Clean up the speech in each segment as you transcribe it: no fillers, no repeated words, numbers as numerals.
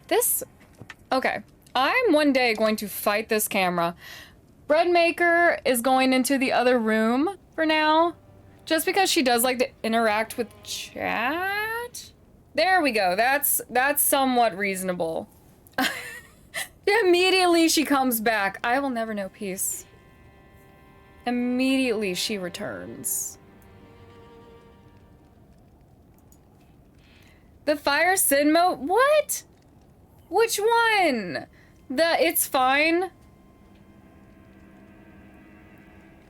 This... Okay. I'm one day going to fight this camera. Bread maker is going into the other room for now. Just because she does like to interact with chat. There we go. That's somewhat reasonable. Immediately she comes back. I will never know peace. Immediately she returns. The fire sin mode? What? Which one? The it's fine?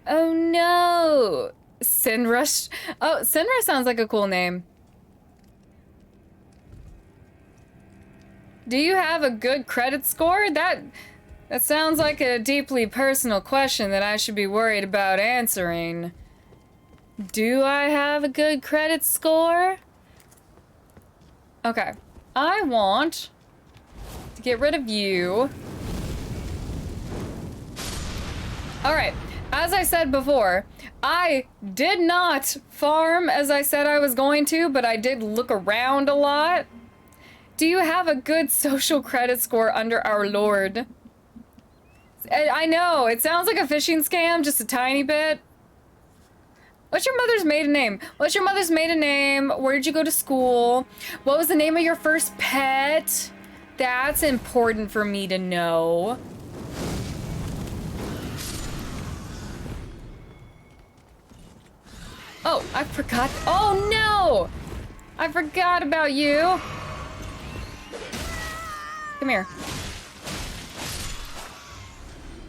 Oh no. Sinrush. Oh, Sinrush sounds like a cool name. Do you have a good credit score? That sounds like a deeply personal question that I should be worried about answering. Do I have a good credit score? Okay. I want to get rid of you. Alright. As I said before, I did not farm as I said I was going to, but I did look around a lot. Do you have a good social credit score under our Lord? I know, it sounds like a phishing scam, just a tiny bit. What's your mother's maiden name? What's your mother's maiden name? Where did you go to school? What was the name of your first pet? That's important for me to know. Oh, I forgot. Oh no! I forgot about you. Come here.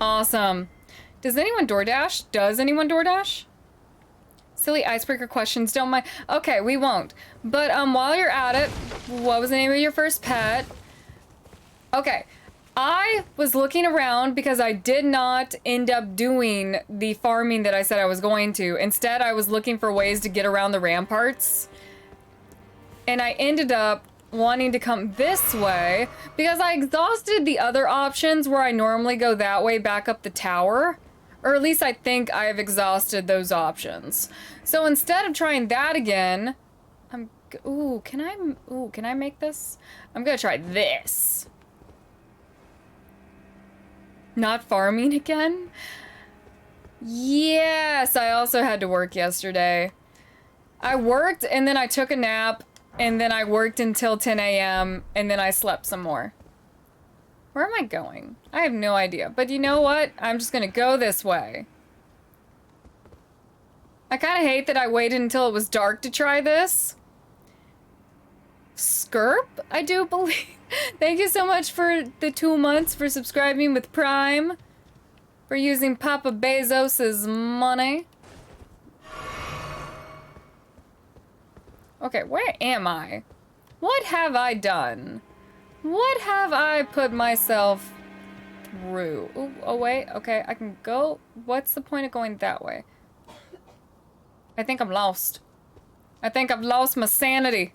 Awesome. Does anyone DoorDash? Does anyone DoorDash? Silly icebreaker questions, don't mind. Okay, we won't. But while you're at it, what was the name of your first pet? Okay. I was looking around because I did not end up doing the farming that I said I was going to. Instead, I was looking for ways to get around the ramparts. And I ended up wanting to come this way because I exhausted the other options where I normally go that way back up the tower. Or at least I think I have exhausted those options. So instead of trying that again, can I make this? I'm gonna try this. Not farming again? Yes, I also had to work yesterday. I worked and then I took a nap and then I worked until 10 a.m. and then I slept some more. Where am I going? I have no idea. But you know what? I'm just gonna go this way. I kind of hate that I waited until it was dark to try this. Skirp, I do believe. Thank you so much for the 2 months for subscribing with Prime. For using Papa Bezos's money. Okay, where am I? What have I done? What have I put myself through? Ooh, oh wait, okay, I can go. What's the point of going that way? I think I'm lost. I think I've lost my sanity.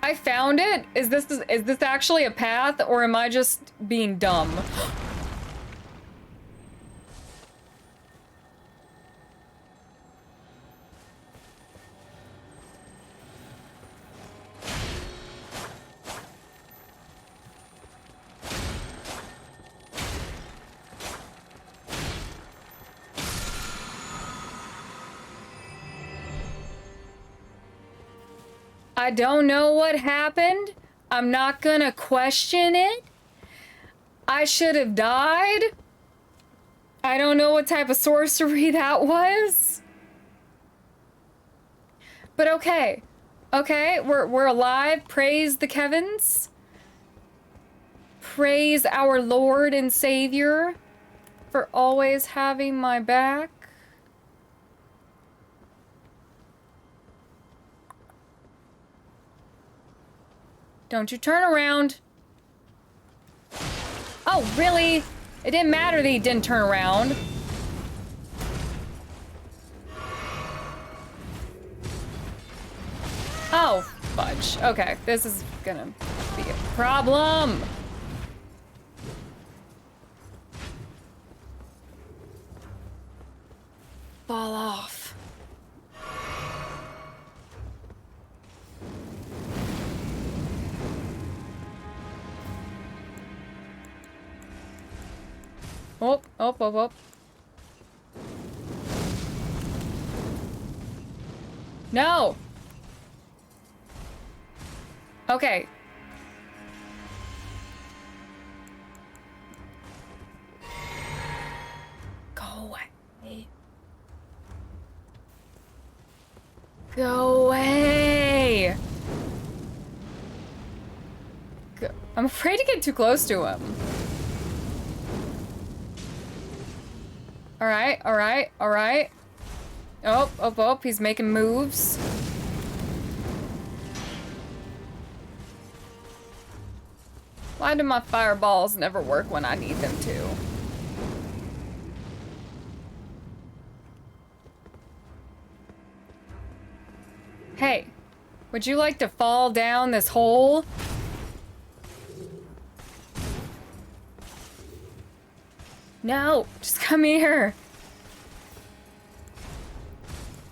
I found it. Is this actually a path or am I just being dumb? I don't know what happened. I'm not gonna question it. I should have died. I don't know what type of sorcery that was. But okay. Okay, we're alive. Praise the Kevins. Praise our Lord and Savior for always having my back. Don't you turn around. Oh, really? It didn't matter that he didn't turn around. Oh, fudge. Okay, this is gonna be a problem. Fall off. Oh, oh, oh, oh. No! Okay. Go away. Go away! I'm afraid to get too close to him. Alright, alright, alright. Oh, oh, oh, he's making moves. Why do my fireballs never work when I need them to? Hey, would you like to fall down this hole? No, just come here.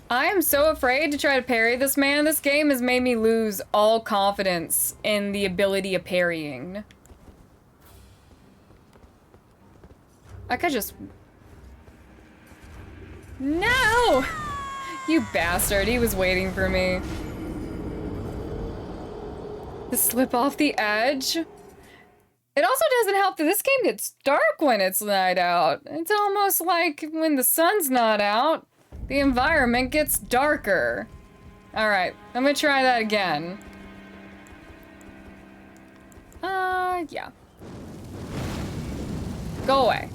I am so afraid to try to parry this man. This game has made me lose all confidence in the ability of parrying. I could just... No! You bastard, he was waiting for me. To slip off the edge? It also doesn't help that this game gets dark when it's night out. It's almost like when the sun's not out, the environment gets darker. Alright, I'm gonna try that again. Yeah. Go away.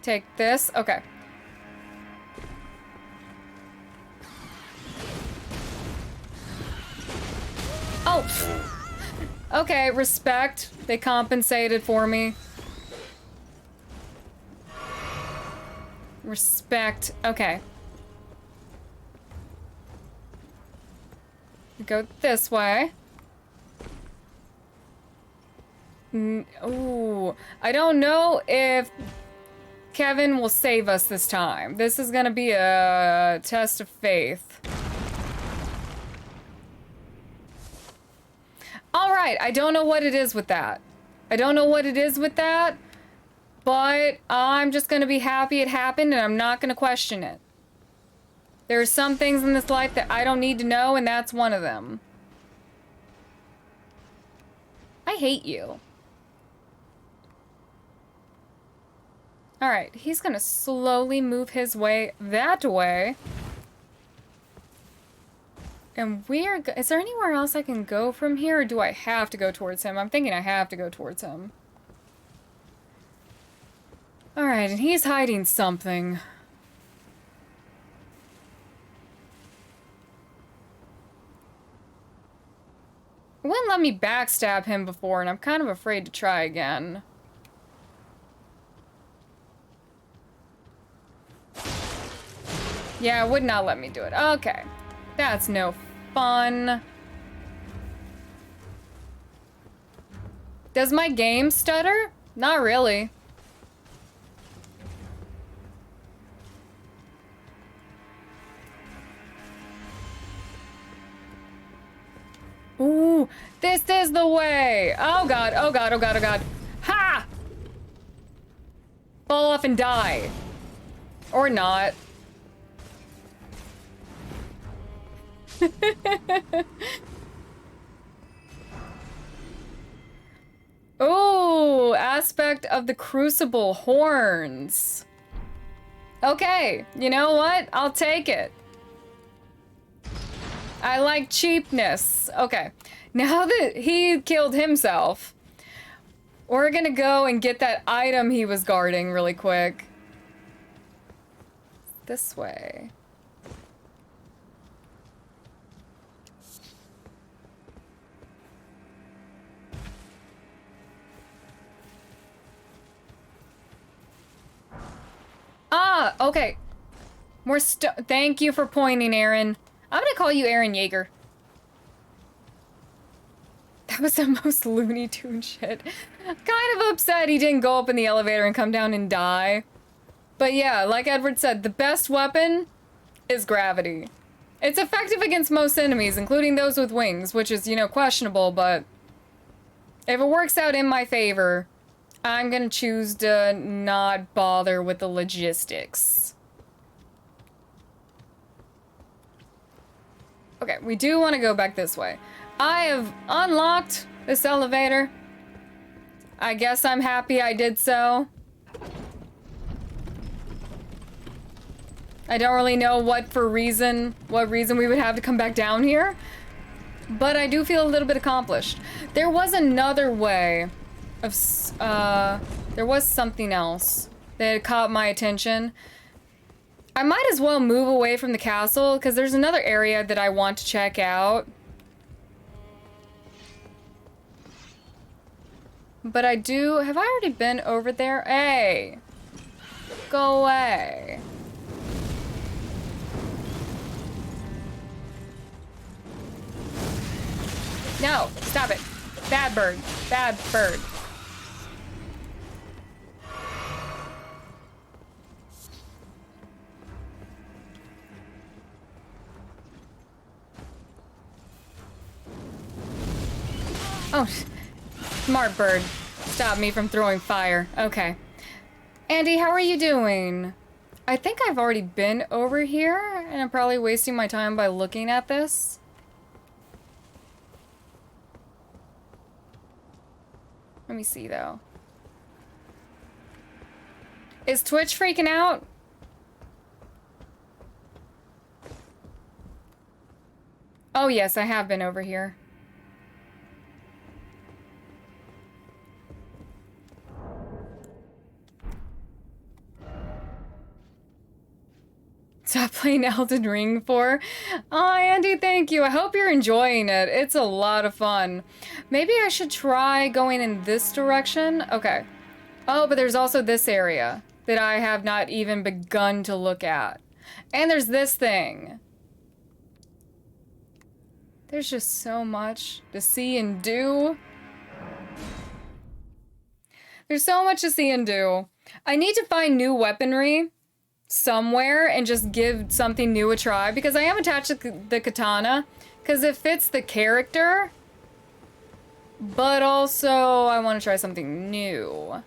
Take this, okay. Oh! Okay, respect. They compensated for me. Respect. Okay. Go this way. Ooh. I don't know if Kevin will save us this time. This is gonna be a test of faith. Alright, I don't know what it is with that. I don't know what it is with that, but I'm just gonna be happy it happened and I'm not gonna question it. There are some things in this life that I don't need to know, and that's one of them. I hate you. Alright, he's gonna slowly move his way that way. And is there anywhere else I can go from here, or do I have to go towards him? I'm thinking I have to go towards him. Alright, and he's hiding something. It wouldn't let me backstab him before, and I'm kind of afraid to try again. Yeah, it would not let me do it. Okay. That's no fun. Does my game stutter? Not really. Ooh, this is the way. Oh god, oh god, oh god, oh god. Ha! Fall off and die. Or not. Oh, aspect of the crucible horns. Okay, you know what? I'll take it. I like cheapness. Okay, now that he killed himself, we're gonna go and get that item he was guarding really quick. This way. Ah, okay. Thank you for pointing, Aaron. I'm gonna call you Aaron Yeager. That was the most Looney Tune shit. Kind of upset he didn't go up in the elevator and come down and die. But yeah, like Edward said, the best weapon is gravity. It's effective against most enemies, including those with wings, which is, you know, questionable, but If it works out in my favor, I'm gonna choose to not bother with the logistics. Okay, we do want to go back this way. I have unlocked this elevator. I guess I'm happy I did so. I don't really know what reason we would have to come back down here, but I do feel a little bit accomplished. There was another way of, there was something else that had caught my attention. I might as well move away from the castle, because there's another area that I want to check out. But I do, have I already been over there? Hey, go away. No, stop it. Bad bird, bad bird. Oh, smart bird. Stop me from throwing fire. Okay. Andy, how are you doing? I think I've already been over here, and I'm probably wasting my time by looking at this. Let me see, though. Is Twitch freaking out? Oh, yes, I have been over here. Stop playing Elden Ring for. Oh, Andy, thank you. I hope you're enjoying it. It's a lot of fun. Maybe I should try going in this direction. Okay. Oh, but there's also this area that I have not even begun to look at. And there's this thing. There's just so much to see and do. There's so much to see and do. I need to find new weaponry somewhere and just give something new a try, because I am attached to the katana because it fits the character, but also I want to try something new.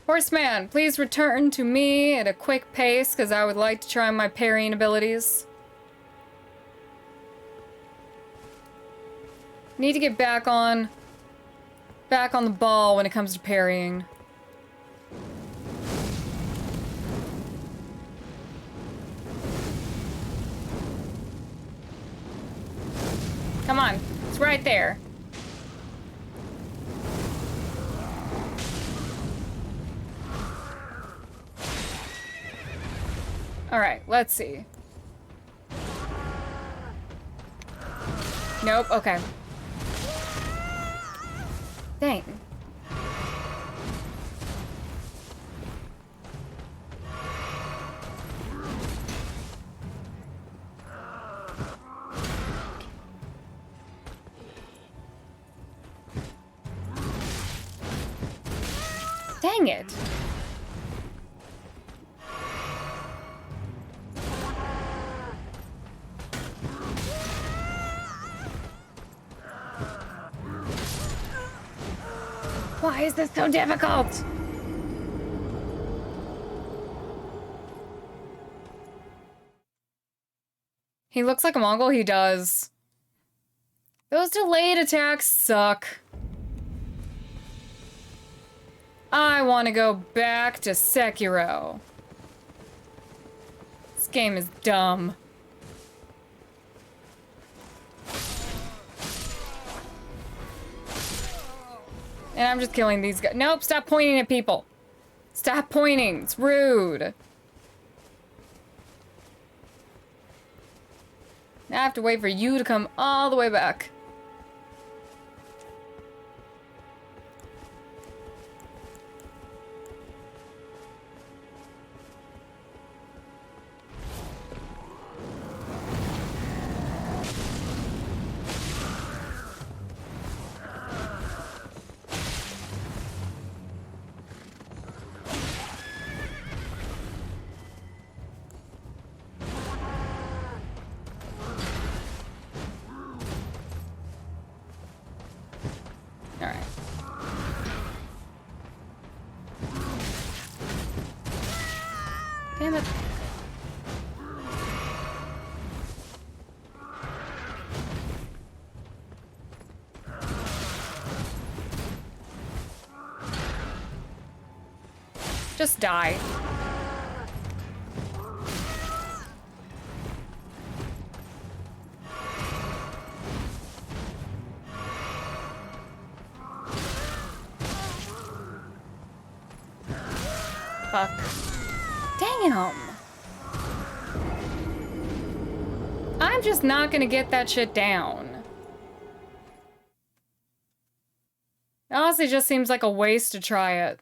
Horseman, please return to me at a quick pace, because I would like to try my parrying abilities. Need to get back on the ball when it comes to parrying. Come on, it's right there. All right, let's see. Nope, okay. Dang. Dang it. Why is this so difficult? He looks like a Mongol, he does. Those delayed attacks suck. I want to go back to Sekiro. This game is dumb. And I'm just killing these guys. Nope, stop pointing at people. Stop pointing, it's rude. Now I have to wait for you to come all the way back. Damn it. Just die. Fuck. Dang him. I'm just not gonna get that shit down. It honestly just seems like a waste to try it.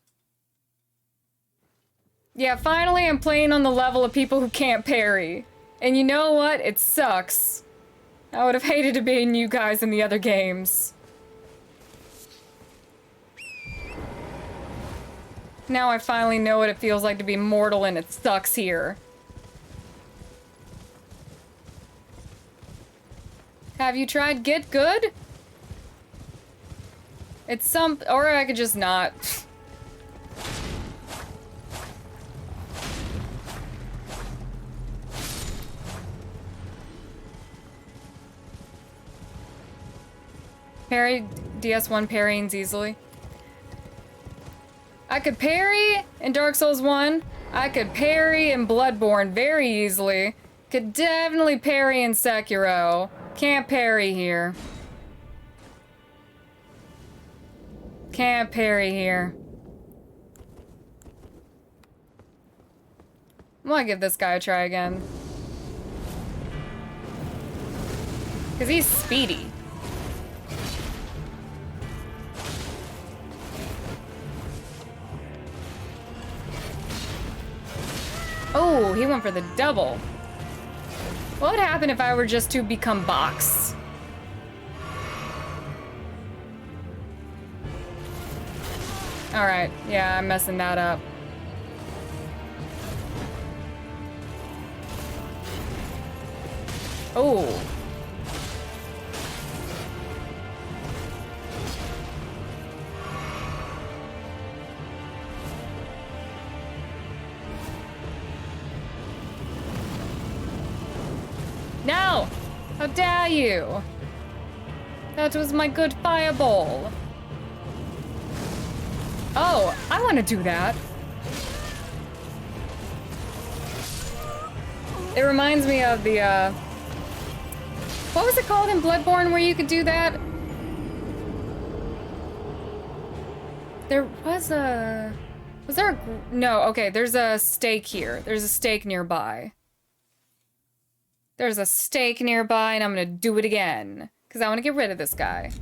Yeah, finally I'm playing on the level of people who can't parry. And you know what? It sucks. I would have hated to be in you guys in the other games. Now I finally know what it feels like to be mortal and it sucks here. Have you tried Get Good? It's some- or I could just not. Parry, DS1 parrying's easily. I could parry in Dark Souls 1. I could parry in Bloodborne very easily. Could definitely parry in Sekiro. Can't parry here. Can't parry here. I'm gonna give this guy a try again. Because he's speedy. Oh, he went for the double. What would happen if I were just to become box? Alright, yeah, I'm messing that up. Oh. No! How dare you? That was my good fireball. Oh, I want to do that. It reminds me of the, what was it called in Bloodborne where you could do that? There was a... Was there a... No, okay, there's a stake here. There's a stake nearby. There's a stake nearby, and I'm gonna do it again. Because I want to get rid of this guy.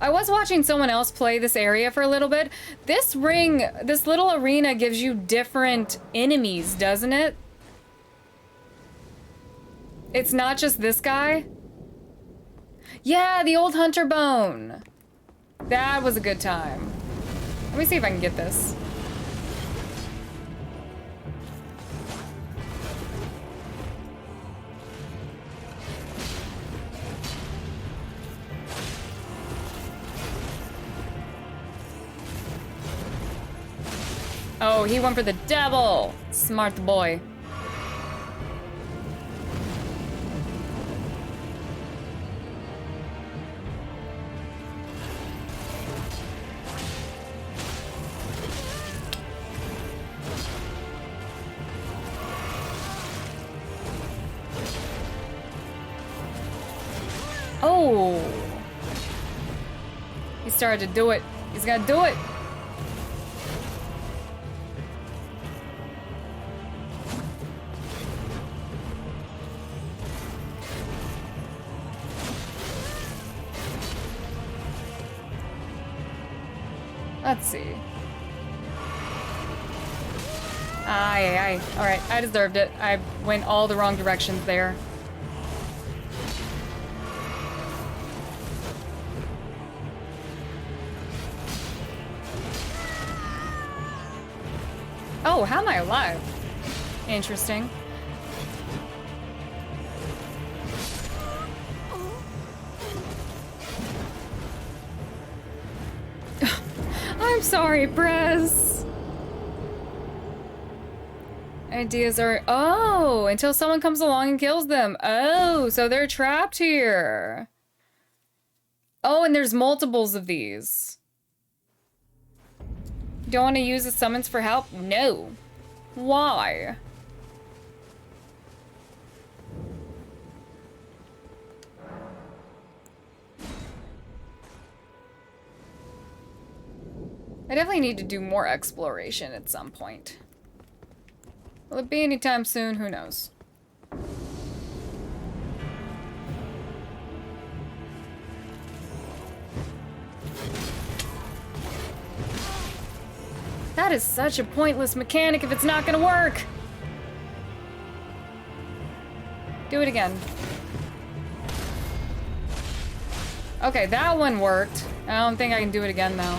I was watching someone else play this area for a little bit. This ring, this little arena gives you different enemies, doesn't it? It's not just this guy? Yeah, the old hunter bone. That was a good time. Let me see if I can get this. Oh, he went for the devil. Smart boy. Oh. He started to do it. He's gonna do it. Let's see. Aye. Alright, I deserved it. I went all the wrong directions there. Oh, how am I alive? Interesting. I'm sorry, Prez. Ideas are... Oh, until someone comes along and kills them. Oh, so they're trapped here. Oh, and there's multiples of these. Don't want to use the summons for help? No. Why? I definitely need to do more exploration at some point. Will it be anytime soon? Who knows? That is such a pointless mechanic if it's not gonna work! Do it again. Okay, that one worked. I don't think I can do it again, though.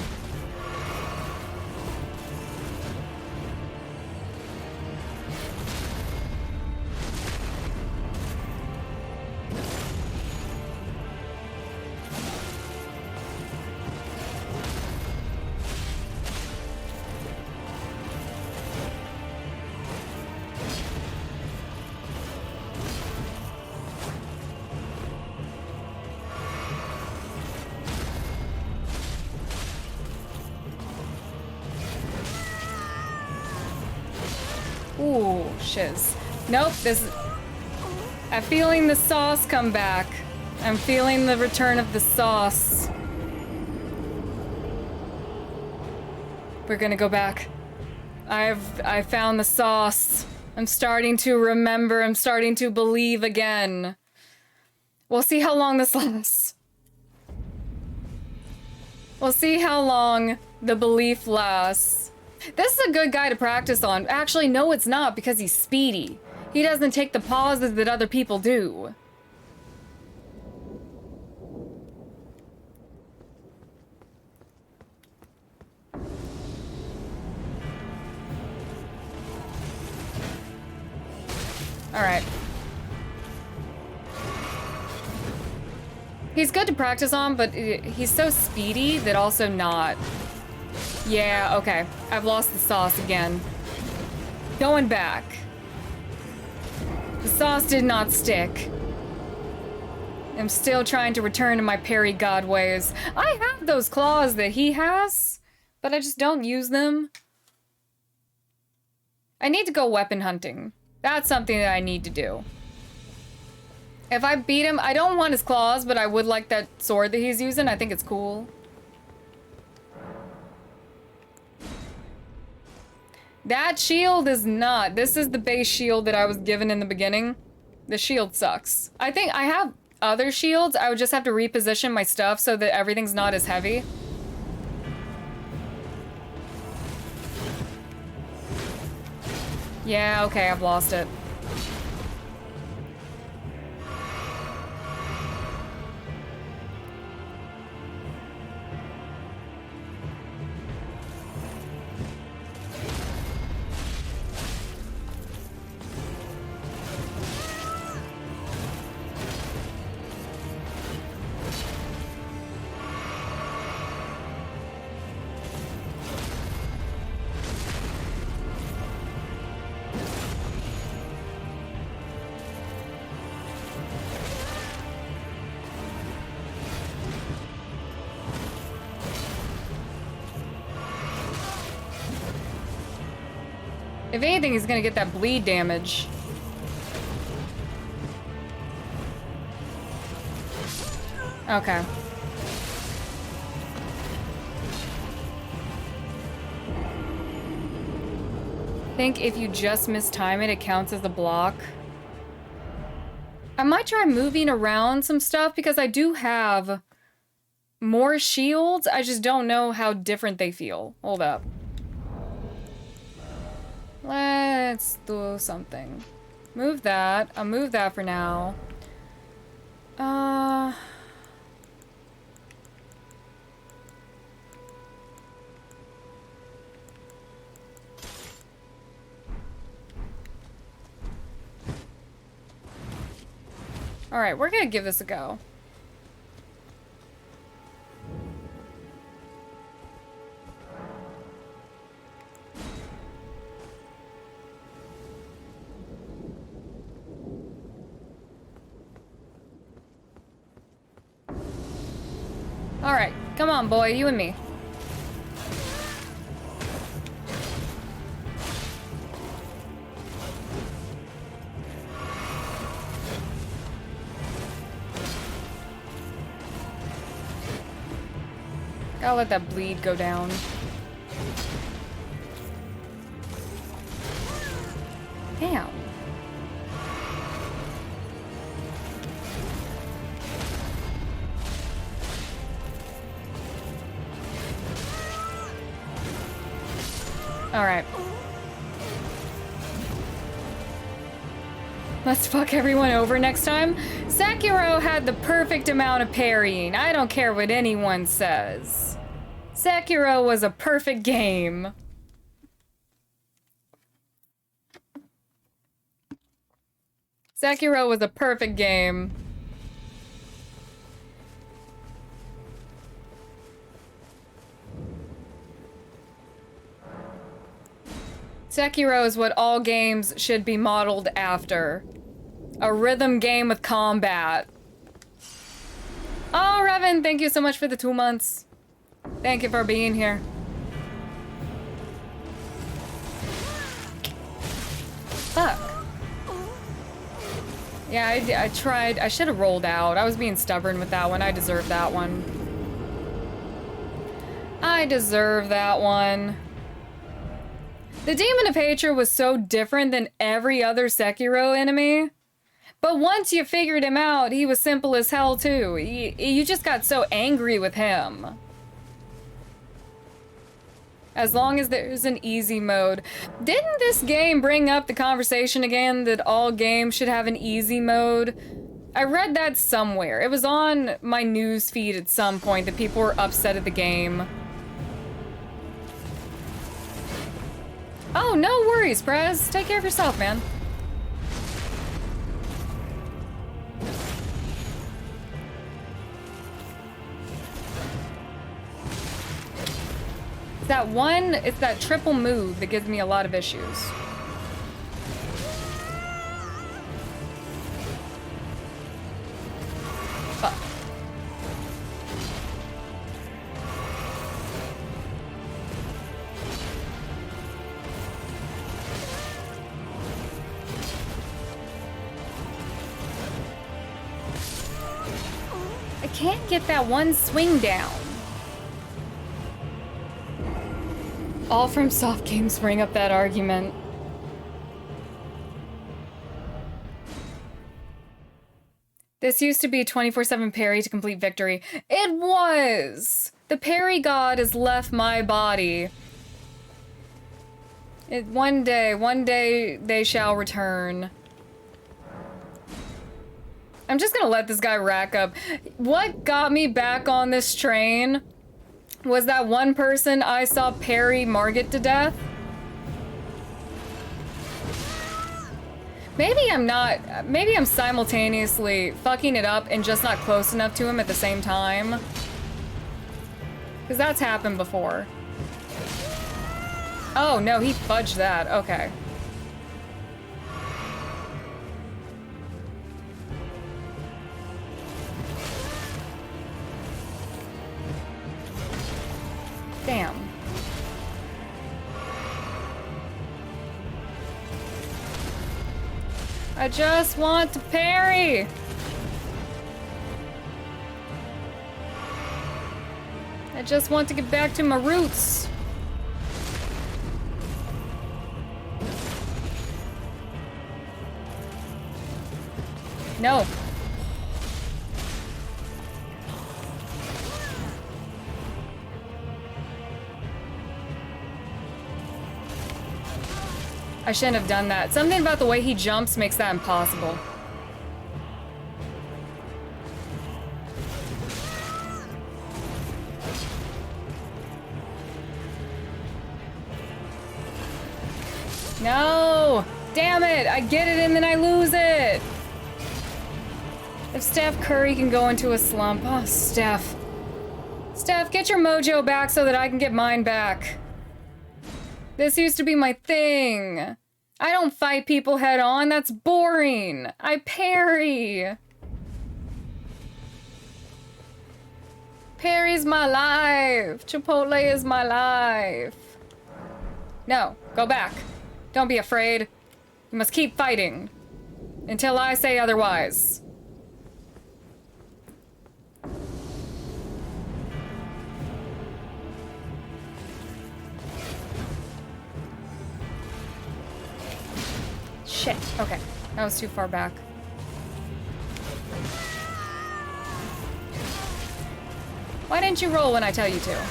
Ooh, shiz. Nope, this is... I'm feeling the sauce come back. I'm feeling the return of the sauce. We're gonna go back. I found the sauce. I'm starting to remember. I'm starting to believe again. We'll see how long this lasts. We'll see how long the belief lasts. This is a good guy to practice on. Actually, no, it's not, because he's speedy. He doesn't take the pauses that other people do. All right. He's good to practice on, but he's so speedy that also not. Yeah, okay. I've lost the sauce again. Going back. The sauce did not stick. I'm still trying to return to my parry god ways. I have those claws that he has, but I just don't use them. I need to go weapon hunting. That's something that I need to do. If I beat him, I don't want his claws, but I would like that sword that he's using. I think it's cool. That shield is not. This is the base shield that I was given in the beginning. The shield sucks. I think I have other shields. I would just have to reposition my stuff so that everything's not as heavy. Yeah, okay, I've lost it. If anything, he's gonna get that bleed damage. Okay. Think if you just mistime it, it counts as a block. I might try moving around some stuff because I do have more shields. I just don't know how different they feel. Hold up. Let's do something. Move that. I'll move that for now. Alright, we're gonna give this a go. Come on, boy, you and me. Gotta let that bleed go down. Damn. All right. Let's fuck everyone over next time. Sekiro had the perfect amount of parrying. I don't care what anyone says. Sekiro was a perfect game. Sekiro was a perfect game. Sekiro is what all games should be modeled after. A rhythm game with combat. Oh, Revan, thank you so much for the 2 months. Thank you for being here. Fuck. Yeah, I tried. I should have rolled out. I was being stubborn with that one. I deserve that one. I deserve that one. The Demon of Hatred was so different than every other Sekiro enemy. But once you figured him out, he was simple as hell too. You just got so angry with him. As long as there's an easy mode. Didn't this game bring up the conversation again that all games should have an easy mode? I read that somewhere. It was on my news feed at some point that people were upset at the game. Oh, no worries, Prez. Take care of yourself, man. It's that triple move that gives me a lot of issues. Fuck. I can't get that one swing down. All from soft games bring up that argument. This used to be 24/7 parry to complete victory. It was! The parry god has left my body. One day they shall return. I'm just gonna let this guy rack up. What got me back on this train was that one person I saw parry Margit to death. Maybe I'm simultaneously fucking it up and just not close enough to him at the same time. Because that's happened before. Oh no, he fudged that, okay. Damn. I just want to parry. I just want to get back to my roots. No. I shouldn't have done that. Something about the way he jumps makes that impossible. No! Damn it! I get it and then I lose it! If Steph Curry can go into a slump. Oh, Steph. Steph, get your mojo back so that I can get mine back. This used to be my thing. I don't fight people head on. That's boring. I parry. Perry's my life. Chipotle is my life. No, go back. Don't be afraid. You must keep fighting. Until I say otherwise. Shit. Okay. That was too far back. Why didn't you roll when I tell you to?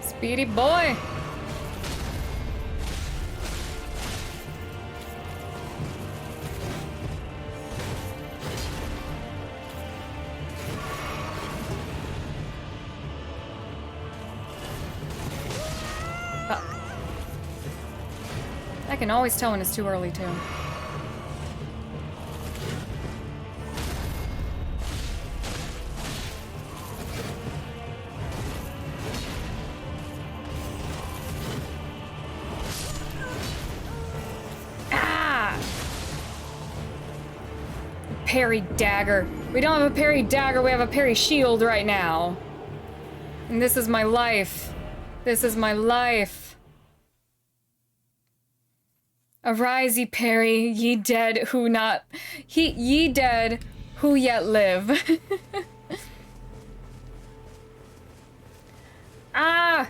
Speedy boy. I can always tell when it's too early, too. Ah! Parry dagger. We don't have a parry dagger, we have a parry shield right now. And this is my life. This is my life. Arise, ye parry, ye dead who not... ye dead who yet live. Ah!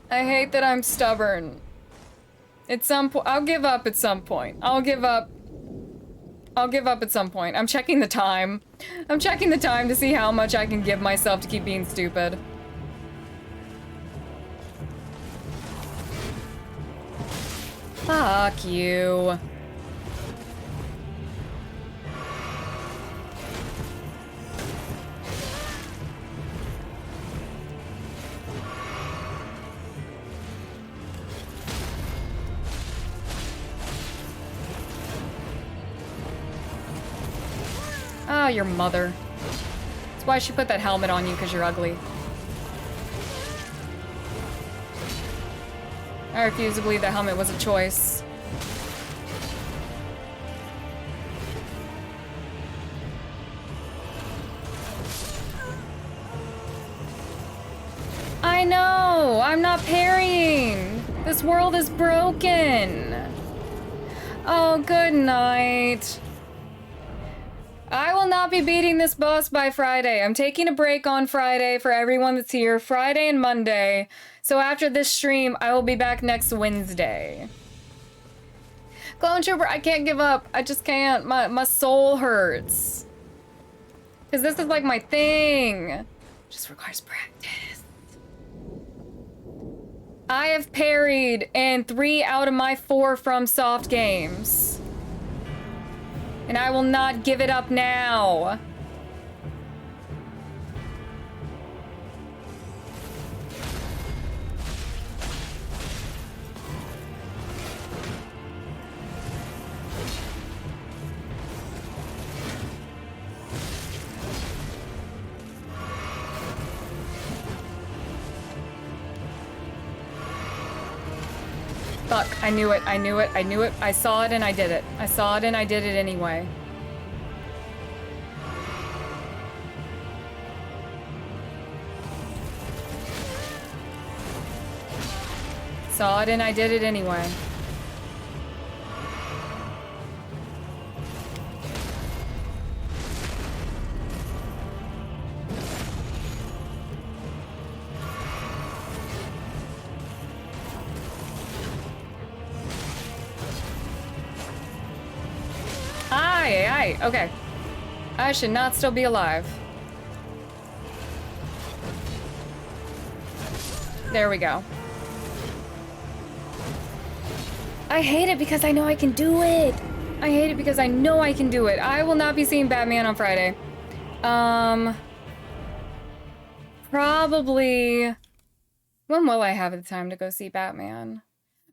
I hate that I'm stubborn. At some point... I'll give up at some point. I'll give up. I'll give up at some point. I'm checking the time. I'm checking the time to see how much I can give myself to keep being stupid. Fuck you. Oh, your mother. That's why she put that helmet on you, because you're ugly. I refuse to believe that helmet was a choice. I know! I'm not parrying! This world is broken! Oh, good night. I will not be beating this boss by Friday. I'm taking a break on Friday for everyone that's here. Friday and Monday. So after this stream, I will be back next Wednesday. Clone Trooper, I can't give up. I just can't. My soul hurts. Because this is like my thing. Just requires practice. I have parried in 3 out of my 4 FromSoft games. And I will not give it up now. Fuck, I knew it, I knew it, I knew it. I saw it and I did it. I saw it and I did it anyway. Saw it and I did it anyway. Aye. Okay. I should not still be alive. There we go. I hate it because I know I can do it. I hate it because I know I can do it. I will not be seeing Batman on Friday. Probably... When will I have the time to go see Batman?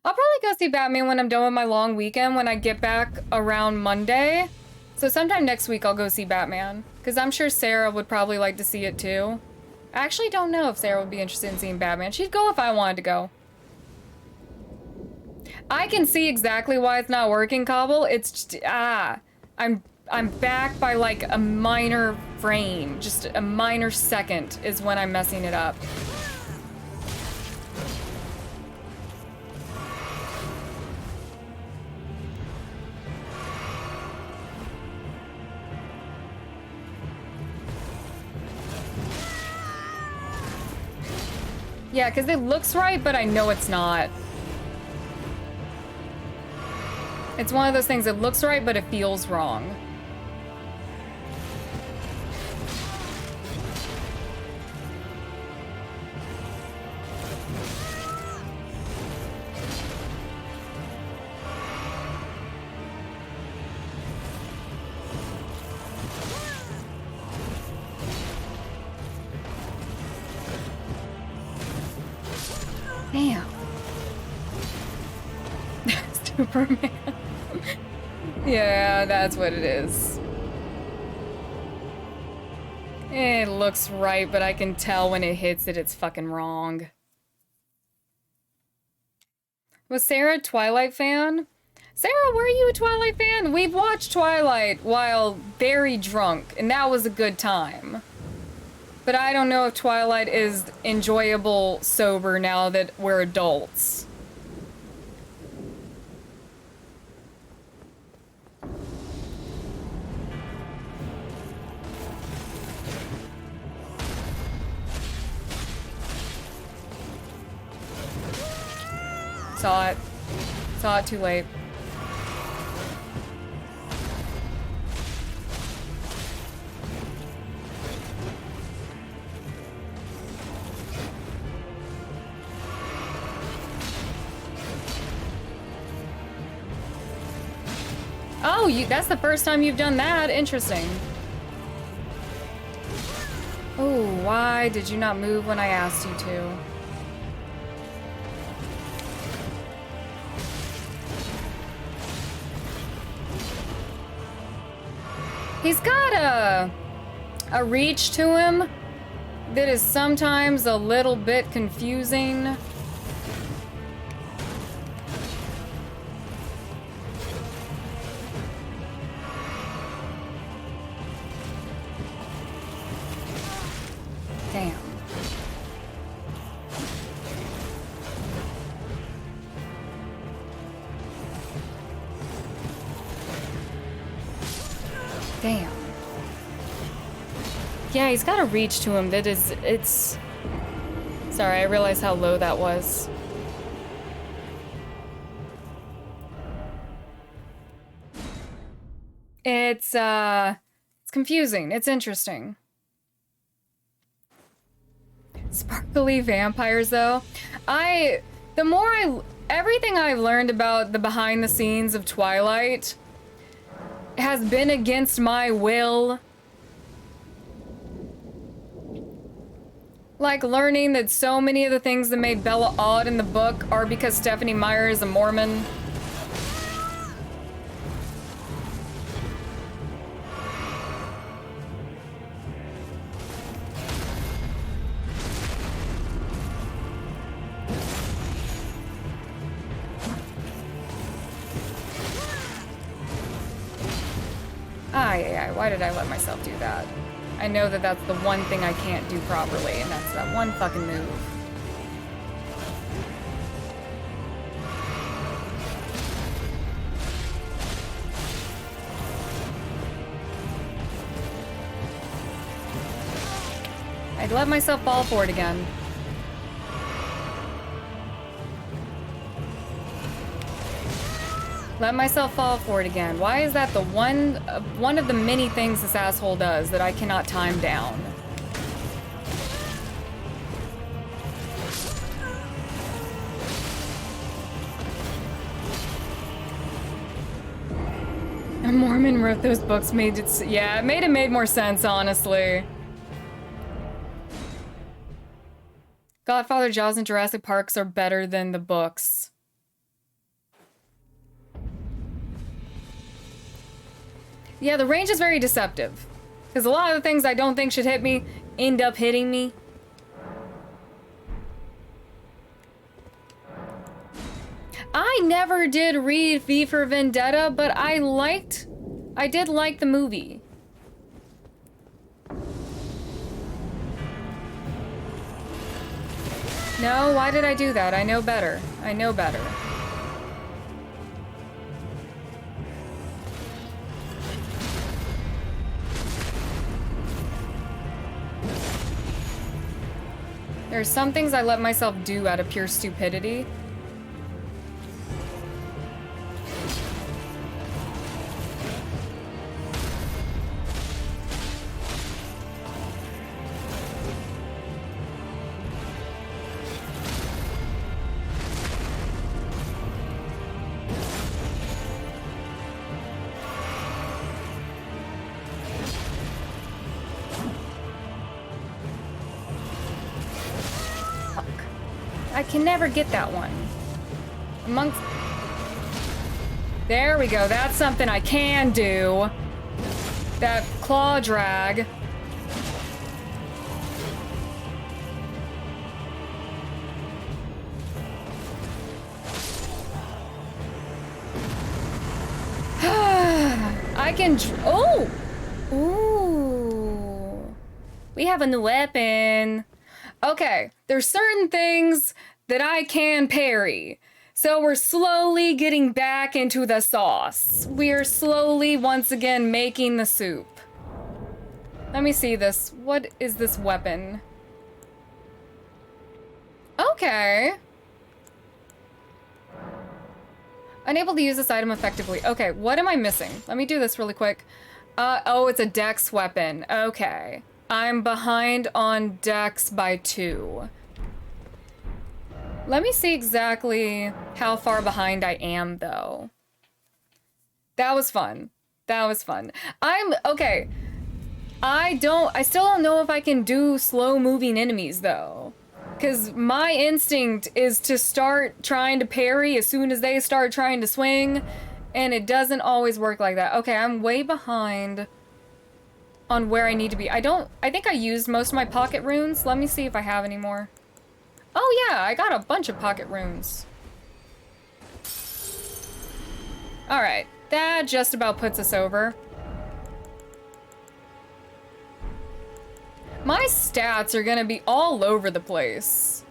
I'll probably go see Batman when I'm done with my long weekend, when I get back around Monday. So sometime next week I'll go see Batman. Because I'm sure Sarah would probably like to see it too. I actually don't know if Sarah would be interested in seeing Batman. She'd go if I wanted to go. I can see exactly why it's not working, Cobble. It's just, I'm back by like a minor frame. Just a minor second is when I'm messing it up. Yeah, because it looks right, but I know it's not. It's one of those things that looks right, but it feels wrong. Damn. Superman. Yeah, that's what it is. It looks right, but I can tell when it hits it, it's fucking wrong. Was Sarah a Twilight fan? Sarah, were you a Twilight fan? We've watched Twilight while very drunk, and that was a good time. But I don't know if Twilight is enjoyable sober now that we're adults. Saw it. Saw it too late. Oh, that's the first time you've done that. Interesting. Oh, why did you not move when I asked you to? He's got a reach to him that is sometimes a little bit confusing. Damn. Damn. Yeah, he's got a reach to him that is, it's... Sorry, I realized how low that was. It's confusing. It's interesting. Sparkly vampires, though. Everything I've learned about the behind the scenes of Twilight has been against my will. Like learning that so many of the things that made Bella odd in the book are because Stephenie Meyer is a Mormon. Why did I let myself do that? I know that that's the one thing I can't do properly, and that's that one fucking move. I'd let myself fall for it again. Let myself fall for it again. Why is that the one of the many things this asshole does that I cannot time down? A Mormon wrote those books, made it made more sense, honestly. Godfather, Jaws, and Jurassic Parks are better than the books. Yeah, the range is very deceptive. Because a lot of the things I don't think should hit me end up hitting me. never did read V for Vendetta, but I did like the movie. No, why did I do that? I know better. I know better. There are some things I let myself do out of pure stupidity. I can never get that one. Amongst... There we go. That's something I can do. That claw drag. I can... Oh! Ooh. We have a new weapon. Okay, there's certain things that I can parry. So we're slowly getting back into the sauce. We're slowly, once again, making the soup. Let me see this. What is this weapon? Okay. Unable to use this item effectively. Okay, what am I missing? Let me do this really quick. Oh, it's a dex weapon. Okay. I'm behind on dex by 2. Let me see exactly how far behind I am, though. That was fun. That was fun. Okay. I still don't know if I can do slow-moving enemies, though. Because my instinct is to start trying to parry as soon as they start trying to swing, and it doesn't always work like that. Okay, I'm way behind on where I need to be. I think I used most of my pocket runes. Let me see if I have any more. Oh yeah, I got a bunch of pocket runes. Alright, that just about puts us over. My stats are gonna be all over the place.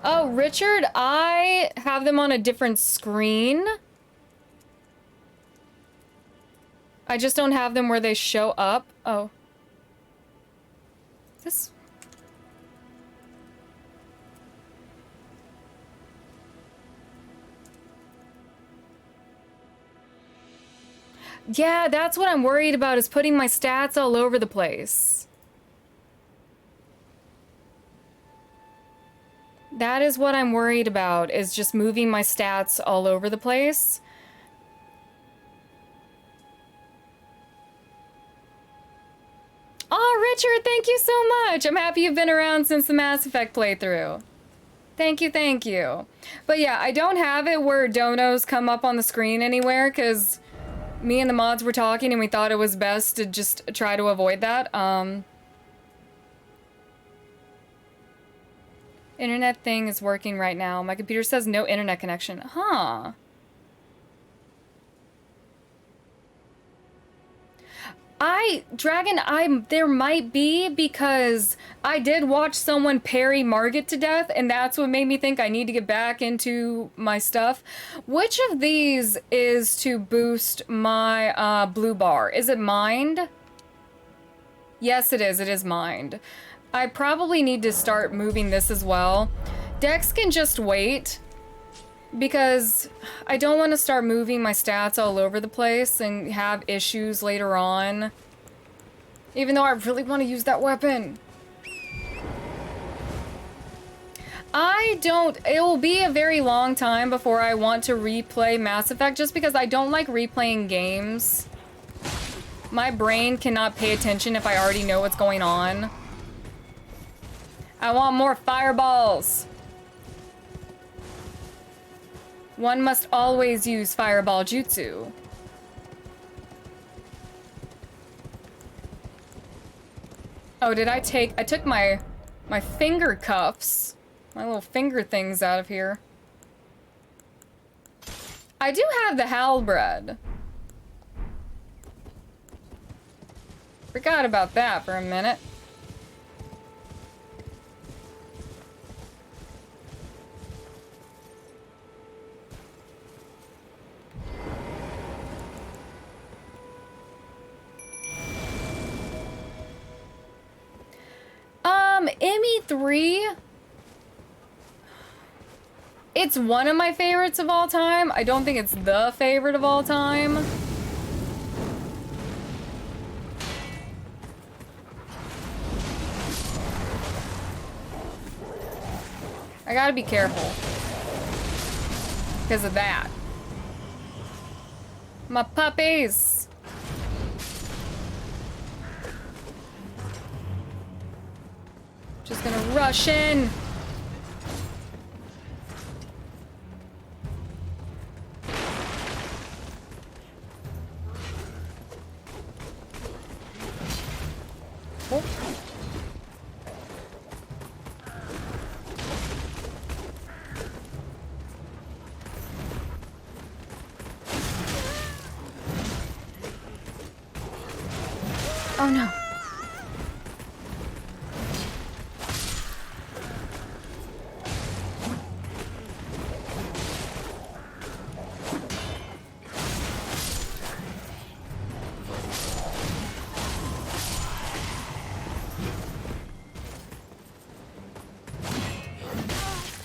Oh, Richard, I have them on a different screen. I just don't have them where they show up. Oh. This... Yeah, that's what I'm worried about, is putting my stats all over the place. That is what I'm worried about, is just moving my stats all over the place. Oh, Richard, thank you so much. I'm happy you've been around since the Mass Effect playthrough. Thank you, thank you. But yeah, I don't have it where donos come up on the screen anywhere, because me and the mods were talking and we thought it was best to just try to avoid that. Internet thing is working right now. My computer says no internet connection. Huh. There might be, because I did watch someone parry Margit to death, and that's what made me think I need to get back into my stuff. Which of these is to boost my blue bar? Is it mind? Yes, it is. It is mind. I probably need to start moving this as well. Dex can just wait, because I don't want to start moving my stats all over the place and have issues later on. Even though I really want to use that weapon. It will be a very long time before I want to replay Mass Effect, just because I don't like replaying games. My brain cannot pay attention if I already know what's going on. I want more fireballs. One must always use fireball jutsu. Oh, did I took my finger cuffs, my little finger things out of here. I do have the halberd. Forgot about that for a minute. ME3. It's one of my favorites of all time. I don't think it's the favorite of all time. I gotta be careful because of that. My puppies. Just gonna rush in. Oh. Oh no.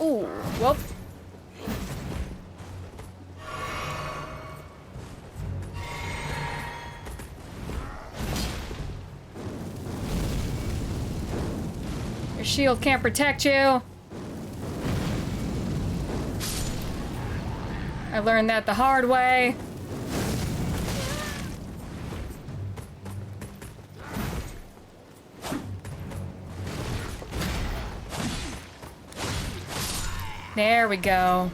Ooh, whoop. Your shield can't protect you. I learned that the hard way. There we go.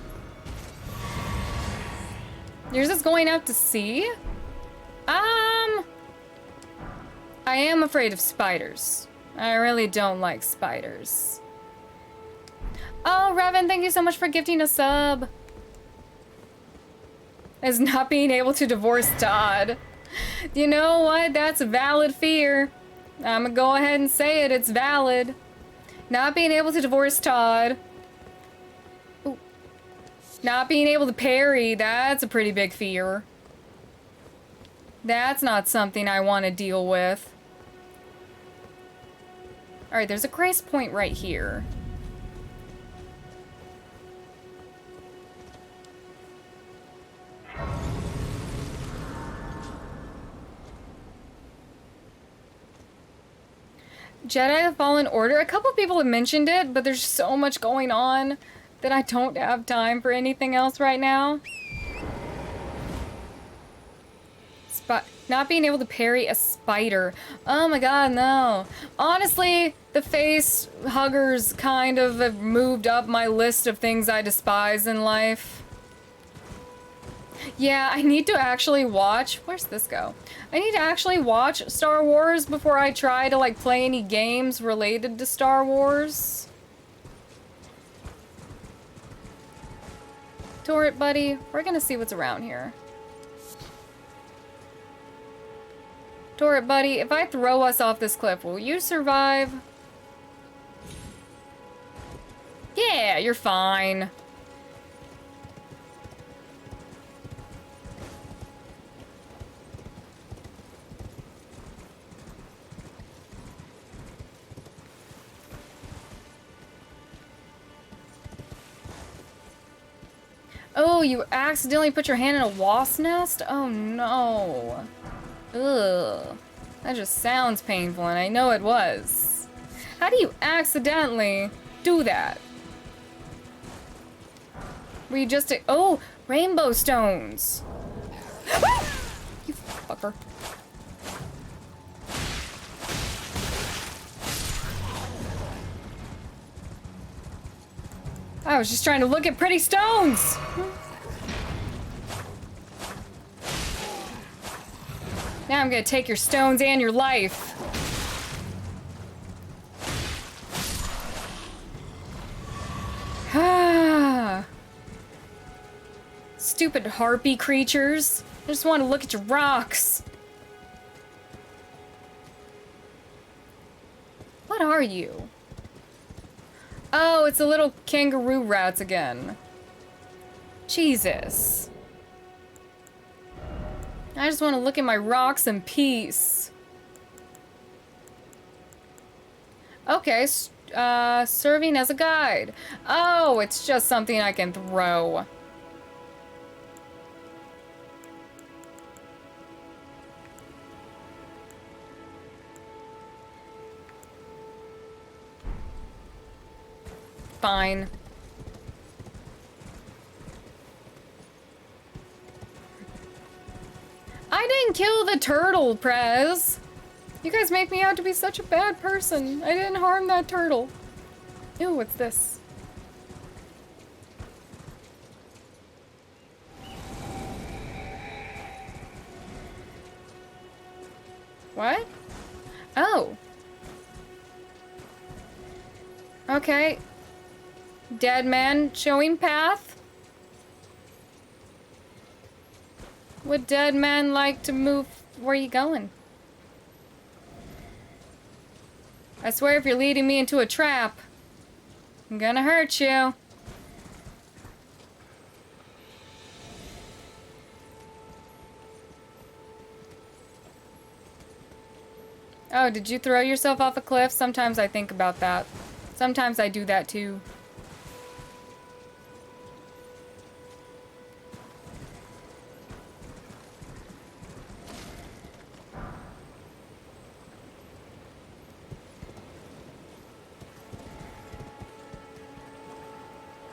Yours is going out to sea? I am afraid of spiders. I really don't like spiders. Oh, Revan, thank you so much for gifting a sub. As not being able to divorce Todd. You know what? That's a valid fear. I'm gonna go ahead and say it. It's valid. Not being able to divorce Todd. Ooh. Not being able to parry. That's a pretty big fear. That's not something I want to deal with. Alright, there's a grace point right here. Jedi the Fallen Order. A couple people have mentioned it, but there's so much going on that I don't have time for anything else right now. Not being able to parry a spider. Oh my god, no. Honestly, the face huggers kind of have moved up my list of things I despise in life. Yeah, I need to actually watch... Where's this go? I need to actually watch Star Wars before I try to, like, play any games related to Star Wars. Turret buddy, we're gonna see what's around here. Turret buddy, if I throw us off this cliff, will you survive? Yeah, you're fine. Oh, you accidentally put your hand in a wasp nest? Oh no. Ugh. That just sounds painful, and I know it was. How do you accidentally do that? Were you just oh, rainbow stones. You fucker. I was just trying to look at pretty stones. Now I'm gonna take your stones and your life. stupid harpy creatures. I just want to look at your rocks. What are you? Oh, it's the little kangaroo rats again. Jesus. I just want to look at my rocks in peace. Okay, serving as a guide. Oh, it's just something I can throw. Fine. I didn't kill the turtle, Prez. You guys make me out to be such a bad person. I didn't harm that turtle. Ew, what's this? What? Oh. Okay. Dead man showing path. Would dead man like to move? Where are you going? I swear if you're leading me into a trap, I'm gonna hurt you. Oh, did you throw yourself off a cliff? Sometimes I think about that. Sometimes I do that too.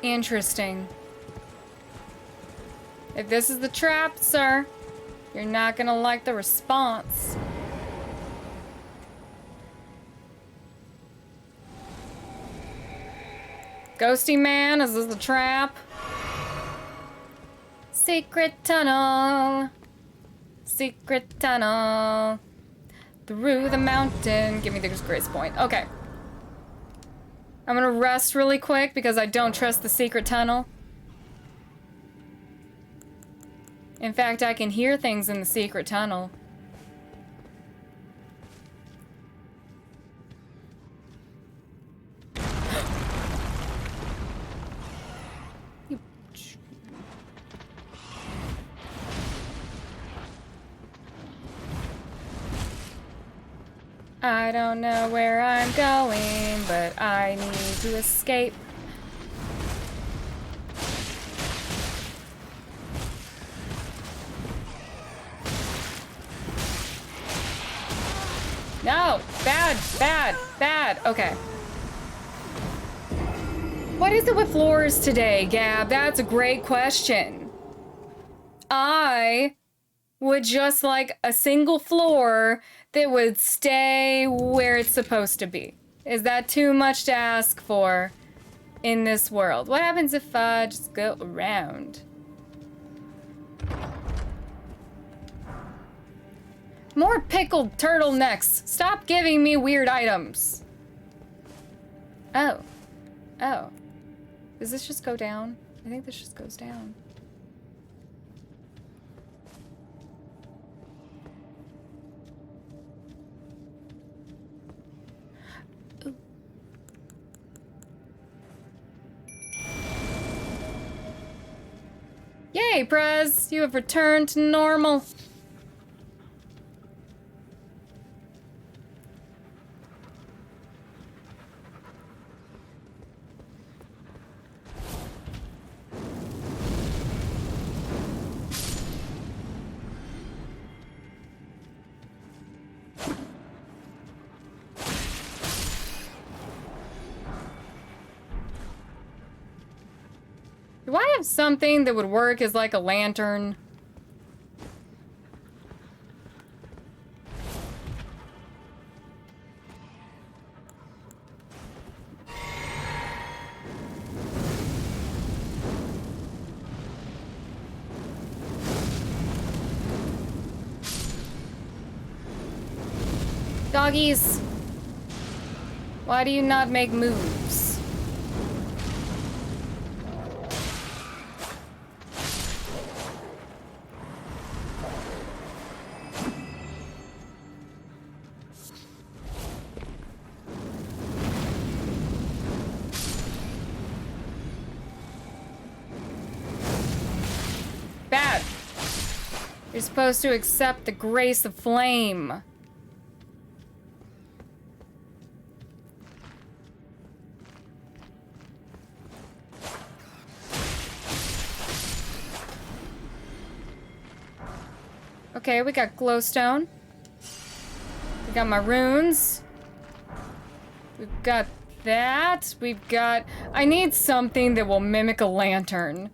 Interesting. If this is the trap, sir, you're not gonna like the response. Ghosty man, is this the trap? Secret tunnel. Secret tunnel. Through the mountain. Give me the grace point. Okay. I'm gonna rest really quick because I don't trust the secret tunnel. In fact, I can hear things in the secret tunnel. I don't know where I'm going, but I need to escape. No! Bad! Bad! Bad! Okay. What is it with floors today, Gab? That's a great question. I would just like a single floor that would stay where it's supposed to be. Is that too much to ask for in this world? What happens if I just go around? More pickled turtlenecks. Stop giving me weird items. Oh. Oh. Does this just go down? I think this just goes down. Yay, Prez! You have returned to normal. Do I have something that would work as like a lantern? Doggies, why do you not make moves? You're supposed to accept the grace of flame. Okay, we got glowstone. We got my runes. We've got that. We've got... I need something that will mimic a lantern.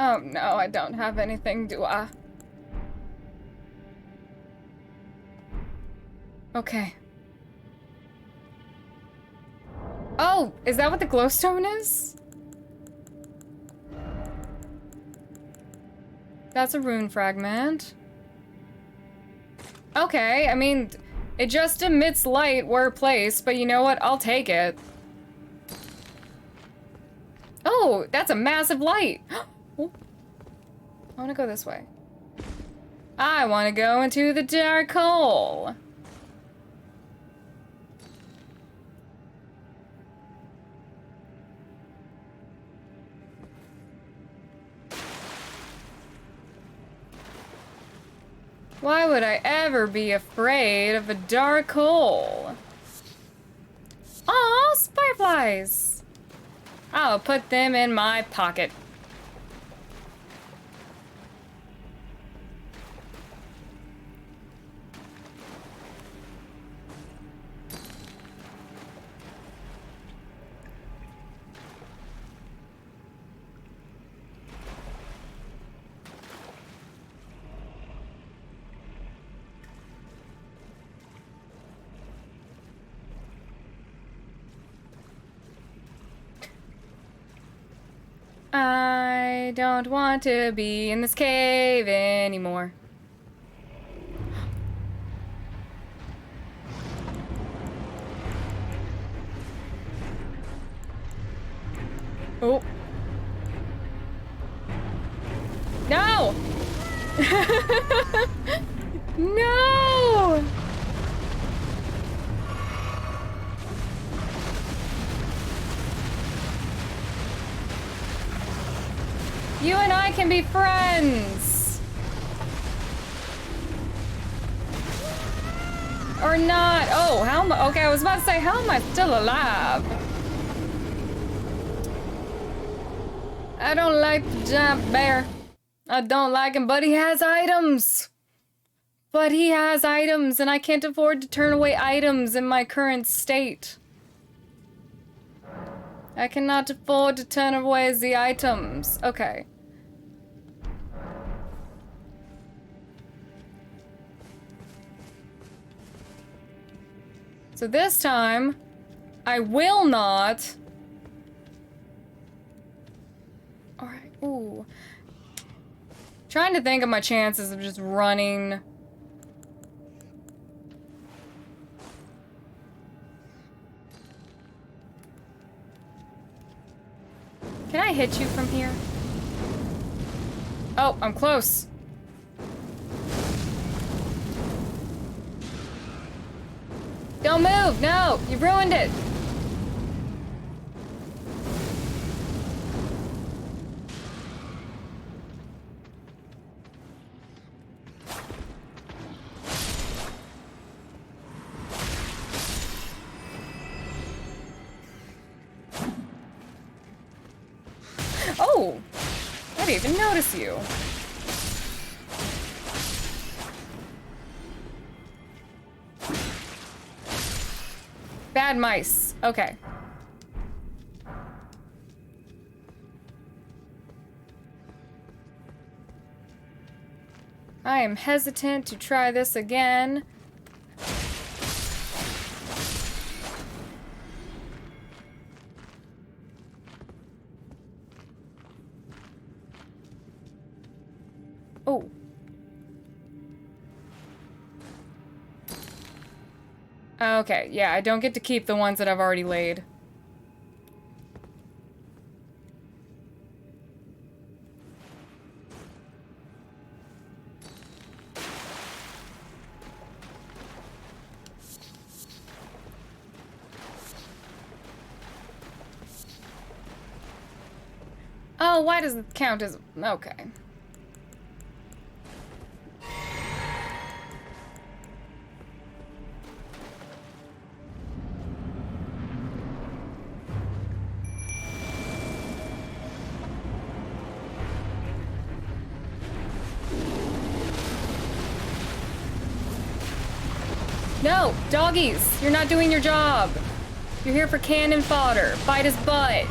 Oh no, I don't have anything, do I? Okay. Oh, is that what the glowstone is? That's a rune fragment. Okay, I mean, it just emits light where placed, but you know what? I'll take it. Oh, that's a massive light. Oh, I want to go this way. I want to go into the dark hole. Why would I ever be afraid of a dark hole? Aw, fireflies! I'll put them in my pocket. I don't want to be in this cave anymore. Oh. No! No! You and I can be friends! Or not. Oh, how am I? Okay, I was about to say, how am I still alive? I don't like the giant bear. I don't like him, but he has items. But he has items, and I can't afford to turn away items in my current state. I cannot afford to turn away the items. Okay. So this time, I will not... Alright, ooh. Trying to think of my chances of just running... Can I hit you from here? Oh, I'm close. Don't move! No! You ruined it! Oh! I didn't even notice you. Bad mice. Okay. I am hesitant to try this again. Oh. Okay, yeah, I don't get to keep the ones that I've already laid. Oh, why does it count as... Okay. No! Doggies! You're not doing your job! You're here for cannon fodder. Bite his butt.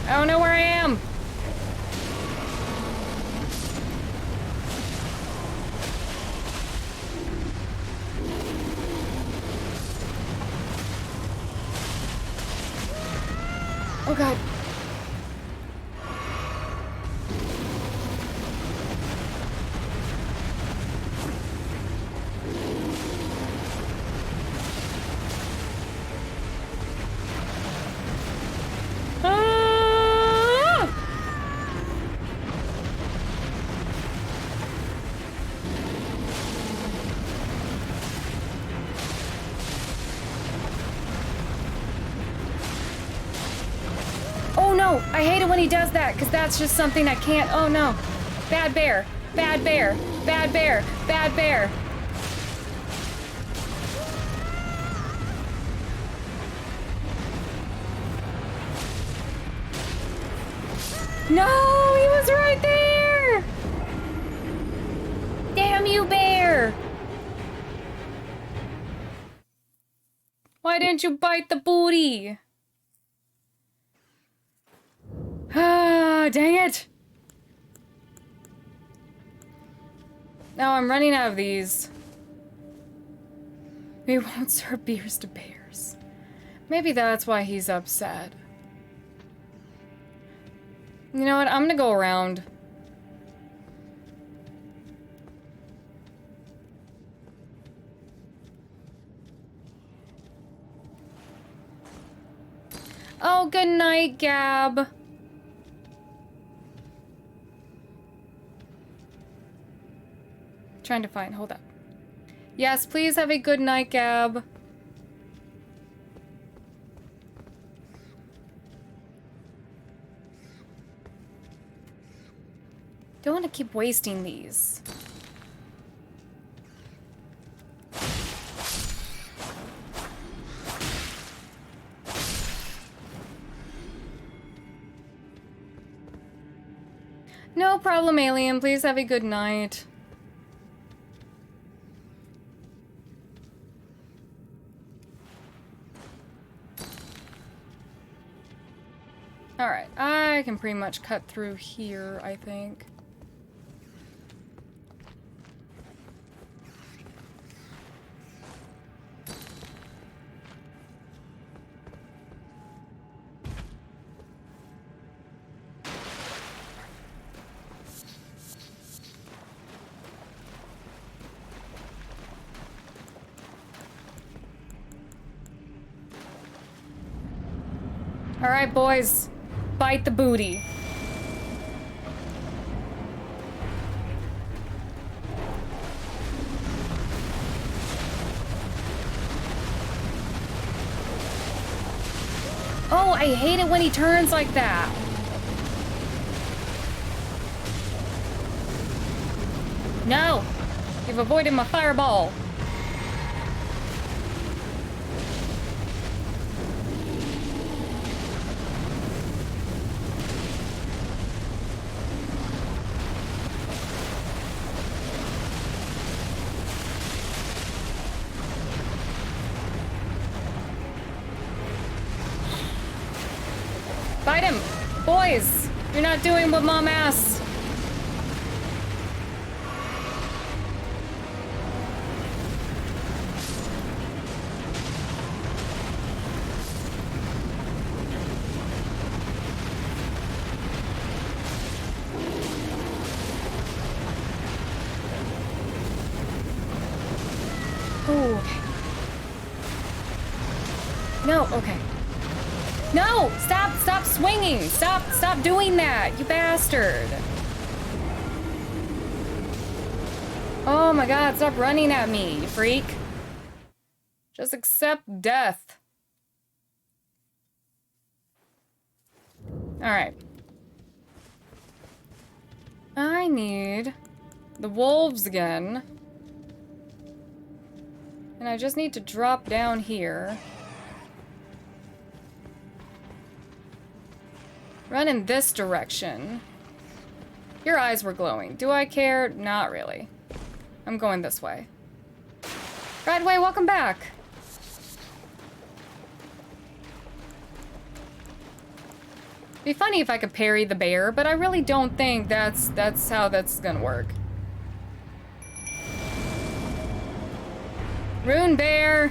I don't know where I am. Oh God. I hate it when he does that, because that's just something I can't... Oh, no. Bad bear. Bad bear. Bad bear. Bad bear. No, he was right there. Damn you, bear. Why didn't you bite the booty? Ah, dang it! Now I'm running out of these. We won't serve beers to bears. Maybe that's why he's upset. You know what? I'm gonna go around. Oh, good night, Gab. Trying to find, hold up. Yes, please have a good night, Gab. Don't want to keep wasting these. No problem, alien. Please have a good night. Alright, I can pretty much cut through here, I think. Alright, boys. Bite the booty. Oh, I hate it when he turns like that. No! You've avoided my fireball. Fight him! Boys! You're not doing what Mom asked! No, okay. No! Stop swinging! Stop doing that, you bastard! Oh my god, stop running at me, you freak. Just accept death. Alright. I need the wolves again. And I just need to drop down here. Run in this direction. Your eyes were glowing. Do I care? Not really. I'm going this way. Radway, welcome back. Be funny if I could parry the bear, but I really don't think that's how that's gonna work. Rune bear!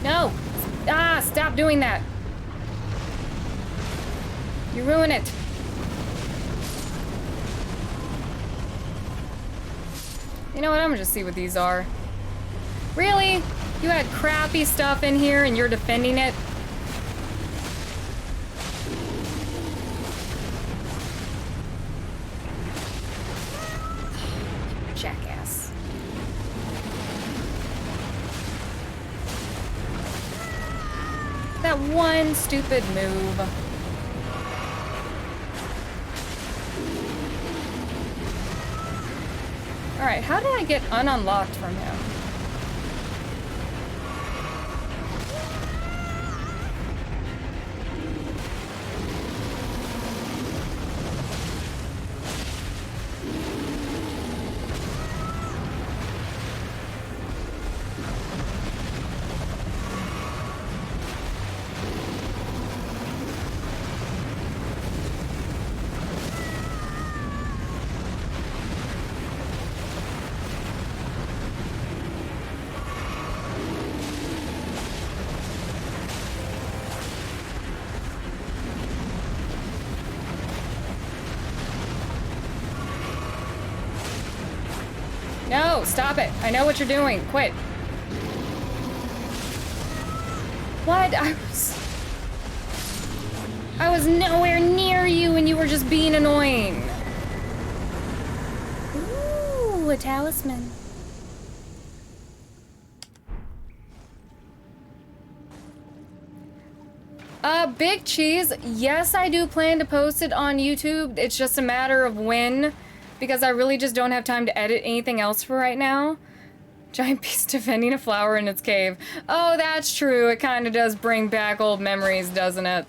No! Ah, stop doing that! You ruin it! You know what? I'm gonna just see what these are. Really? You had crappy stuff in here and you're defending it? Jackass. That one stupid move. Alright, how did I get ununlocked from him? No, stop it. I know what you're doing. Quit. What? I was nowhere near you and you were just being annoying. Ooh, a talisman. Big Cheese, yes, I do plan to post it on YouTube. It's just a matter of when, because I really just don't have time to edit anything else for right now. Giant beast defending a flower in its cave. Oh, that's true. It kind of does bring back old memories, doesn't it?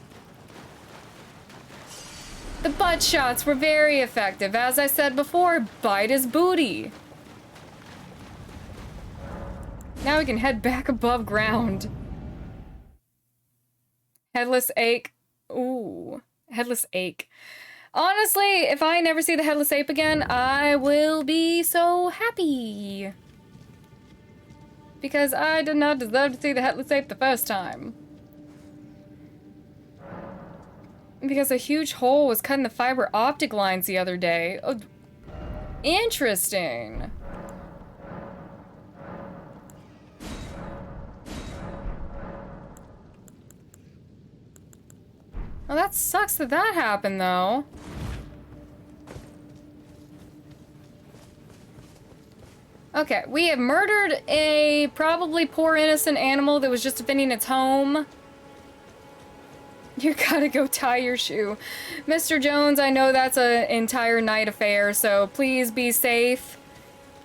The butt shots were very effective. As I said before, bite his booty. Now we can head back above ground. Headless ache. Ooh, headless ache. Honestly, if I never see the headless ape again, I will be so happy. Because I did not deserve to see the headless ape the first time. Because a huge hole was cut in the fiber optic lines the other day. Oh, interesting. Well, that sucks that that happened, though. Okay, we have murdered a probably poor innocent animal that was just defending its home. You gotta go tie your shoe. Mr. Jones, I know that's an entire night affair, so please be safe.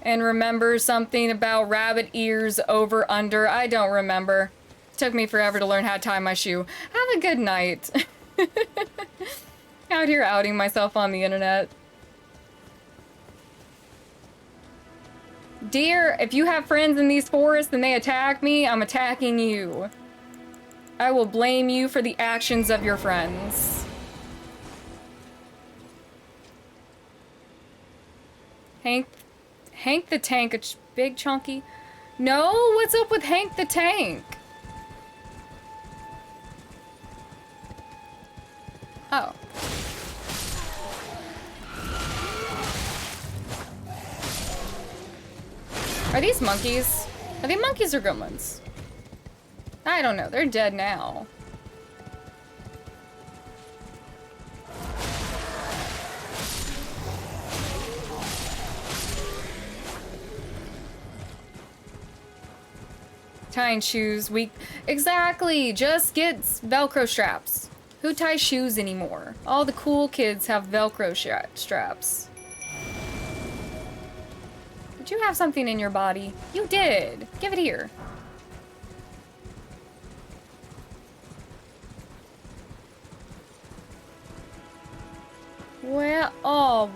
And remember something about rabbit ears over under. I don't remember. It took me forever to learn how to tie my shoe. Have a good night. Out here outing myself on the internet. Dear, if you have friends in these forests and they attack me, I'm attacking you. I will blame you for the actions of your friends. Hank the Tank, a big chunky. No, what's up with Hank the Tank? Oh. Are these monkeys? Are they monkeys or gremlins? I don't know. They're dead now. Tying shoes, exactly, just get Velcro straps. Who ties shoes anymore? All the cool kids have Velcro straps. Did you have something in your body? You did. Give it here. Well, oh.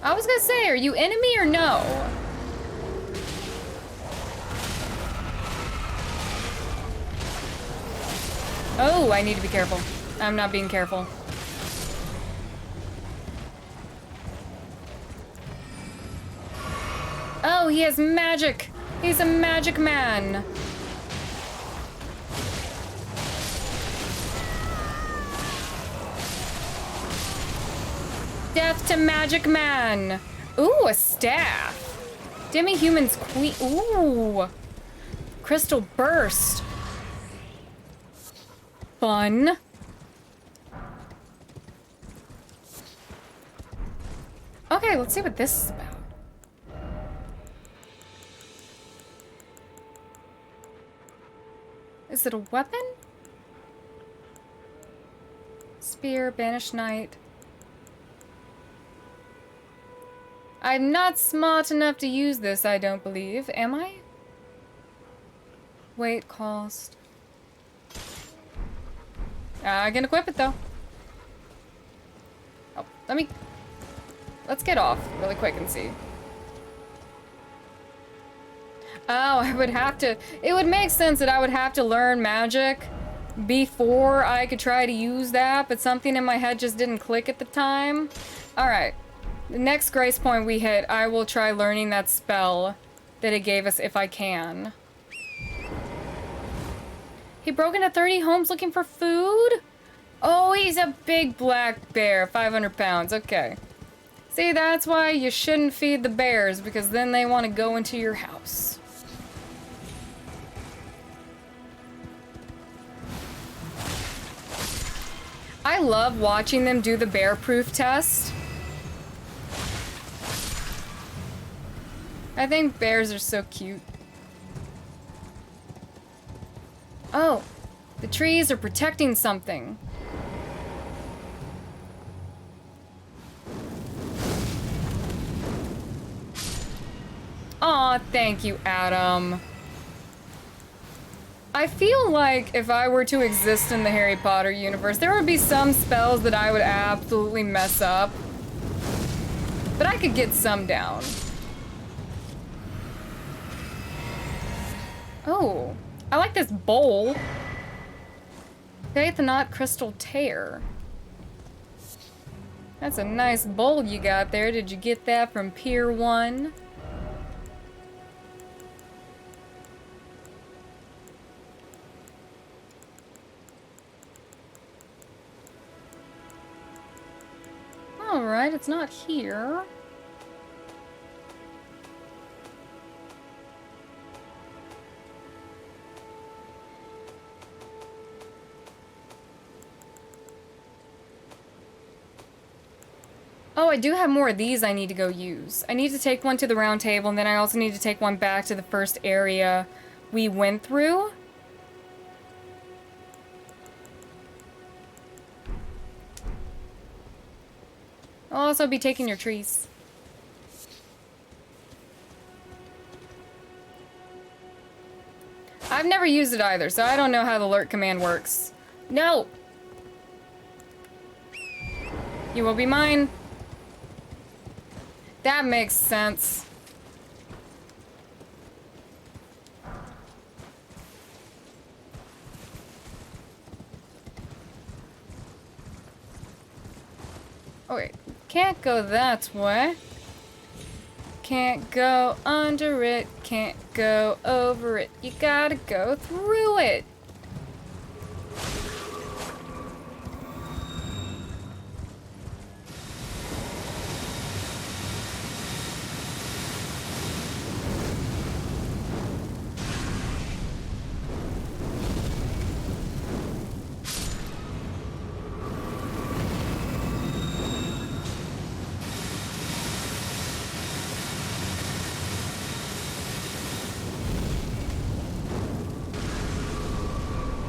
I was gonna say, are you enemy or no? Oh, I need to be careful. I'm not being careful. Oh, he has magic. He's a magic man. Death to Magic Man. Ooh, a staff. Demi-Human's Queen. Ooh. Crystal Burst. Fun. Okay, let's see what this is about. Is it a weapon? Spear, Banished Knight. I'm not smart enough to use this, I don't believe. Am I? Weight, cost. I can equip it, though. Oh, let's get off really quick and see. Oh, I would have to... It would make sense that I would have to learn magic before I could try to use that, but something in my head just didn't click at the time. Alright. The next grace point we hit, I will try learning that spell that it gave us if I can. He broke into 30 homes looking for food? Oh, he's a big black bear, 500 pounds, okay. See, that's why you shouldn't feed the bears, because then they want to go into your house. I love watching them do the bear proof test. I think bears are so cute. Oh, the trees are protecting something. Aw, thank you, Adam. I feel like if I were to exist in the Harry Potter universe, there would be some spells that I would absolutely mess up. But I could get some down. Oh, I like this bowl. Faith Knot Crystal Tear. That's a nice bowl you got there. Did you get that from Pier 1? Alright, it's not here. Oh, I do have more of these I need to go use. I need to take one to the round table, and then I also need to take one back to the first area we went through. I'll also be taking your trees. I've never used it either, so I don't know how the alert command works. No! You will be mine. That makes sense. Oh wait, can't go that way. Can't go under it, can't go over it. You gotta go through it.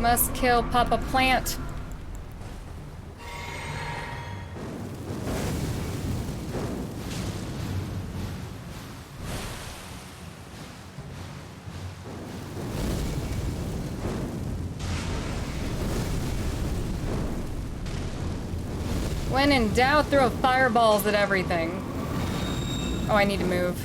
Must kill Papa Plant. When in doubt, throw fireballs at everything. Oh, I need to move.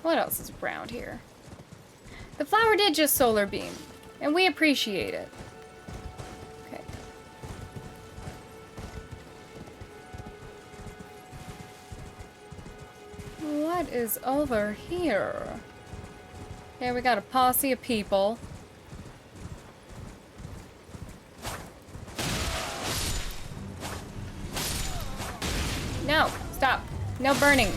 What else is around here? The flower did just solar beam, and we appreciate it. Okay. What is over here? Okay, we got a posse of people. No, stop. No burning.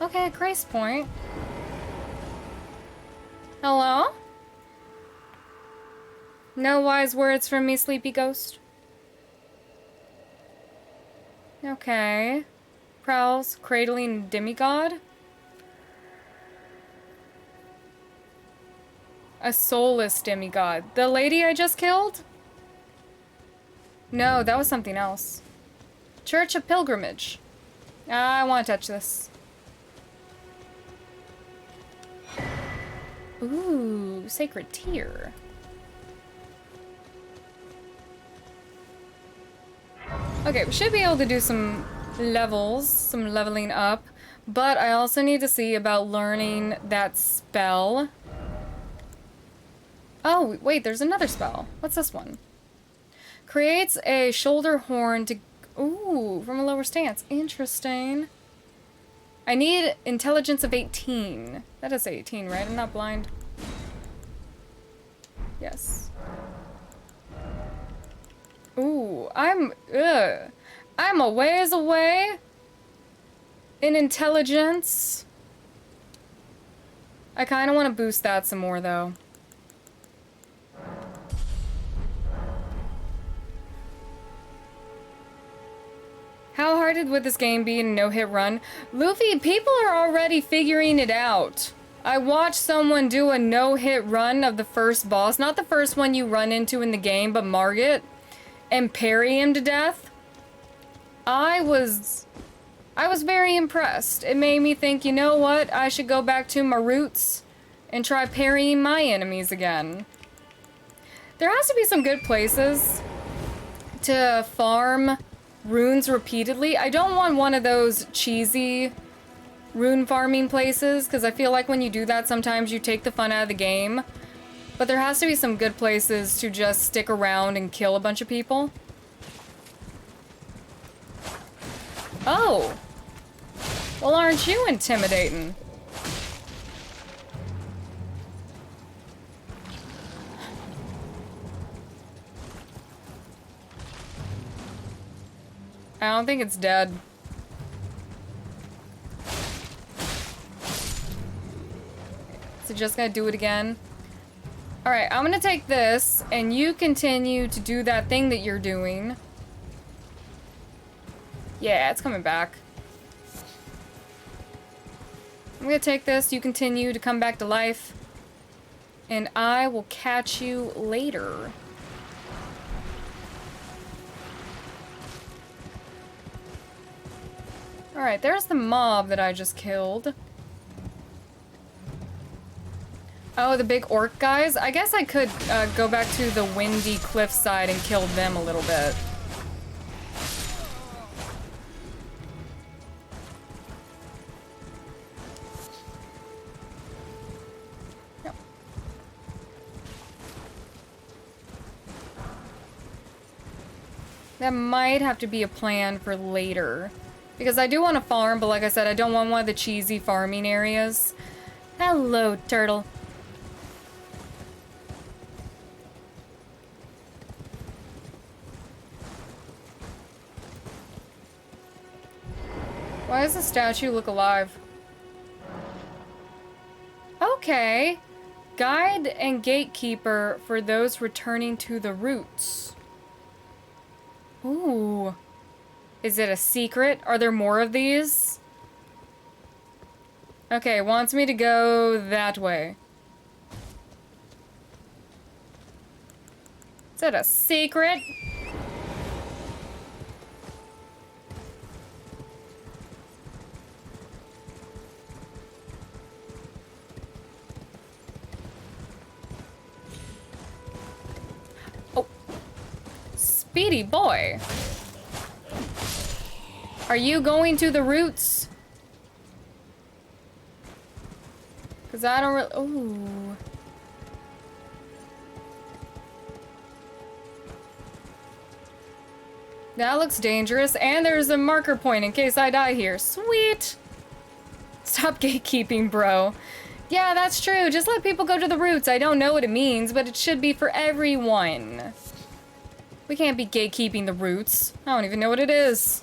Okay, Grace Point. Hello? No wise words from me, sleepy ghost? Okay. Prowls, cradling demigod? A soulless demigod. The lady I just killed? No, that was something else. Church of Pilgrimage. I want to touch this. Ooh, sacred tear. Okay, we should be able to do some levels, some leveling up, but I also need to see about learning that spell. Oh, wait, there's another spell. What's this one? Creates a shoulder horn to... Ooh, from a lower stance. Interesting. I need intelligence of 18. That is 18, right? I'm not blind. Yes. Ooh, I'm a ways away in intelligence. I kind of want to boost that some more, though. How hard would this game be in a no-hit run? Luffy, people are already figuring it out. I watched someone do a no-hit run of the first boss, not the first one you run into in the game, but Margit, and parry him to death. I was very impressed. It made me think, you know what? I should go back to my roots and try parrying my enemies again. There has to be some good places to farm runes repeatedly. I don't want one of those cheesy rune farming places, because I feel like when you do that, sometimes you take the fun out of the game. But there has to be some good places to just stick around and kill a bunch of people. Oh! Well, aren't you intimidating? I don't think it's dead. So just gonna do it again. Alright, I'm gonna take this, and you continue to do that thing that you're doing. Yeah, it's coming back. I'm gonna take this. You continue to come back to life. And I will catch you later. Alright, there's the mob that I just killed. Oh, the big orc guys? I guess I could go back to the windy cliffside and kill them a little bit. Yep. That might have to be a plan for later. Because I do want to farm, but like I said, I don't want one of the cheesy farming areas. Hello, turtle. Why does the statue look alive? Okay. Guide and gatekeeper for those returning to the roots. Ooh. Is it a secret? Are there more of these? Okay, wants me to go that way. Is that a secret? Oh. Speedy boy. Are you going to the roots? Because I don't really... Ooh. That looks dangerous. And there's a marker point in case I die here. Sweet! Stop gatekeeping, bro. Yeah, that's true. Just let people go to the roots. I don't know what it means, but it should be for everyone. We can't be gatekeeping the roots. I don't even know what it is.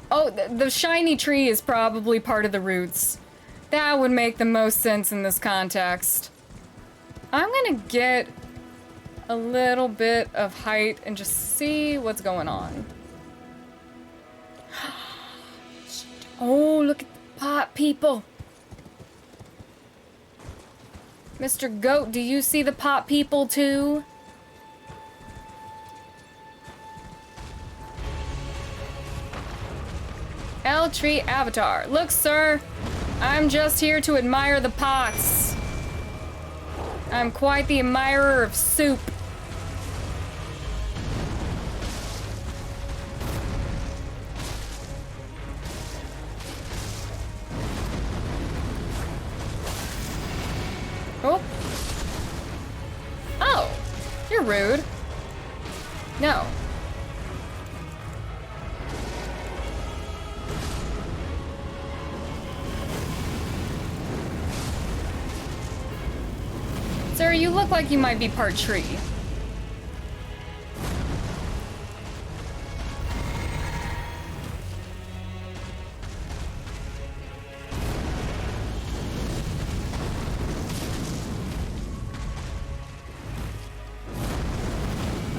Oh, the shiny tree is probably part of the roots. That would make the most sense in this context. I'm gonna get a little bit of height and just see what's going on. Oh, look at the pot people. Mr. Goat, do you see the pot people too? L Tree Avatar. Look, sir, I'm just here to admire the pots. I'm quite the admirer of soup. Oh. Oh, you're rude. No. Sir, you look like you might be part tree.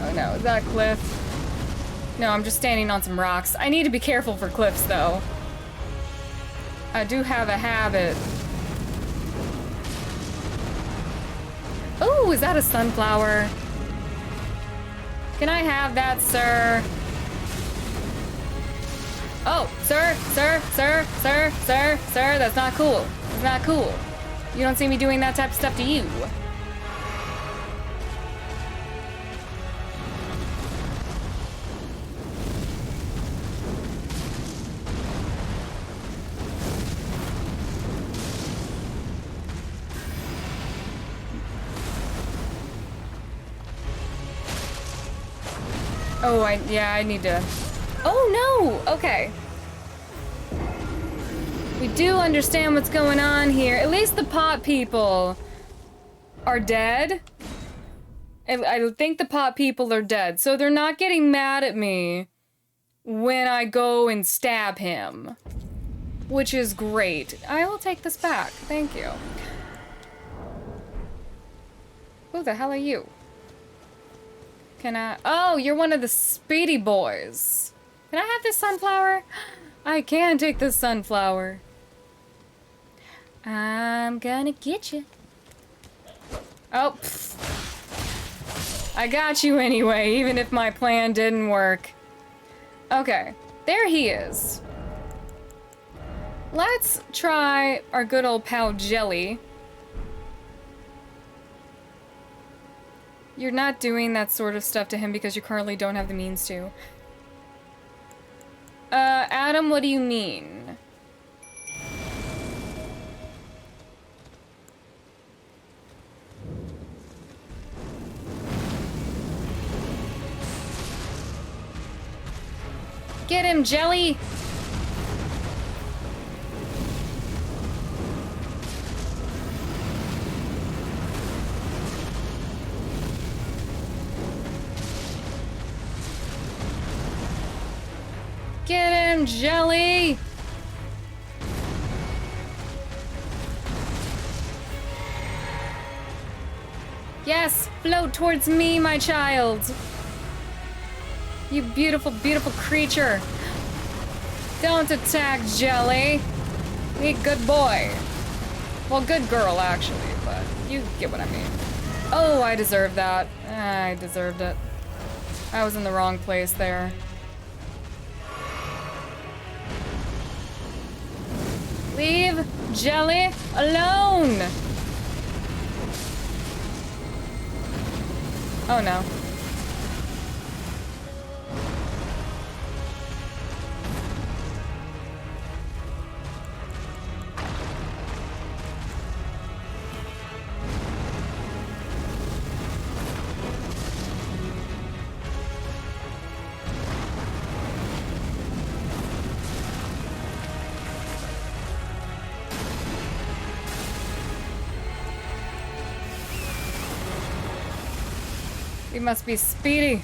Oh no, is that a cliff? No, I'm just standing on some rocks. I need to be careful for cliffs, though. I do have a habit. Oh, is that a sunflower? Can I have that, sir? Oh, sir, that's not cool. It's not cool. You don't see me doing that type of stuff to you. Oh, yeah, I need to... Oh, no! Okay. We do understand what's going on here. At least the pot people are dead. I think the pot people are dead, so they're not getting mad at me when I go and stab him. Which is great. I will take this back. Thank you. Who the hell are you? Can I... Oh, you're one of the speedy boys. Can I have this sunflower? I can take the sunflower. I'm gonna get you. Oh, pfft. I got you anyway, even if my plan didn't work. Okay, there he is. Let's try our good old pal Jelly. You're not doing that sort of stuff to him because you currently don't have the means to. Adam, what do you mean? Get him, Jelly! Get him, Jelly! Yes, float towards me, my child. You beautiful, beautiful creature. Don't attack, Jelly. Be a good boy. Well, good girl, actually, but you get what I mean. Oh, I deserved that. I deserved it. I was in the wrong place there. Leave Jelly alone! Oh no. He must be speedy.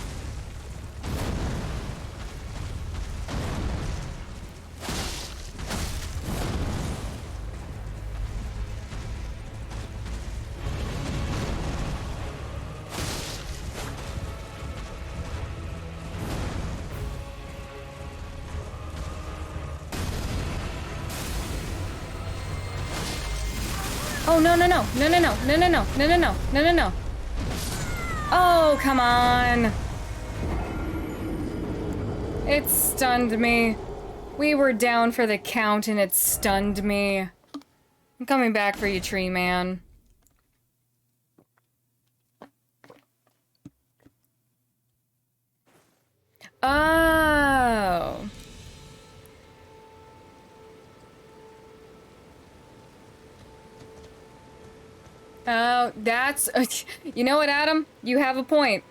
Oh, no, no, no, no, no, no, no, no, no, no, no, no, no, no, no. Oh, come on. It stunned me. We were down for the count and it stunned me. I'm coming back for you, tree man. Oh. Oh, that's... You know what, Adam? You have a point.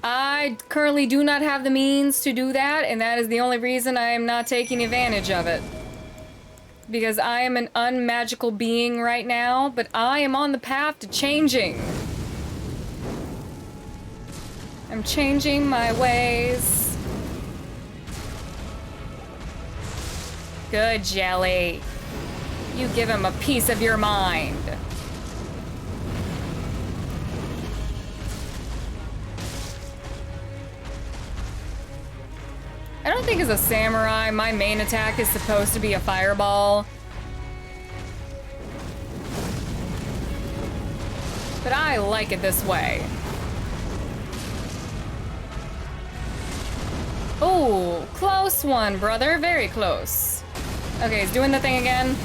I currently do not have the means to do that, and that is the only reason I am not taking advantage of it. Because I am an unmagical being right now, but I am on the path to changing. I'm changing my ways. Good, Jelly. You give him a piece of your mind. I don't think as a samurai, my main attack is supposed to be a fireball. But I like it this way. Oh, close one, brother. Very close. Okay, he's doing the thing again.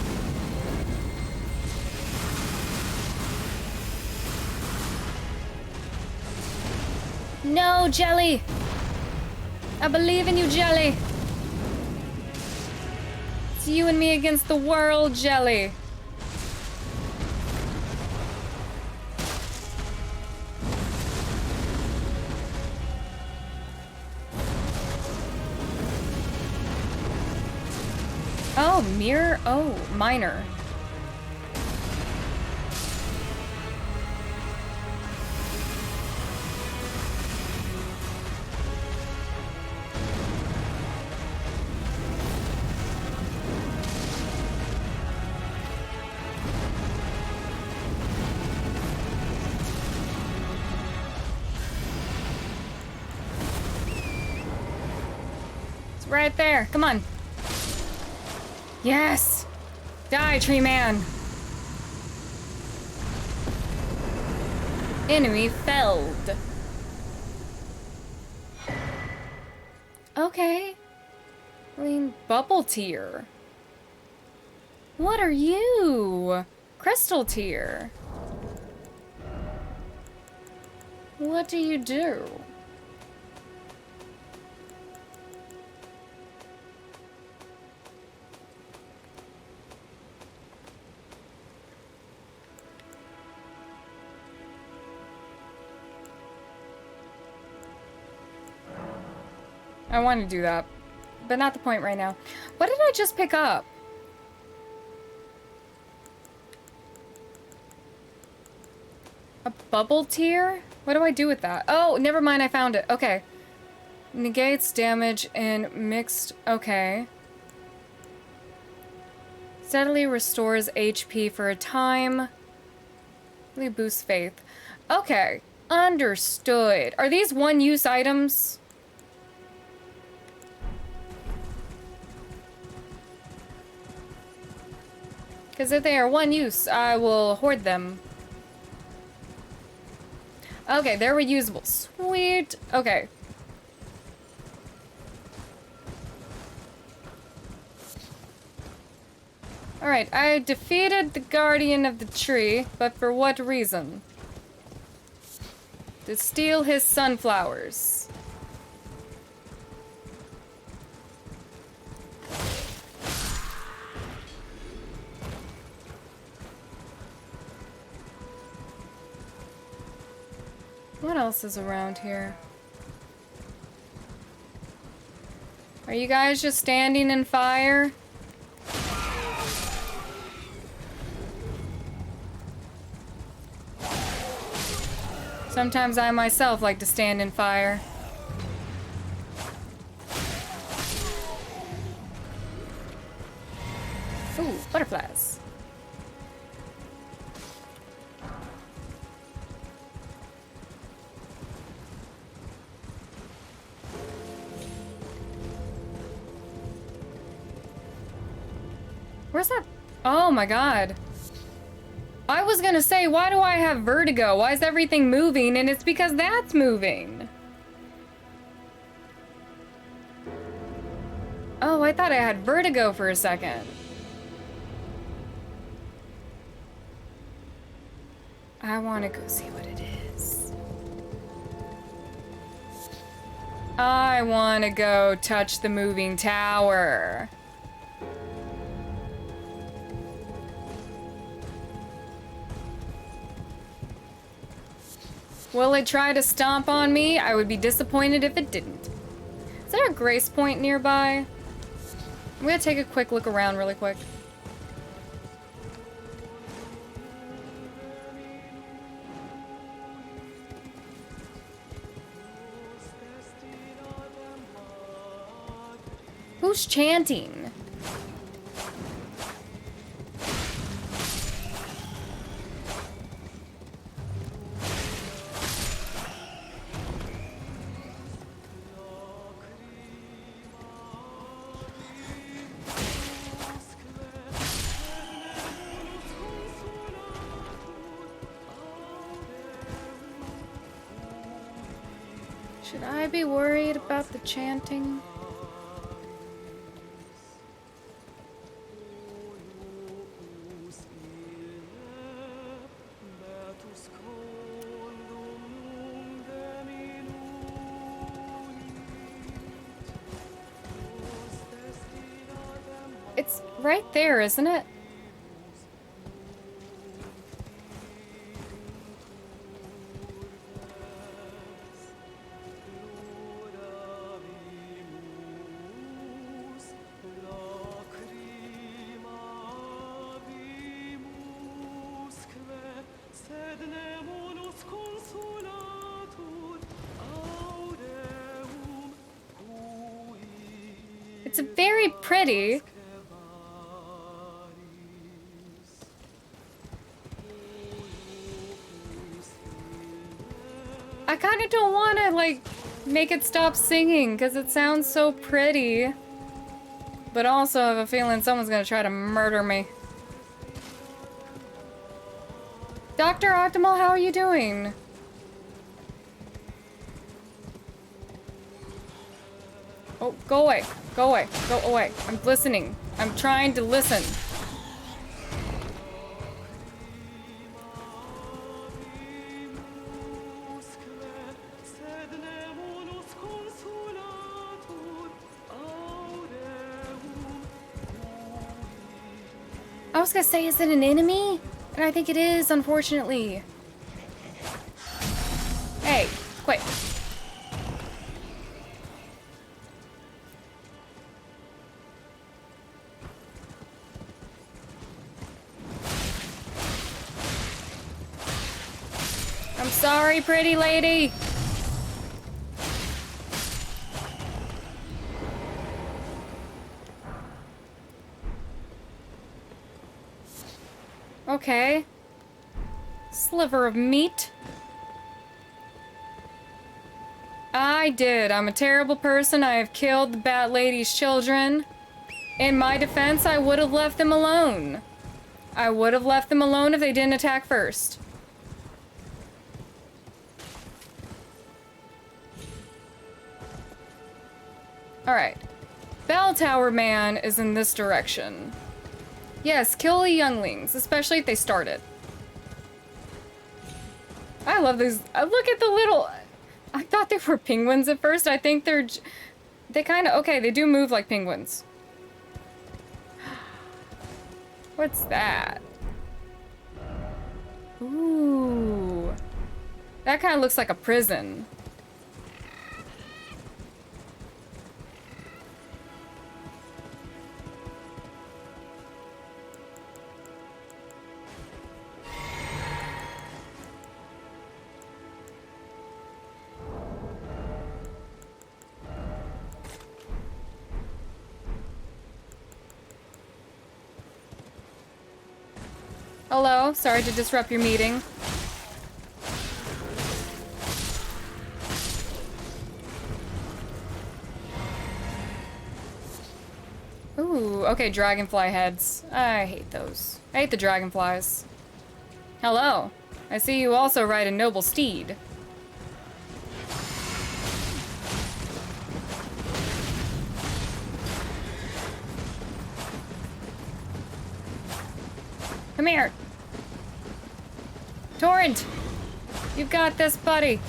No, Jelly! I believe in you, Jelly. It's you and me against the world, Jelly. Oh, mirror. Oh, minor. Right there. Come on. Yes! Die, tree man! Enemy felled. Okay. I mean, bubble tier. What are you? Crystal tier. What do you do? I want to do that, but not the point right now. What did I just pick up? A bubble tier? What do I do with that? Oh, never mind, I found it. Okay. Negates damage in mixed... Okay. Steadily restores HP for a time. Really boosts faith. Okay. Understood. Are these one-use items? Because if they are one use, I will hoard them. Okay, they're reusable. Sweet. Okay. Alright, I defeated the guardian of the tree, but for what reason? To steal his sunflowers. What else is around here? Are you guys just standing in fire? Sometimes I myself like to stand in fire. Ooh, butterflies. Where's that? Oh my god. I was gonna say, why do I have vertigo? Why is everything moving? And it's because that's moving. Oh, I thought I had vertigo for a second. I want to go see what it is. I want to go touch the moving tower. Will it try to stomp on me? I would be disappointed if it didn't. Is there a grace point nearby? I'm gonna take a quick look around really quick. Who's chanting? Should I be worried about the chanting? It's right there, isn't it? It's very pretty. I kind of don't want to, like, make it stop singing because it sounds so pretty. But also I have a feeling someone's gonna try to murder me. Dr. Optimal, how are you doing? Oh, go away. Go away. Go away. I'm listening. I'm trying to listen. I was gonna say, is it an enemy? And I think it is, unfortunately. Hey, quit. I'm sorry, pretty lady. Okay. Sliver of meat. I did. I'm a terrible person. I have killed the Bat Lady's children. In my defense, I would have left them alone. I would have left them alone if they didn't attack first. Alright. Bell Tower Man is in this direction. Yes, kill the younglings, especially if they start it. I love these. Look at the little... I thought they were penguins at first. I think they're... They kind of... Okay, they do move like penguins. What's that? Ooh. That kind of looks like a prison. Hello, sorry to disrupt your meeting. Ooh, okay, dragonfly heads. I hate those. I hate the dragonflies. Hello, I see you also ride a noble steed. Come here. Torrent! You've got this, buddy.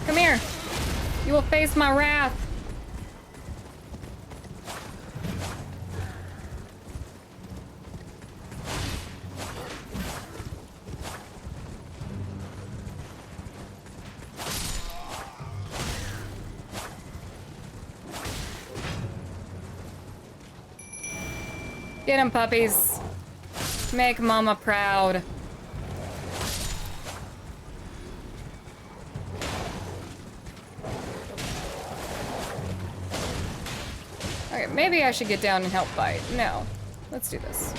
Come here. You will face my wrath. Get 'em, puppies. Make mama proud. Okay, maybe I should get down and help fight. No. Let's do this.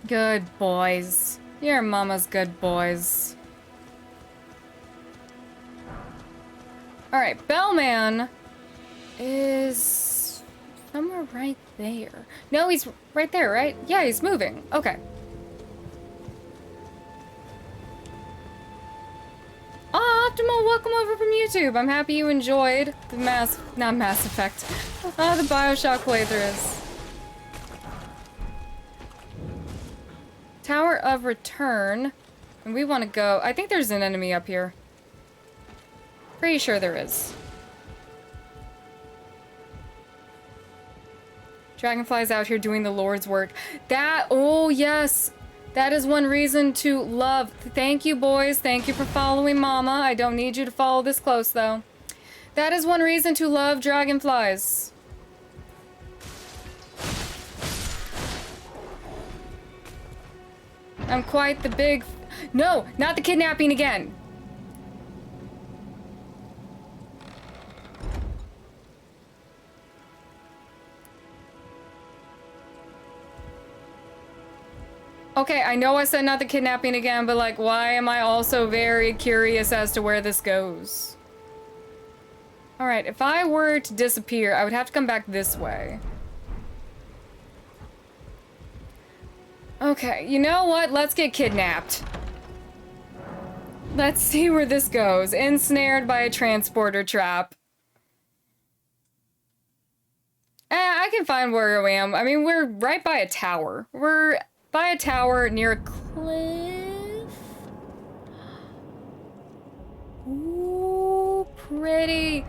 Good boys. Your mama's good boys. Alright, Bellman is somewhere right there. No, he's right there, right? Yeah, he's moving. Okay. Oh, Optimal, welcome over from YouTube. I'm happy you enjoyed the not Mass Effect, the Bioshock playthroughs. Tower of Return. And we want to go... I think there's an enemy up here. Pretty sure there is. Dragonfly's out here doing the Lord's work. That... Oh, yes. That is one reason to love... Thank you, boys. Thank you for following Mama. I don't need you to follow this close, though. That is one reason to love dragonflies. I'm quite the big... No, not the kidnapping again. Okay, I know I said not the kidnapping again, but like, why am I also very curious as to where this goes? All right, if I were to disappear, I would have to come back this way. Okay, you know what? Let's get kidnapped. Let's see where this goes. Ensnared by a transporter trap. I can find where I am. I mean, we're right by a tower. We're by a tower near a cliff. Ooh, pretty.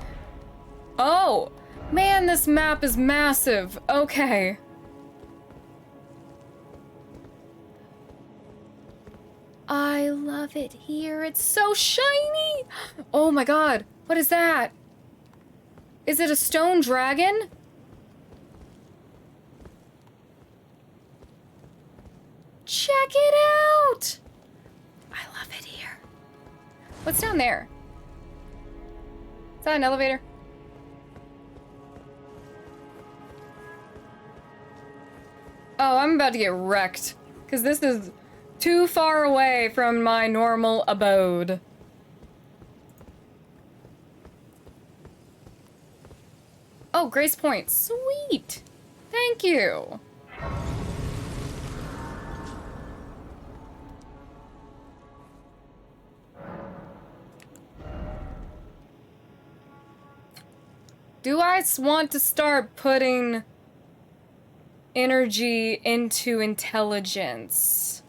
Oh, man, this map is massive. Okay. I love it here. It's so shiny. Oh my god. What is that? Is it a stone dragon? Check it out. I love it here. What's down there? Is that an elevator? Oh, I'm about to get wrecked. Because this is too far away from my normal abode. Oh, Grace Point. Sweet. Thank you. Do I want to start putting energy into intelligence?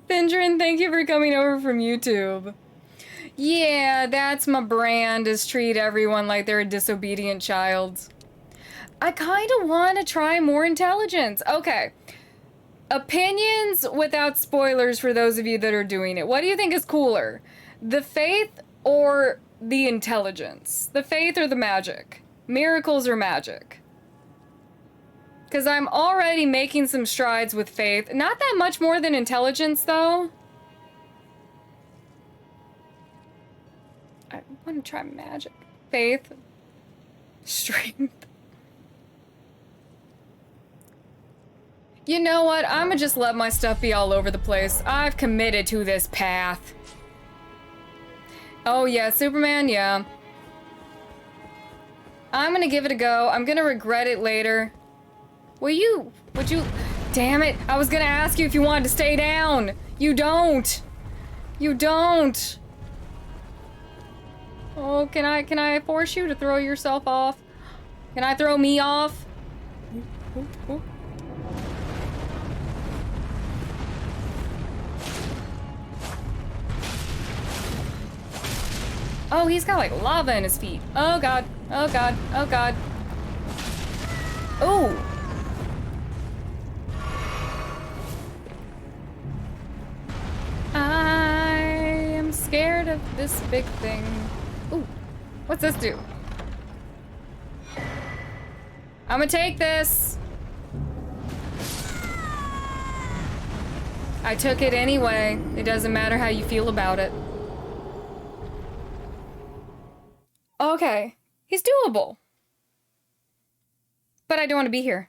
Findrin, thank you for coming over from YouTube. Yeah, that's my brand, is treat everyone like they're a disobedient child. I kind of want to try more intelligence. Okay. Opinions without spoilers for those of you that are doing it. What do you think is cooler? The faith or the intelligence? The faith or the magic? Miracles or magic? Because I'm already making some strides with faith. Not that much more than intelligence, though. I want to try magic. Faith. Strength. You know what? I'ma just let my stuff be all over the place. I've committed to this path. Oh yeah, Superman, yeah. I'm gonna give it a go. I'm gonna regret it later. Would you? Damn it, I was gonna ask you if you wanted to stay down. You don't. You don't. Oh, can I force you to throw yourself off? Can I throw me off? Ooh, ooh, ooh. Oh, he's got like lava in his feet. Oh god. Oh god. Oh god. Oh. I am scared of this big thing. Ooh. What's this do? I'm gonna take this. I took it anyway. It doesn't matter how you feel about it. Okay, he's doable. But I don't want to be here.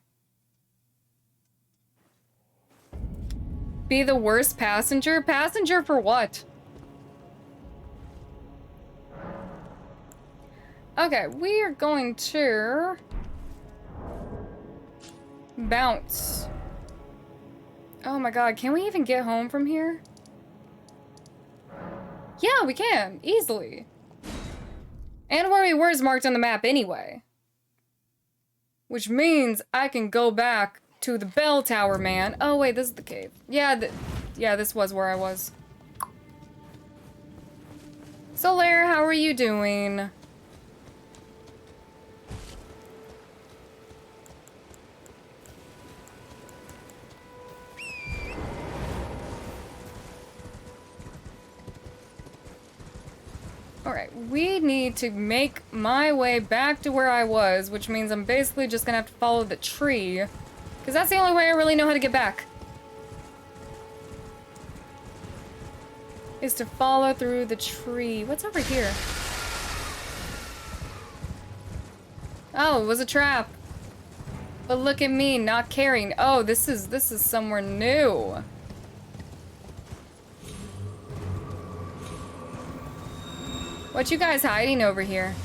Be the worst passenger? Passenger for what? Okay, we are going to bounce. Oh my god, can we even get home from here? Yeah, we can, easily. And where we were is marked on the map anyway. Which means I can go back to the bell tower, man. Oh wait, this is the cave. Yeah, yeah, this was where I was. Solaire, how are you doing? Alright, we need to make my way back to where I was, which means I'm basically just gonna have to follow the tree. Because that's the only way I really know how to get back. Is to follow through the tree. What's over here? Oh, it was a trap. But look at me, not caring. Oh, this is somewhere new. What you guys hiding over here?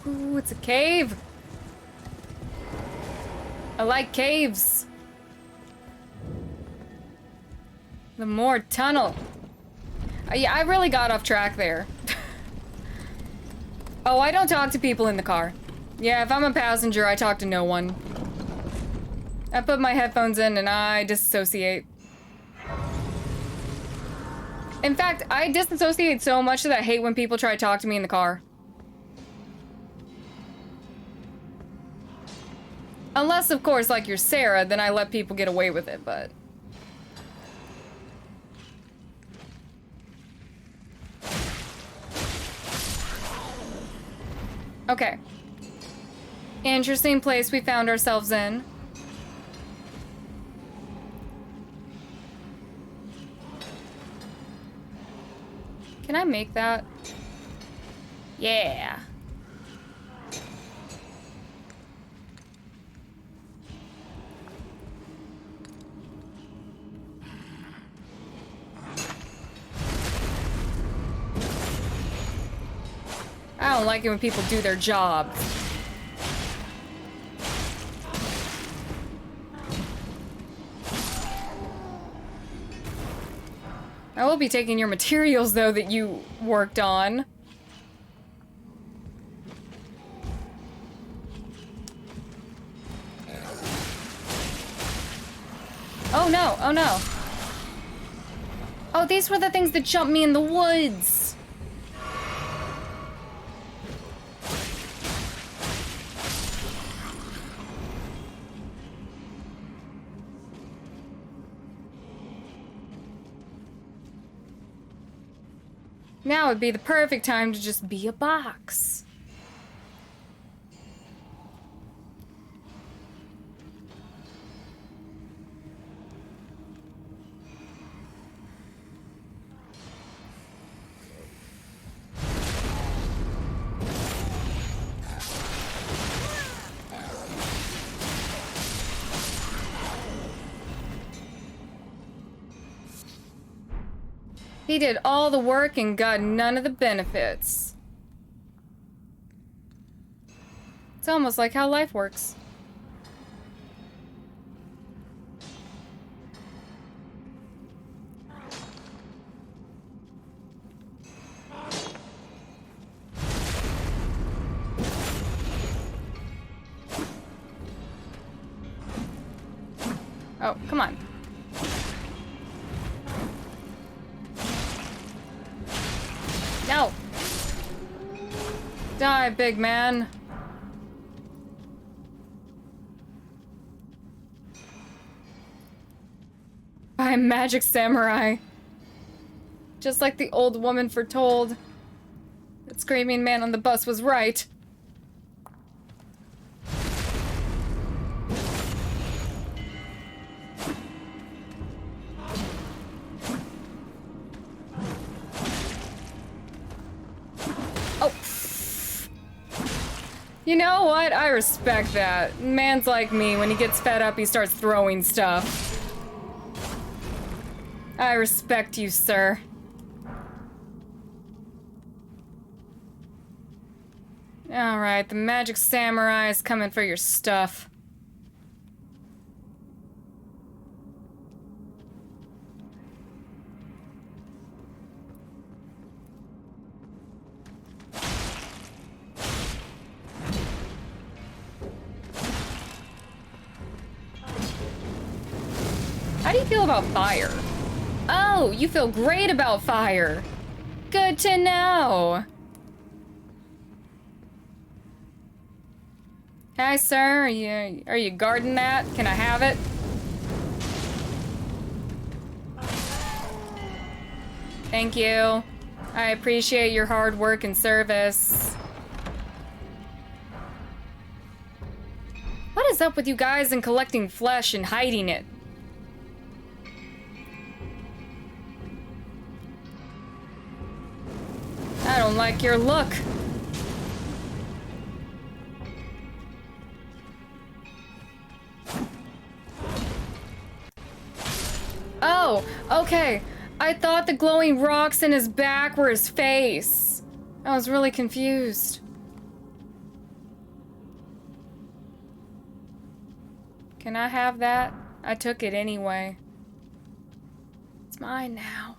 Ooh, it's a cave. I like caves. The more tunnel. Yeah, I really got off track there. Oh, I don't talk to people in the car. Yeah, if I'm a passenger, I talk to no one. I put my headphones in and I disassociate. In fact, I disassociate so much that I hate when people try to talk to me in the car. Unless, of course, like you're Sarah, then I let people get away with it, but... Okay. Interesting place we found ourselves in. Can I make that? Yeah. I don't like it when people do their job. I will be taking your materials, though, that you worked on. Oh no, oh no. Oh, these were the things that jumped me in the woods. Now would be the perfect time to just be a box. He did all the work and got none of the benefits. It's almost like how life works. Oh, come on. No! Die, big man. By a magic samurai. Just like the old woman foretold. That screaming man on the bus was right. You know what? I respect that. Man's like me. When he gets fed up, he starts throwing stuff. I respect you, sir. Alright, the magic samurai is coming for your stuff. How do you feel about fire? Oh, you feel great about fire. Good to know. Hi, sir. Are you guarding that? Can I have it? Thank you. I appreciate your hard work and service. What is up with you guys and collecting flesh and hiding it? I don't like your look. Oh, okay. I thought the glowing rocks in his back were his face. I was really confused. Can I have that? I took it anyway. It's mine now.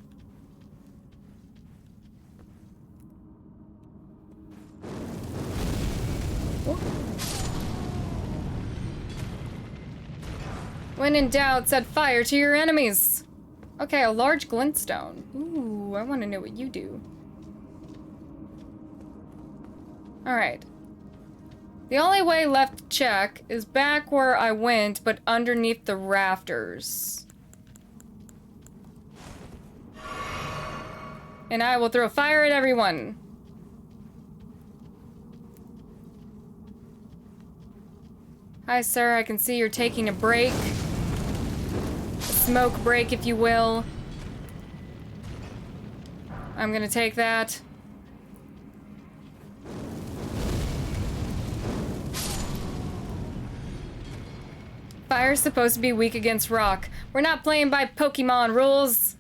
When in doubt, set fire to your enemies. Okay, a large glintstone. Ooh, I want to know what you do. Alright. The only way left to check is back where I went, but underneath the rafters. And I will throw fire at everyone. Hi, sir. I can see you're taking a break. A smoke break, if you will. I'm gonna take that. Fire's supposed to be weak against rock. We're not playing by Pokemon rules.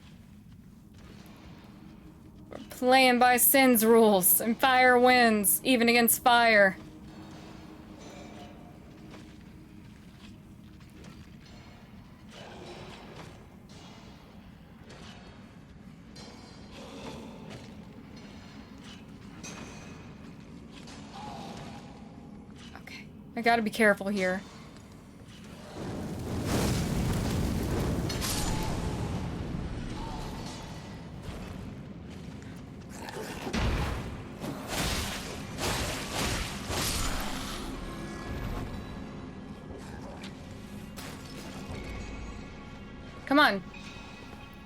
We're playing by Sin's rules, and fire wins, even against fire. Okay, I gotta be careful here. Come on.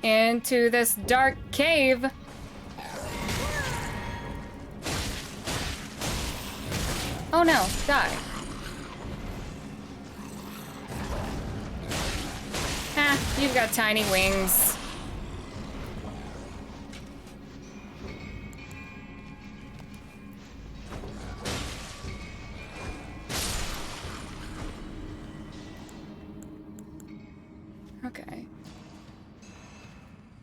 Into this dark cave. Oh no, die. Ha, you've got tiny wings. Okay.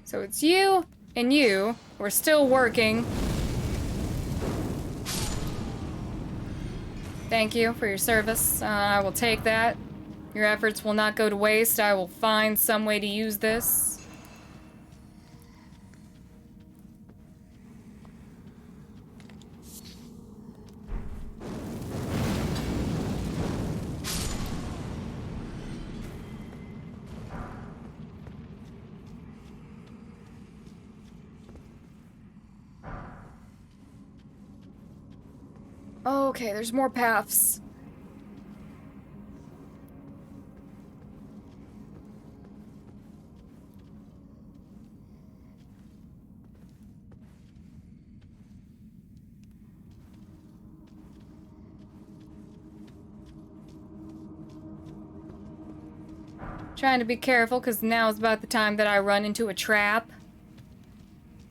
So it's you and you. We're still working. Thank you for your service. I will take that. Your efforts will not go to waste. I will find some way to use this. Okay, there's more paths. Trying to be careful because now is about the time that I run into a trap.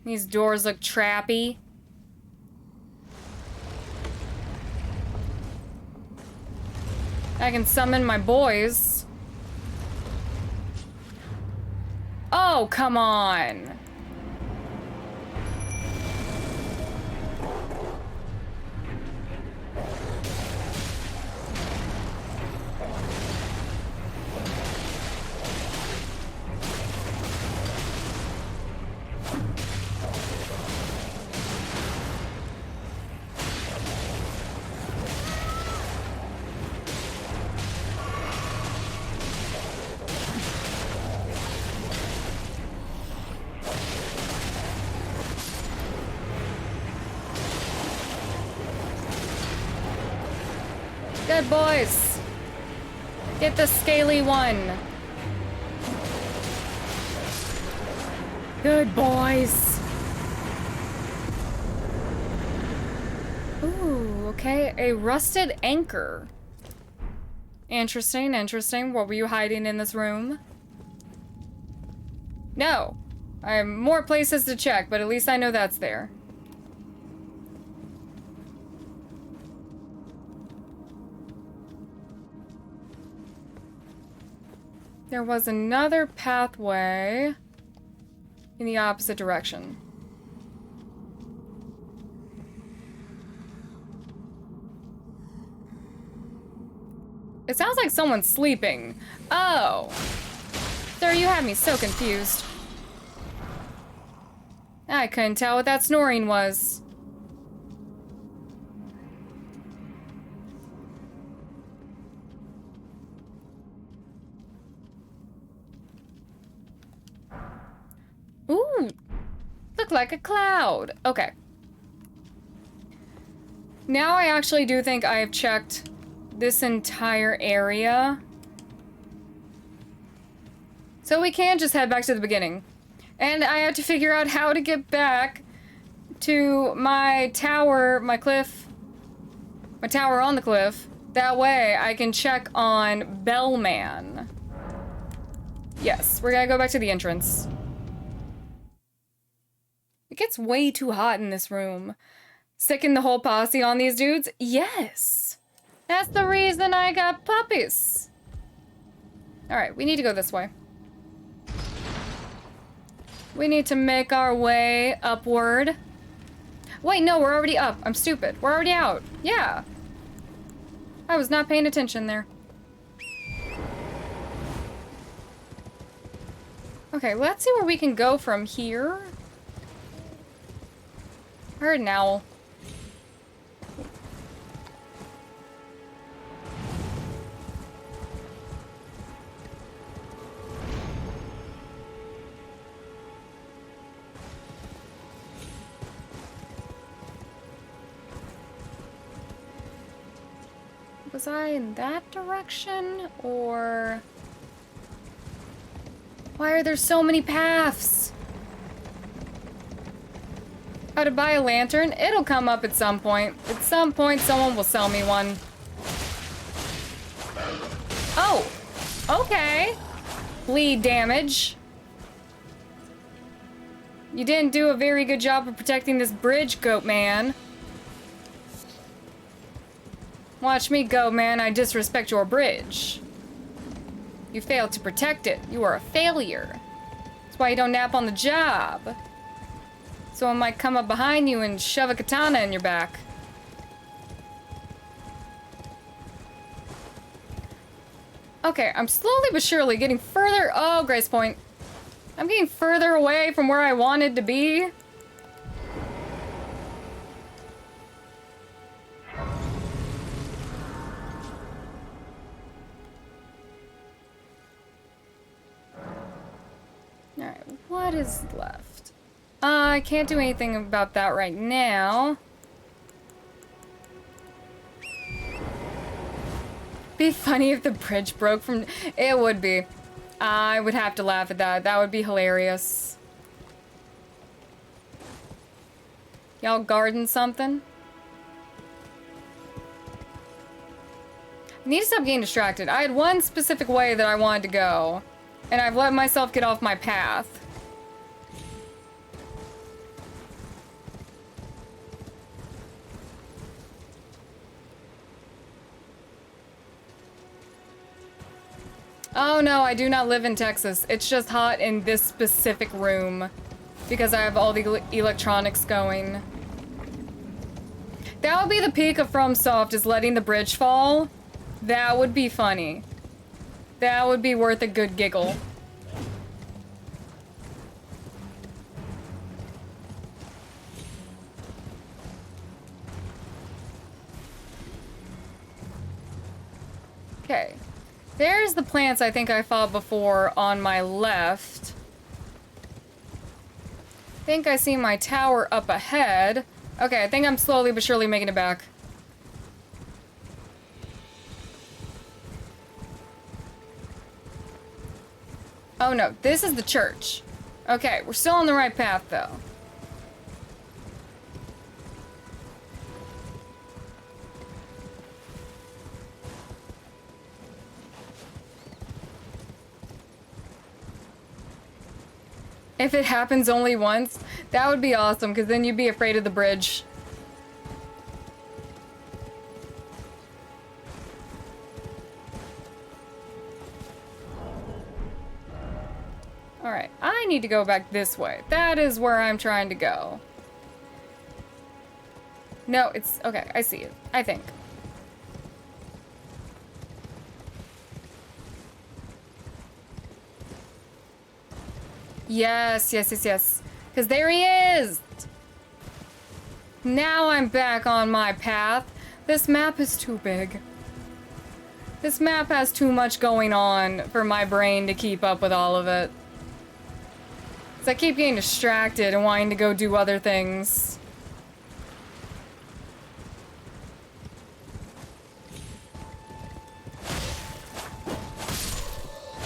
These doors look trappy. I can summon my boys. Oh, come on. Good boys. Get the scaly one. Good boys. Ooh, okay. A rusted anchor. Interesting, interesting. What were you hiding in this room? No. I have more places to check, but at least I know that's there. There was another pathway in the opposite direction. It sounds like someone's sleeping. Oh. Sir, you had me so confused. I couldn't tell what that snoring was. Ooh, look like a cloud. Okay. Now I actually do think I have checked this entire area. So we can just head back to the beginning. And I have to figure out how to get back to my tower, my cliff, my tower on the cliff. That way I can check on Bellman. Yes, we're gonna go back to the entrance. It gets way too hot in this room. Sicking the whole posse on these dudes? Yes! That's the reason I got puppies. Alright, we need to go this way. We need to make our way upward. Wait, no, we're already up. I'm stupid. We're already out. Yeah. I was not paying attention there. Okay, let's see where we can go from here. I heard an owl. Was I in that direction, or... Why are there so many paths? How to buy a lantern? It'll come up at some point. At some point, someone will sell me one. Oh! Okay. Bleed damage. You didn't do a very good job of protecting this bridge, goat man. Watch me go, man. I disrespect your bridge. You failed to protect it. You are a failure. That's why you don't nap on the job. Someone might come up behind you and shove a katana in your back. Okay, I'm slowly but surely getting further... Oh, Grace Point. I'm getting further away from where I wanted to be. Alright, what is left? I can't do anything about that right now. Be funny if the bridge broke from... It would be. I would have to laugh at that. That would be hilarious. Y'all guarding something? I need to stop getting distracted. I had one specific way that I wanted to go, and I've let myself get off my path. Oh no, I do not live in Texas. It's just hot in this specific room because I have all the electronics going. That would be the peak of FromSoft, is letting the bridge fall. That would be funny. That would be worth a good giggle. Okay. There's the plants I think I fought before on my left. I think I see my tower up ahead. Okay, I think I'm slowly but surely making it back. Oh no, this is the church. Okay, we're still on the right path though. If it happens only once, that would be awesome, because then you'd be afraid of the bridge. Alright, I need to go back this way. That is where I'm trying to go. No, it's... okay, I see it. I think. Yes, yes, yes, yes. Because there he is! Now I'm back on my path. This map is too big. This map has too much going on for my brain to keep up with all of it. So I keep getting distracted and wanting to go do other things.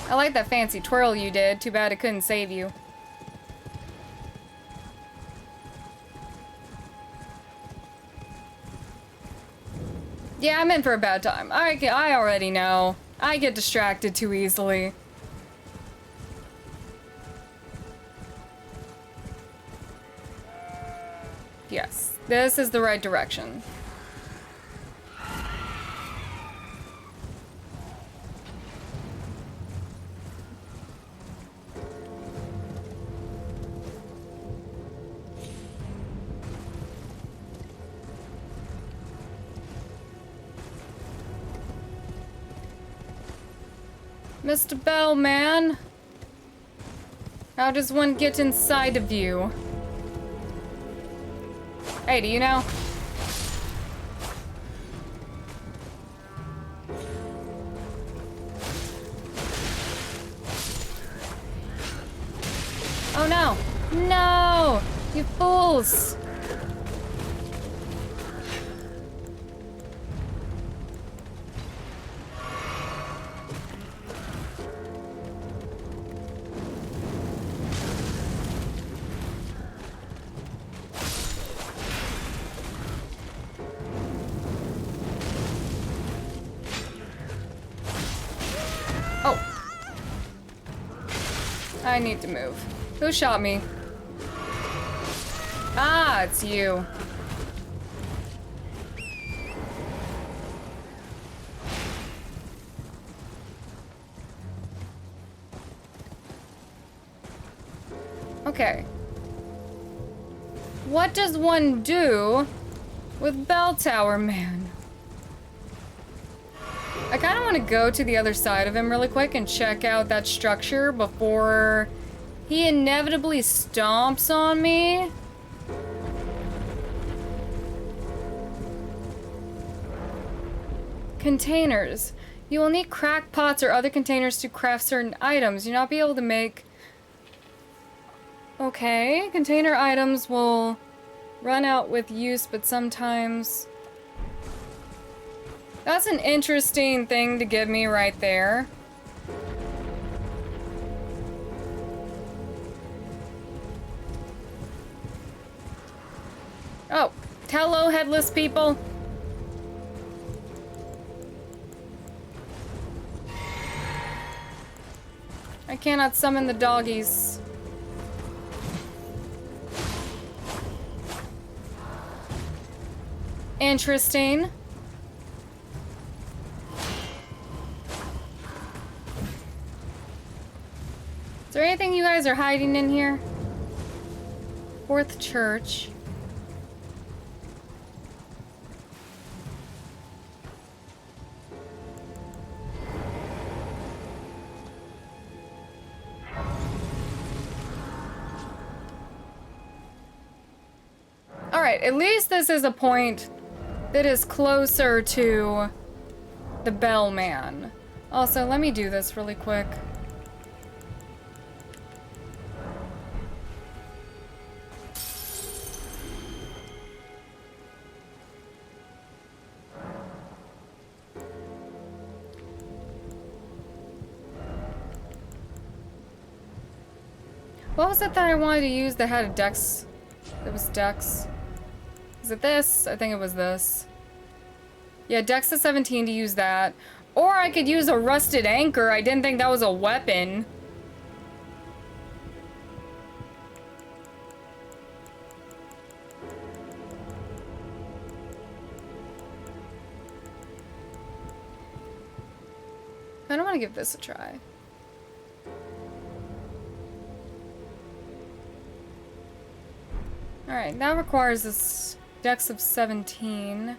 I like that fancy twirl you did. Too bad it couldn't save you. Yeah, I'm in for a bad time. I already know. I get distracted too easily. Yes, this is the right direction. Mr. Bellman, how does one get inside of you? Hey, do you know? Oh no! No! You fools! I need to move. Who shot me? Ah, it's you. Okay. What does one do with Bell Tower Man? I kind of want to go to the other side of him really quick and check out that structure before he inevitably stomps on me. Containers. You will need crack pots or other containers to craft certain items. You'll not be able to make... Okay, container items will run out with use, but sometimes... That's an interesting thing to give me right there. Oh, hello, headless people. I cannot summon the doggies. Interesting. Is there anything you guys are hiding in here? Fourth church. Alright, at least this is a point that is closer to the Bellman. Also, let me do this really quick. What was it that I wanted to use that had a dex? It was dex. Is it this? I think it was this. Yeah, dex to 17 to use that. Or I could use a rusted anchor. I didn't think that was a weapon. I don't want to give this a try. Alright, that requires this dex of 17.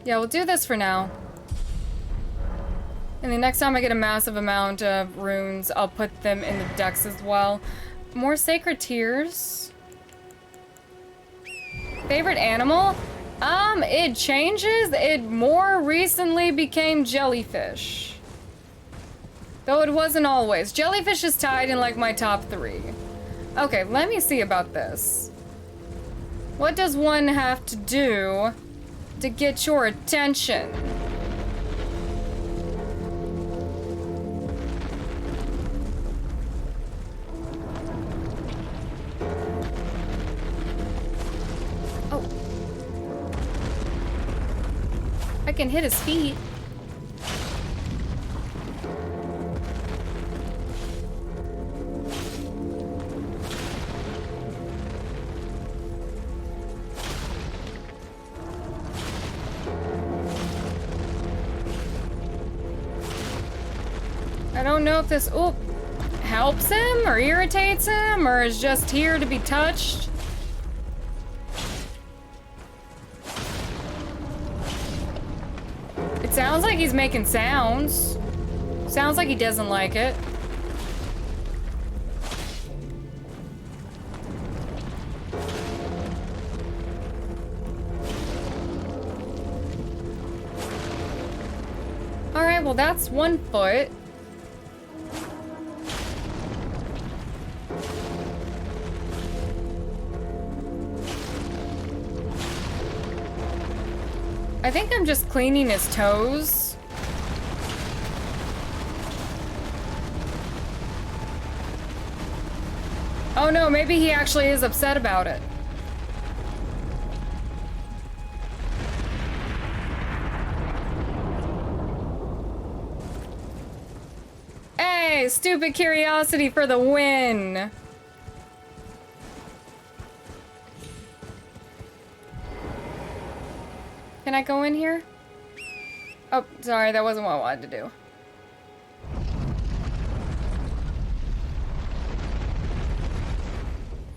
Yeah, we'll do this for now. And the next time I get a massive amount of runes, I'll put them in the dex as well. More sacred tears. Favorite animal? It changes. It more recently became jellyfish. Though it wasn't always. Jellyfish is tied in like my top 3. Okay, let me see about this. What does one have to do to get your attention? Oh. I can hit his feet. I don't know if this helps him or irritates him or is just here to be touched. It sounds like he's making sounds. Sounds like he doesn't like it. All right, well that's 1 foot. I think I'm just cleaning his toes. Oh no, maybe he actually is upset about it. Hey, stupid curiosity for the win. Can I go in here? Oh, sorry, that wasn't what I wanted to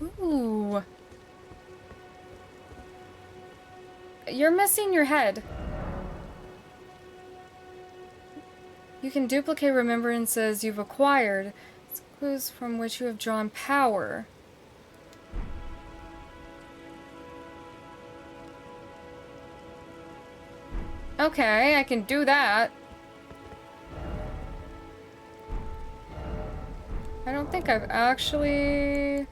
do. Ooh. You're missing your head. You can duplicate remembrances you've acquired. It's clues from which you have drawn power. Okay, I can do that. I don't think I've actually...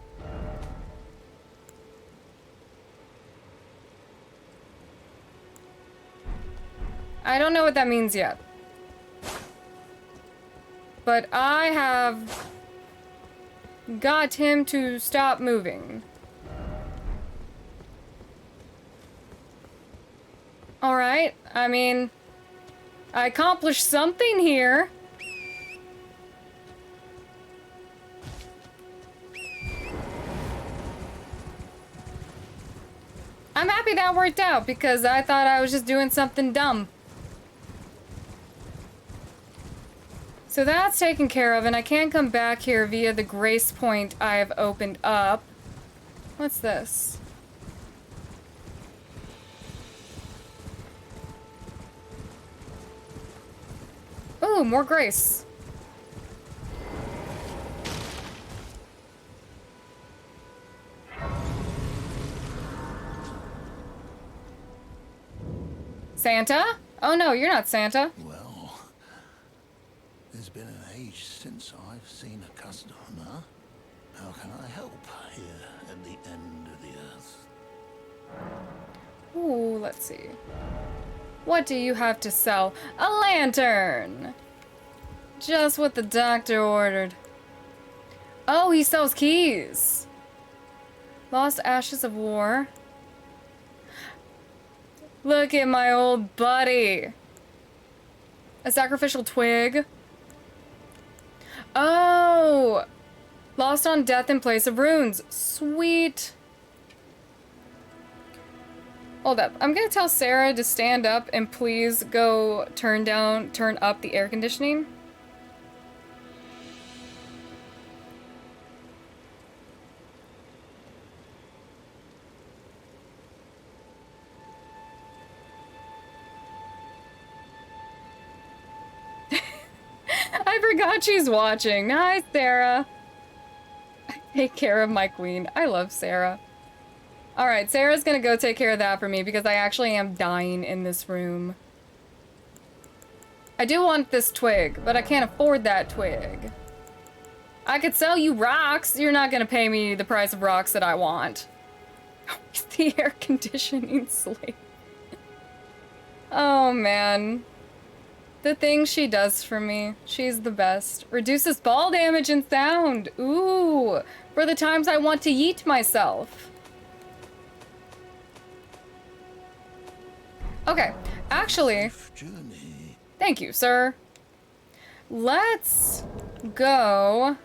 I don't know what that means yet. But I have got him to stop moving. Alright, I mean, I accomplished something here. I'm happy that worked out because I thought I was just doing something dumb. So that's taken care of, and I can come back here via the grace point I've opened up. What's this? Ooh, more grace. Santa? Oh no, you're not Santa. Well, there's been an age since I've seen a customer. How can I help here at the end of the earth? Ooh, let's see. What do you have to sell? A lantern! Just what the doctor ordered. Oh, he sells keys. Lost Ashes of War. Look at my old buddy. A sacrificial twig. Oh! Lost on Death in Place of Runes. Sweet. Hold up. I'm gonna tell Sarah to stand up and please go turn up the air conditioning. I forgot she's watching. Hi, Sarah. Take care of my queen. I love Sarah. Alright, Sarah's gonna go take care of that for me because I actually am dying in this room. I do want this twig, but I can't afford that twig. I could sell you rocks. You're not gonna pay me the price of rocks that I want. The air conditioning slave. Oh, man. The thing she does for me. She's the best. Reduces ball damage and sound. Ooh. For the times I want to yeet myself. Okay. Actually. Thank you, sir. Let's go.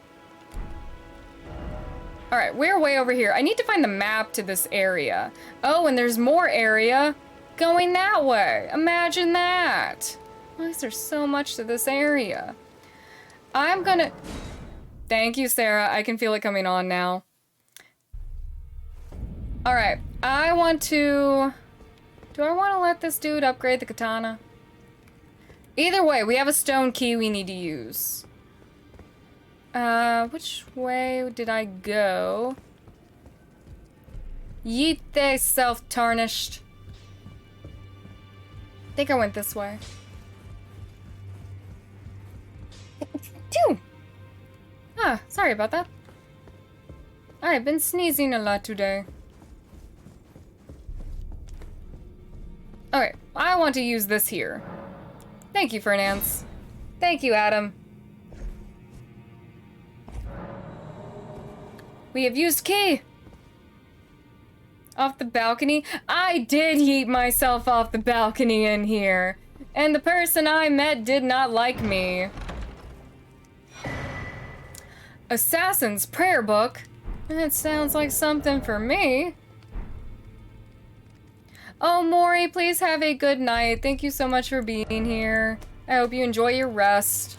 Alright, we're way over here. I need to find the map to this area. Oh, and there's more area going that way. Imagine that. Why is there so much to this area? I'm gonna... Thank you, Sarah. I can feel it coming on now. Alright, I want to... Do I want to let this dude upgrade the katana? Either way, we have a stone key we need to use. Which way did I go? Yeet they self-tarnished. I think I went this way. Phew! Ah, sorry about that. I've been sneezing a lot today. Okay, I want to use this here. Thank you, Fernance. Thank you, Adam. We have used key! Off the balcony? I did yeet myself off the balcony in here. And the person I met did not like me. Assassin's Prayer Book? That sounds like something for me. Oh, Maury, please have a good night. Thank you so much for being here. I hope you enjoy your rest.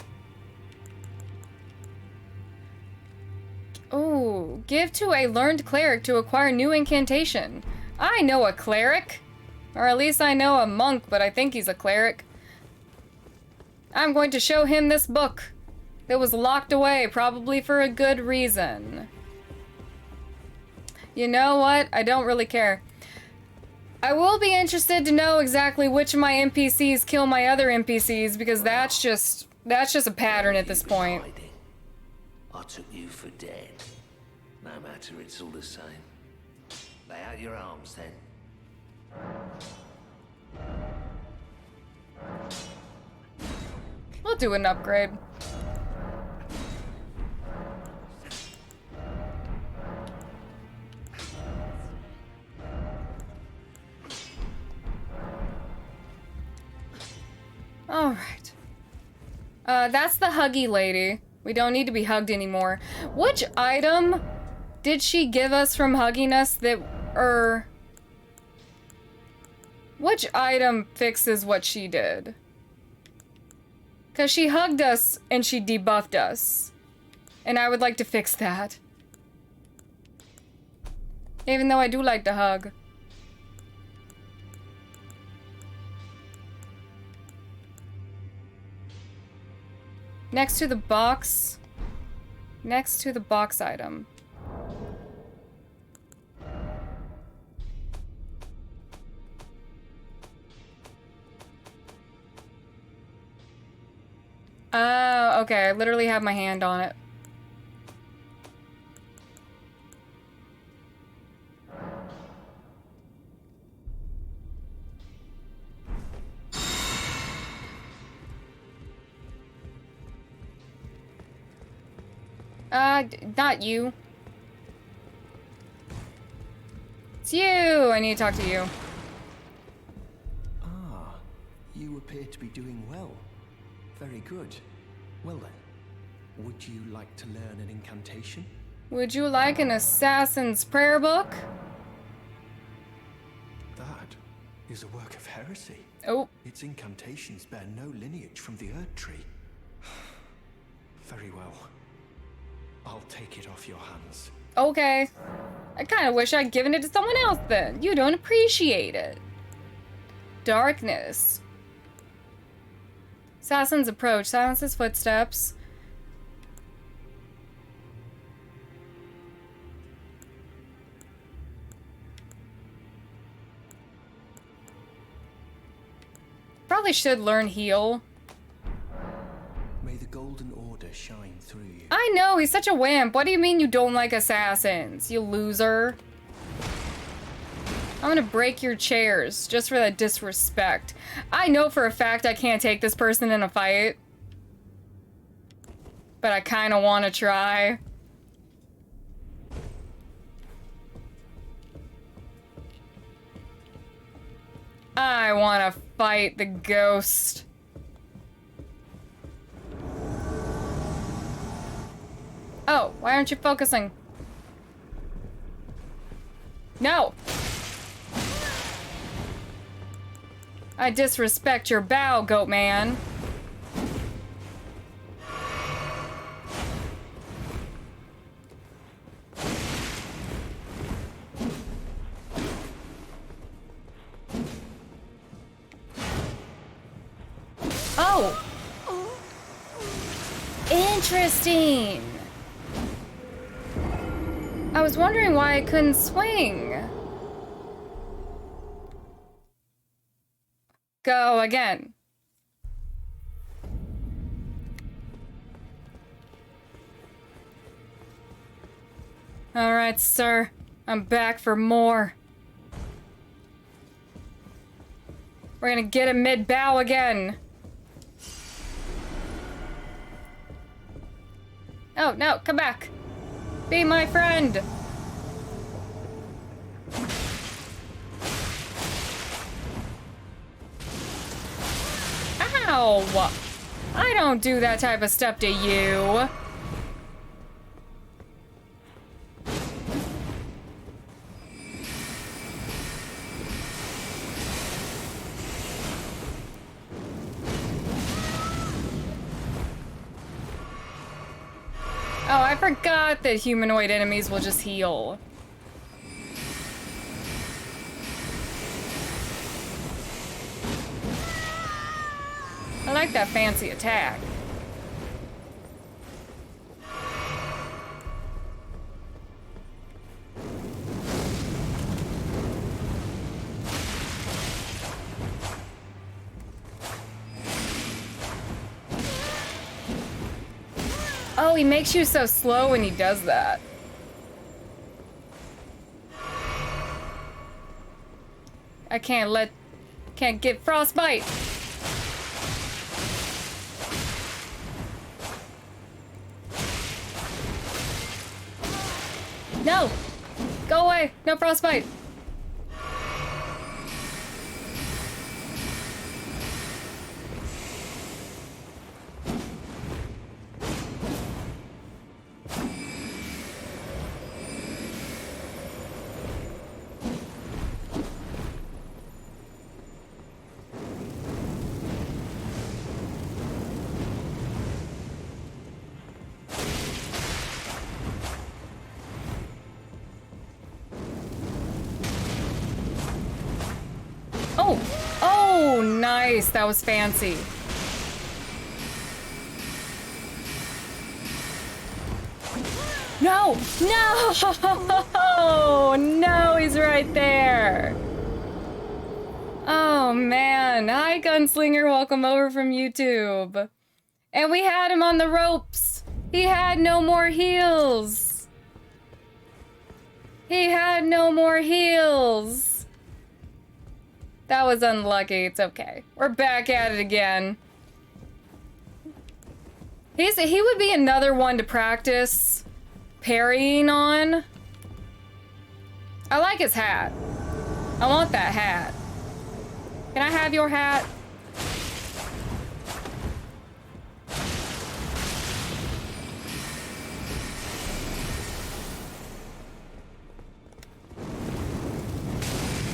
Oh, give to a learned cleric to acquire new incantation. I know a cleric. Or at least I know a monk, but I think he's a cleric. I'm going to show him this book. That was locked away, probably for a good reason. You know what? I don't really care. I will be interested to know exactly which of my NPCs kill my other NPCs, because that's just a pattern at this point. I took you for dead. No matter, it's all the same. Lay out your arms then. We'll do an upgrade. All right. That's the huggy lady. We don't need to be hugged anymore. Which item did she give us from hugging us that, which item fixes what she did? Because she hugged us and she debuffed us. And I would like to fix that. Even though I do like to hug. Next to the box. Next to the box item. Oh, okay. I literally have my hand on it. Not you. It's you! I need to talk to you. Ah, you appear to be doing well. Very good. Well then, would you like to learn an incantation? Would you like an assassin's prayer book? That is a work of heresy. Oh. Its incantations bear no lineage from the Erd Tree. Very well. I'll take it off your hands. Okay. I kind of wish I'd given it to someone else then. You don't appreciate it. Darkness. Assassin's approach. Silence his footsteps. Probably should learn heal. May the Golden Order shine through you. I know, he's such a wimp. What do you mean you don't like assassins, you loser? I'm gonna break your chairs just for that disrespect. I know for a fact I can't take this person in a fight. But I kinda wanna try. I wanna fight the ghost. Oh, why aren't you focusing? No! I disrespect your bow, goat man. Oh! Interesting! I was wondering why I couldn't swing. Go again. All right, sir. I'm back for more. We're gonna get a mid-bow again. Oh, no, come back. Be my friend. Ow! I don't do that type of stuff to you. Oh, I forgot that humanoid enemies will just heal. I like that fancy attack. Oh, he makes you so slow when he does that. I can't get frostbite. No! Go away! No frostbite! Oh! Oh, nice! That was fancy. No! No! No, he's right there! Oh, man. Hi, Gunslinger. Welcome over from YouTube. And we had him on the ropes. He had no more heals. He had no more heals. That was unlucky. It's okay. We're back at it again. He would be another one to practice parrying on. I like his hat. I want that hat. Can I have your hat?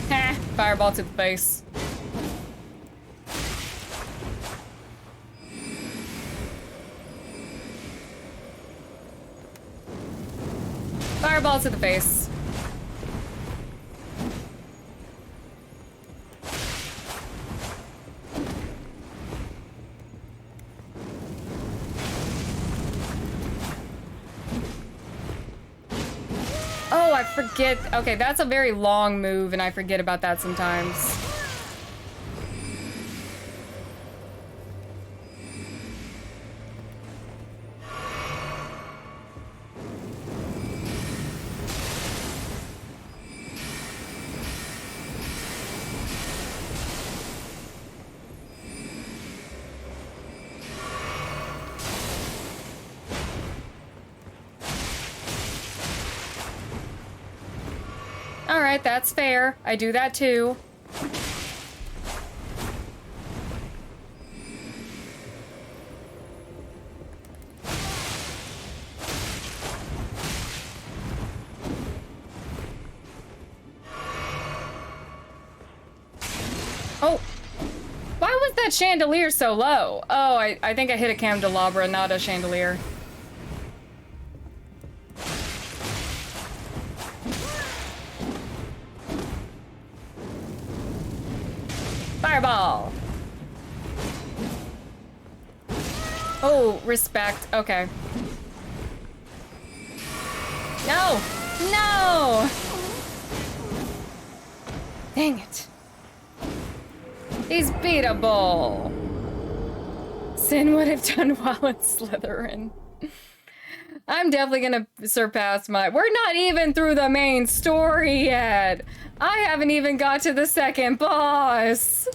Ha! Fireball to the face. Fireball to the face. Oh, I forget. Okay, that's a very long move, and I forget about that sometimes. Alright, that's fair. I do that too. Oh! Why was that chandelier so low? Oh, I think I hit a candelabra, not a chandelier. Fireball! Oh, respect. Okay. No! No! Dang it. He's beatable. Sin would have done well in Slytherin. I'm definitely gonna surpass my... We're not even through the main story yet. I haven't even got to the second boss.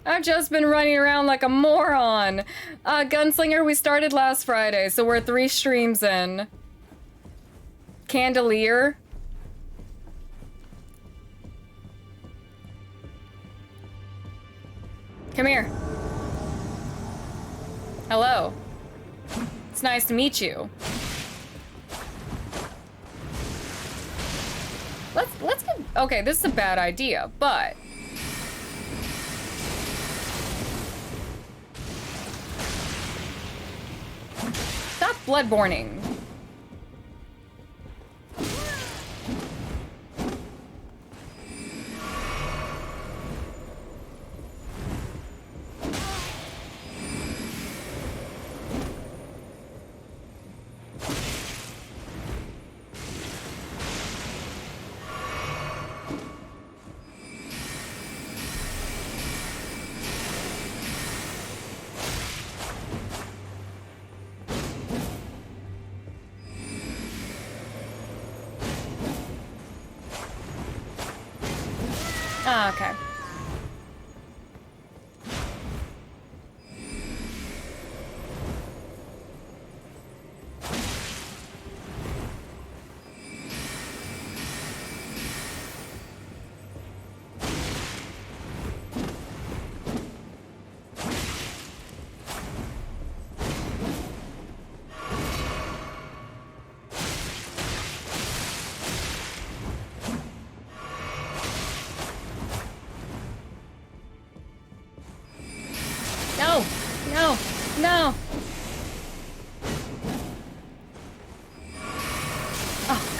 I've just been running around like a moron. Gunslinger, we started last Friday, so we're 3 streams in. Candelier. Come here. Hello. It's nice to meet you. Let's get... Okay, this is a bad idea, but... Stop bloodborning. Ah, okay. No! No! No! Oh.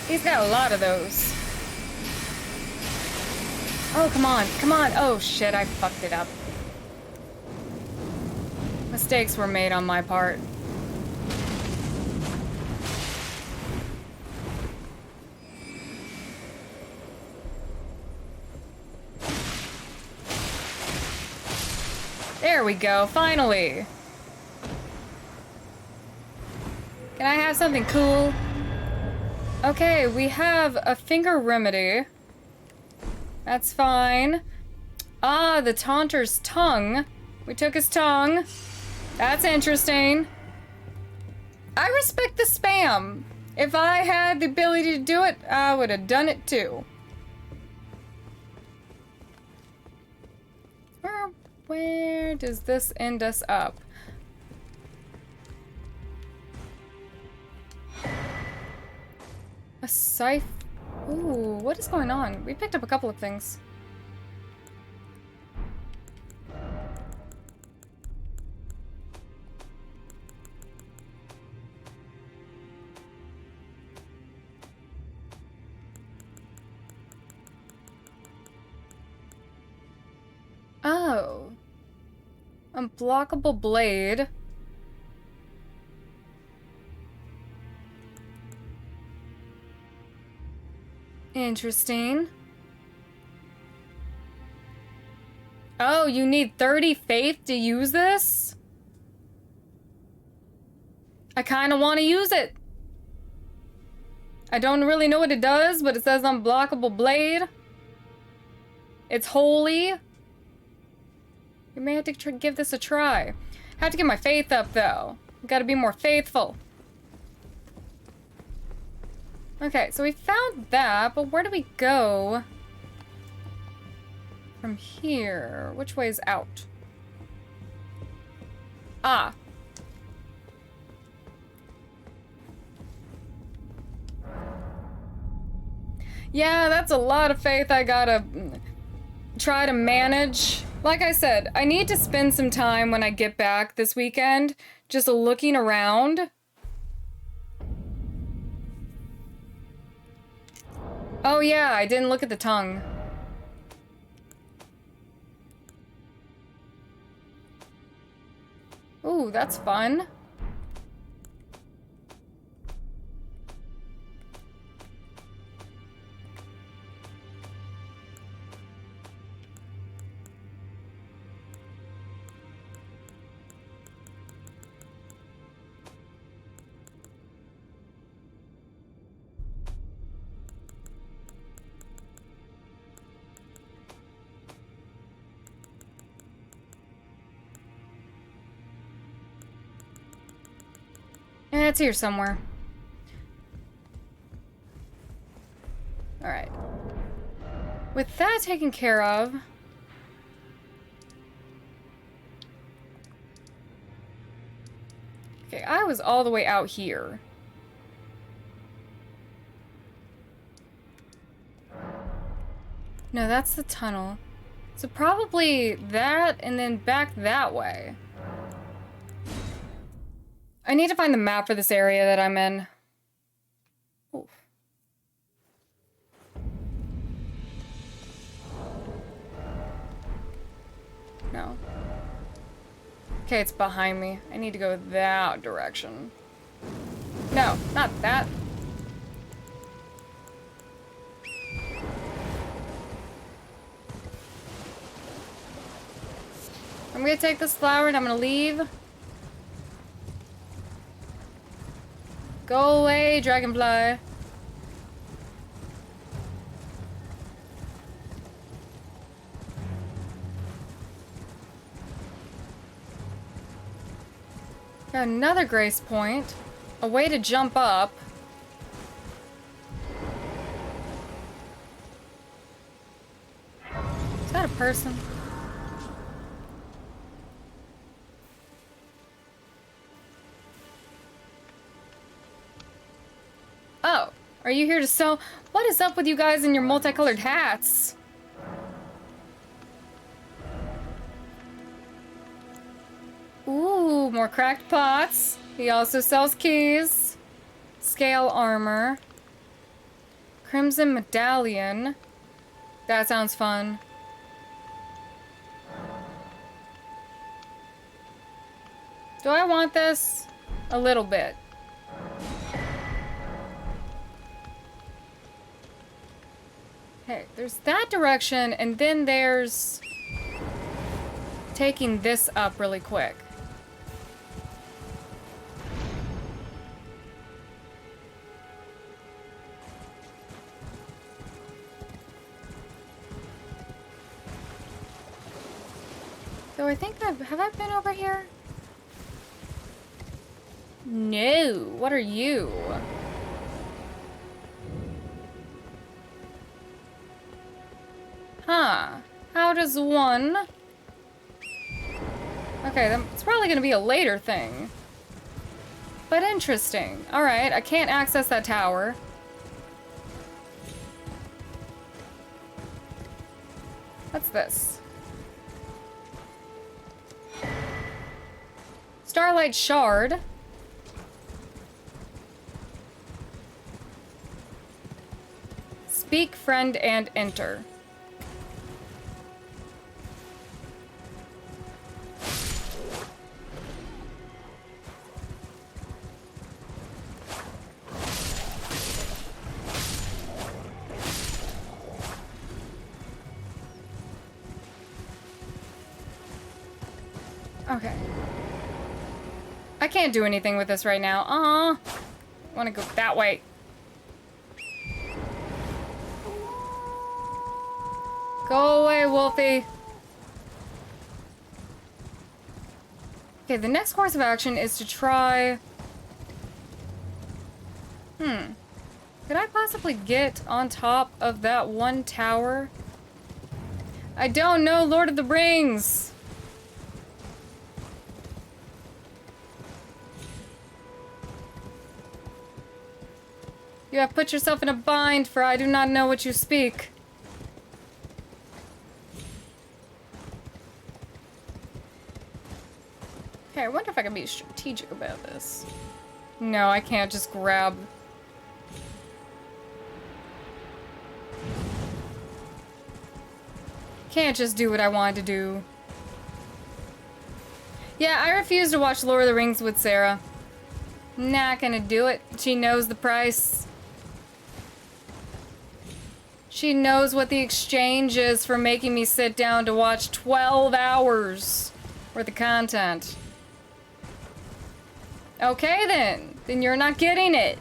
He's got a lot of those. Oh, come on, come on. Oh, shit, I fucked it up. Mistakes were made on my part. There we go, finally. Can I have something cool? Okay, we have a finger remedy. That's fine. Ah, the Taunter's tongue. We took his tongue. That's interesting. I respect the spam. If I had the ability to do it, I would have done it too. Where does this end us up? A scythe. Ooh, what is going on? We picked up a couple of things. Oh. Unblockable blade. Interesting. Oh, you need 30 faith to use this? I kind of want to use it. I don't really know what it does, but it says unblockable blade. It's holy. We may have to give this a try. I have to get my faith up, though. Gotta be more faithful. Okay, so we found that, but where do we go from here? Which way is out? Ah. Yeah, that's a lot of faith I gotta try to manage. Like I said, I need to spend some time when I get back this weekend just looking around. Oh yeah, I didn't look at the tongue. Ooh, that's fun. It's here somewhere. Alright. With that taken care of... Okay, I was all the way out here. No, that's the tunnel. So probably that and then back that way. I need to find the map for this area that I'm in. Oof. No. Okay, it's behind me. I need to go that direction. No, not that. I'm gonna take this flower and I'm gonna leave. Go away, dragonfly. Got another grace point. A way to jump up. Is that a person? Oh, are you here to sell? What is up with you guys and your multicolored hats? Ooh, more cracked pots. He also sells keys. Scale armor. Crimson Medallion. That sounds fun. Do I want this? A little bit. Okay, there's that direction, and then there's taking this up really quick. So I think have I been over here? No, what are you? Huh. How does one... Okay, that's probably gonna be a later thing. But interesting. Alright, I can't access that tower. What's this? Starlight Shard. Speak, friend, and enter. Okay. I can't do anything with this right now. I want to go that way. Go away, Wolfie. Okay, the next course of action is to try... Could I possibly get on top of that one tower? I don't know, Lord of the Rings! You have put yourself in a bind, for I do not know what you speak. Okay, I wonder if I can be strategic about this. No, I can't just grab... Can't just do what I wanted to do. Yeah, I refuse to watch Lord of the Rings with Sarah. Not gonna do it. She knows the price. She knows what the exchange is for making me sit down to watch 12 hours worth of content. Okay then. Then you're not getting it.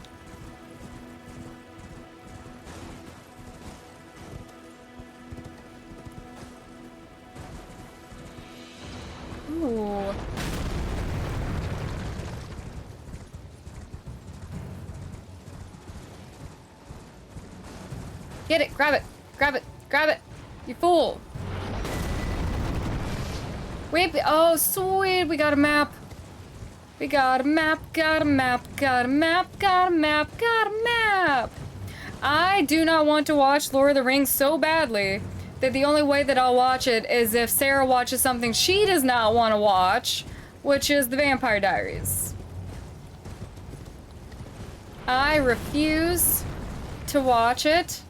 Ooh. Get it, grab it, grab it, grab it, you fool. Wait, oh sweet, we got a map. We got a map, got a map, got a map, got a map, got a map. I do not want to watch Lord of the Rings so badly that the only way that I'll watch it is if Sarah watches something she does not want to watch, which is the Vampire Diaries. I refuse to watch it.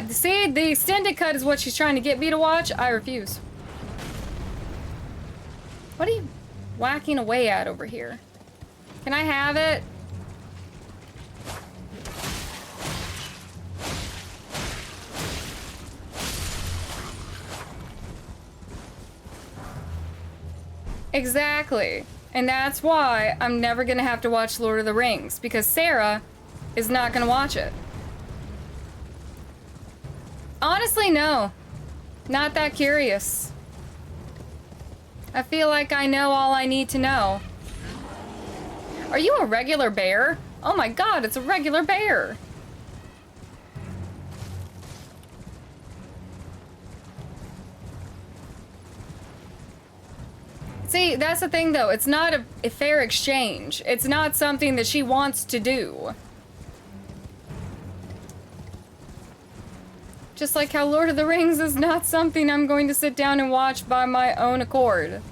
See, the extended cut is what she's trying to get me to watch. I refuse. What are you whacking away at over here? Can I have it? Exactly. And that's why I'm never gonna have to watch Lord of the Rings, because Sarah is not gonna watch it. Honestly, no. Not that curious. I feel like I know all I need to know. Are you a regular bear? Oh my god, it's a regular bear. See, that's the thing though. It's not a fair exchange. It's not something that she wants to do. Just like how Lord of the Rings is not something I'm going to sit down and watch by my own accord.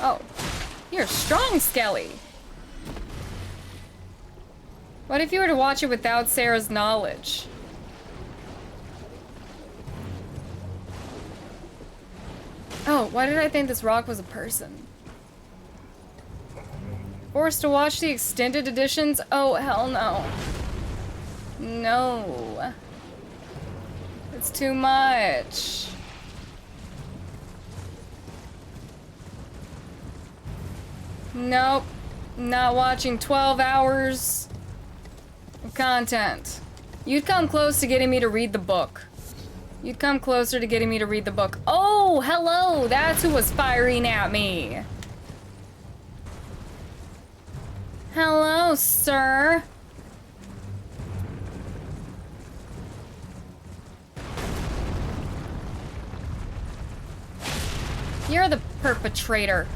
Oh, you're strong, Skelly. What if you were to watch it without Sarah's knowledge? Oh, why did I think this rock was a person? Forced to watch the extended editions? Oh, hell no. No. It's too much. Nope. Not watching 12 hours of content. You'd come close to getting me to read the book. You'd come closer to getting me to read the book. Oh, hello! That's who was firing at me. Hello, sir. You're the perpetrator.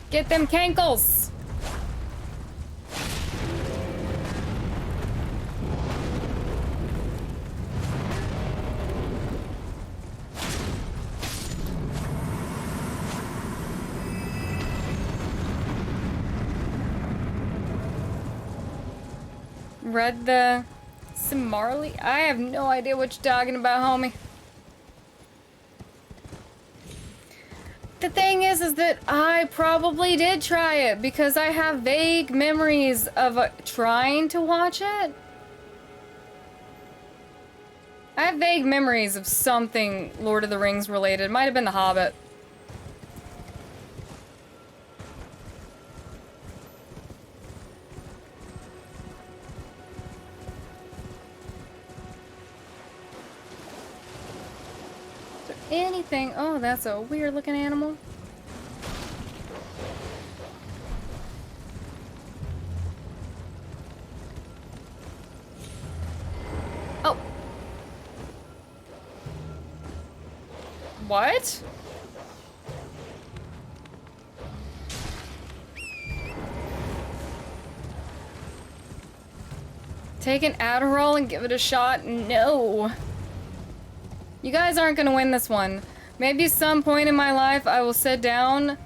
Get them cankles! Read the Simarley? I have no idea what you're talking about, homie. The thing is that I probably did try it because I have vague memories of trying to watch it. I have vague memories of something Lord of the Rings related. It might have been The Hobbit. Anything. Oh, that's a weird looking animal. Oh. What? Take an Adderall and give it a shot? No. You guys aren't gonna win this one. Maybe some point in my life I will sit down.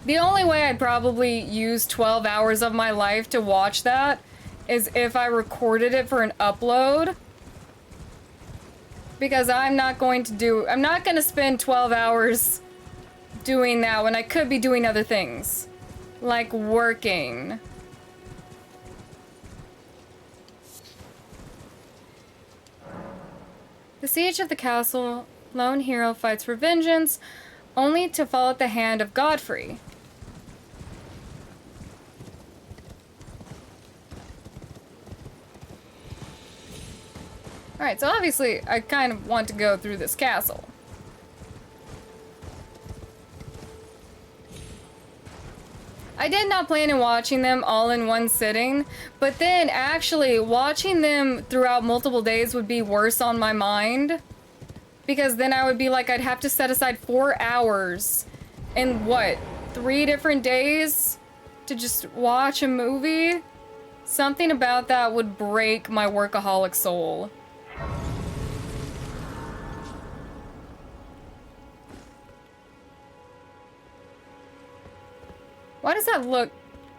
The only way I'd probably use 12 hours of my life to watch that is if I recorded it for an upload. Because I'm not gonna spend 12 hours doing that when I could be doing other things. Like working. The siege of the castle, lone hero fights for vengeance, only to fall at the hand of Godfrey. Alright, so obviously I kind of want to go through this castle. I did not plan on watching them all in one sitting, but then actually watching them throughout multiple days would be worse on my mind. Because then I would be like, I'd have to set aside 4 hours in what, 3 different days to just watch a movie? Something about that would break my workaholic soul. Why does that look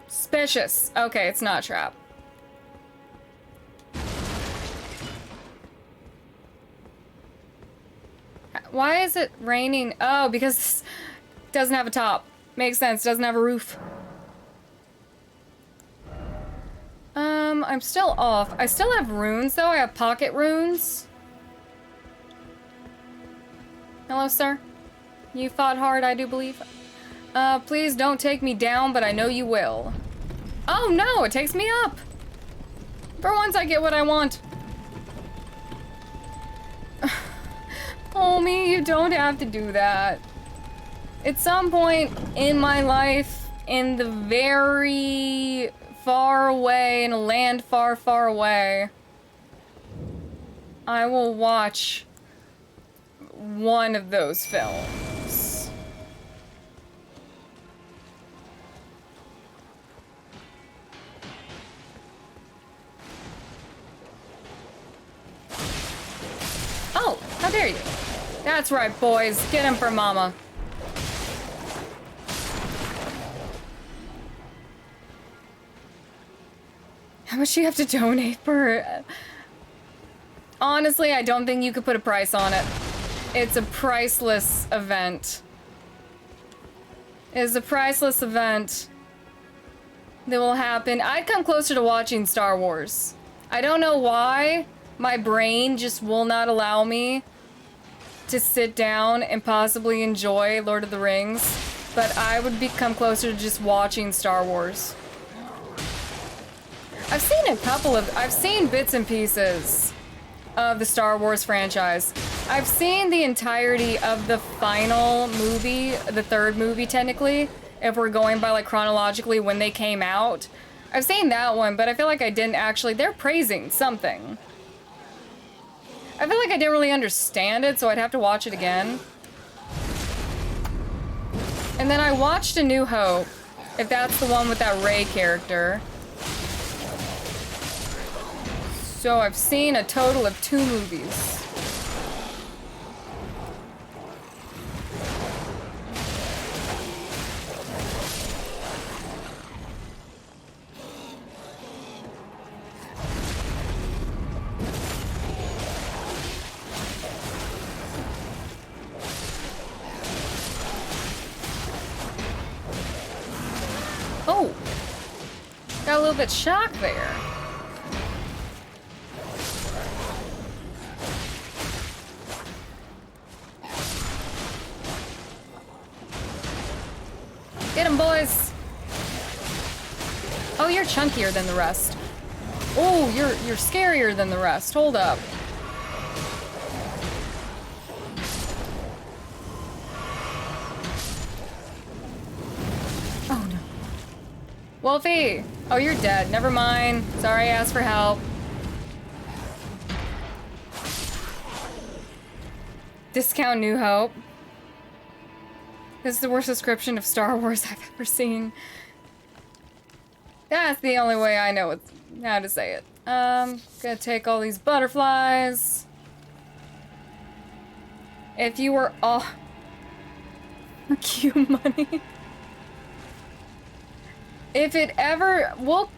suspicious? Okay, it's not a trap. Why is it raining? Oh, because this doesn't have a top. Makes sense, doesn't have a roof. I'm still off. I still have runes though, I have pocket runes. Hello, sir. You fought hard, I do believe. Please don't take me down, but I know you will. Oh no, it takes me up! For once I get what I want. Homie, you don't have to do that. At some point in my life, in the very far away, in a land far, far away, I will watch one of those films. How dare you? That's right, boys. Get him for mama. How much do you have to donate for? Honestly, I don't think you could put a price on it. It's a priceless event. It's a priceless event that will happen. I'd come closer to watching Star Wars. I don't know why my brain just will not allow me to sit down and possibly enjoy Lord of the Rings, but I would become closer to just watching Star Wars. I've seen bits and pieces of the Star Wars franchise. I've seen the entirety of the final movie, the third movie technically, if we're going by like chronologically when they came out. I've seen that one, but I feel like I didn't actually, they're praising something. I feel like I didn't really understand it, so I'd have to watch it again. And then I watched A New Hope, if that's the one with that Rey character. So I've seen a total of 2 movies. Oh! Got a little bit shocked there. Get him, boys! Oh, you're chunkier than the rest. Oh, you're scarier than the rest. Hold up. Oh, no. Wolfie! Oh, you're dead. Never mind. Sorry I asked for help. Discount New Hope. This is the worst description of Star Wars I've ever seen. That's the only way I know how to say it. Gonna take all these butterflies. If you were all... Q money. If it ever... Well...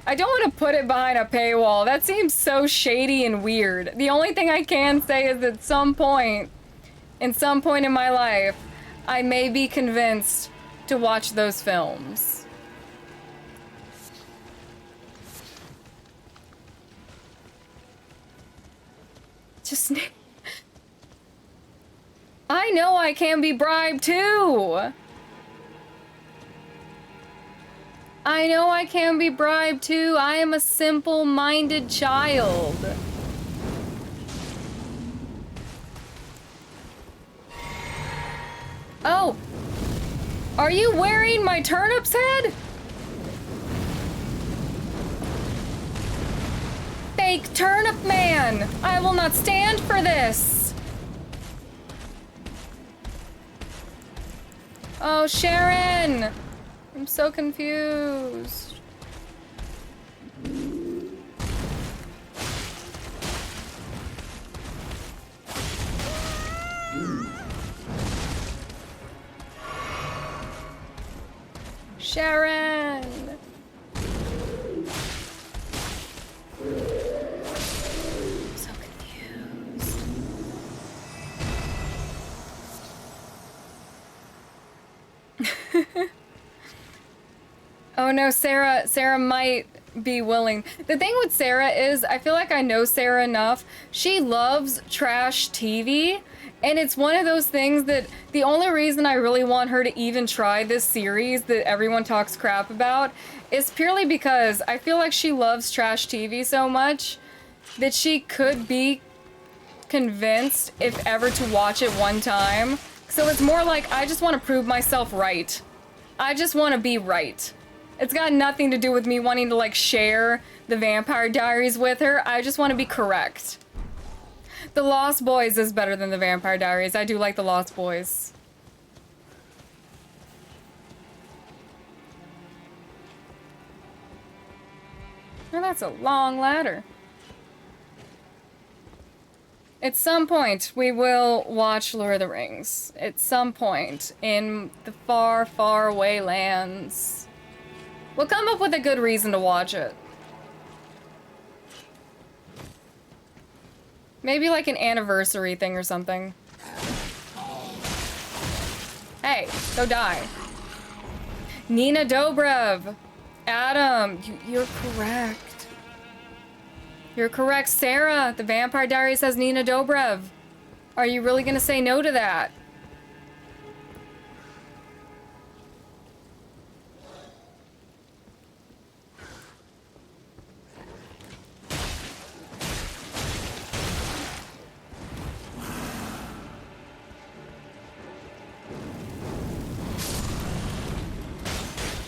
I don't want to put it behind a paywall. That seems so shady and weird. The only thing I can say is at some point in my life, I may be convinced to watch those films. Just... I know I can be bribed too! I know I can be bribed too. I am a simple-minded child. Oh! Are you wearing my turnip's head? Fake turnip man! I will not stand for this! Oh, Sharon! I'm so confused. Sharon! I'm so confused. Oh no, Sarah might be willing. The thing with Sarah is, I feel like I know Sarah enough. She loves trash TV, and it's one of those things that the only reason I really want her to even try this series that everyone talks crap about is purely because I feel like she loves trash TV so much that she could be convinced, if ever, to watch it one time. So it's more like, I just want to prove myself right. I just want to be right. It's got nothing to do with me wanting to, like, share the Vampire Diaries with her. I just want to be correct. The Lost Boys is better than the Vampire Diaries. I do like the Lost Boys. Oh, that's a long ladder. At some point, we will watch Lord of the Rings. At some point, in the far, far away lands. We'll come up with a good reason to watch it. Maybe like an anniversary thing or something. Hey, go die. Nina Dobrev. Adam, you're correct. You're correct, Sarah. The Vampire Diaries has Nina Dobrev. Are you really gonna say no to that?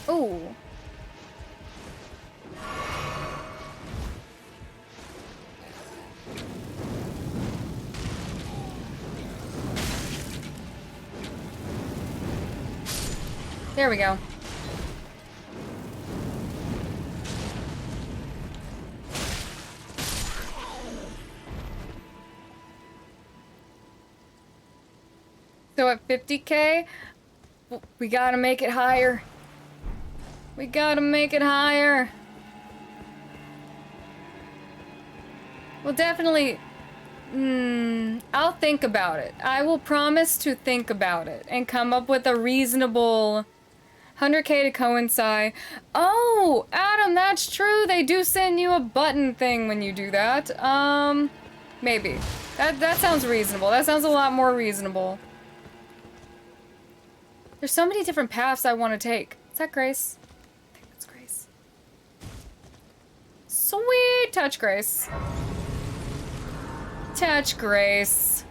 Ooh. There we go. So at 50K, we gotta make it higher. We gotta make it higher. Well, definitely, I'll think about it. I will promise to think about it and come up with a reasonable 100K to coincide. Oh, Adam, that's true. They do send you a button thing when you do that. Maybe. That sounds reasonable. That sounds a lot more reasonable. There's so many different paths I want to take. Is that Grace? I think that's Grace. Sweet touch, Grace. Touch, Grace.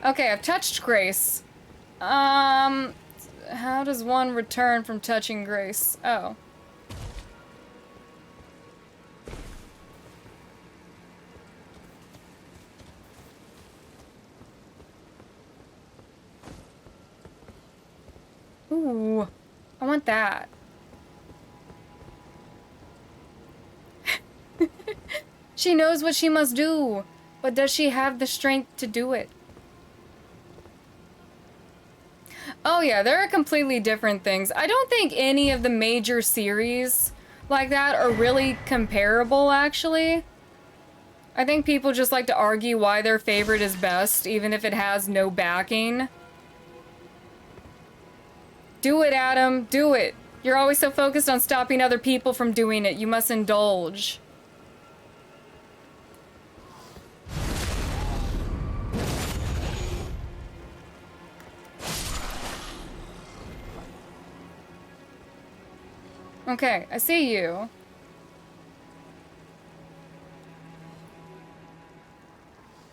Okay, I've touched Grace. How does one return from touching Grace? Oh. Ooh, I want that. She knows what she must do, but does she have the strength to do it? Oh yeah, there are completely different things. I don't think any of the major series like that are really comparable, actually. I think people just like to argue why their favorite is best, even if it has no backing. Do it, Adam. Do it. You're always so focused on stopping other people from doing it. You must indulge. Okay, I see you.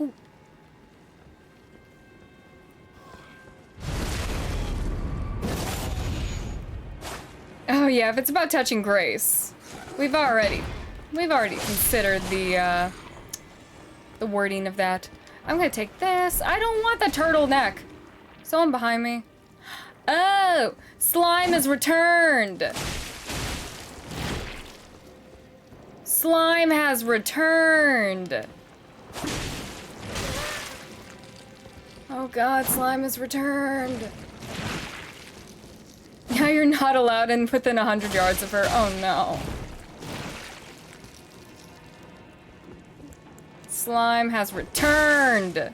Ooh. Oh yeah, if it's about touching Grace, we've already considered the wording of that. I'm gonna take this. I don't want the turtleneck. Someone behind me. Oh, slime is returned. Slime has returned. Oh god, slime has returned. Now you're not allowed in within 100 yards of her. Oh no. Slime has returned.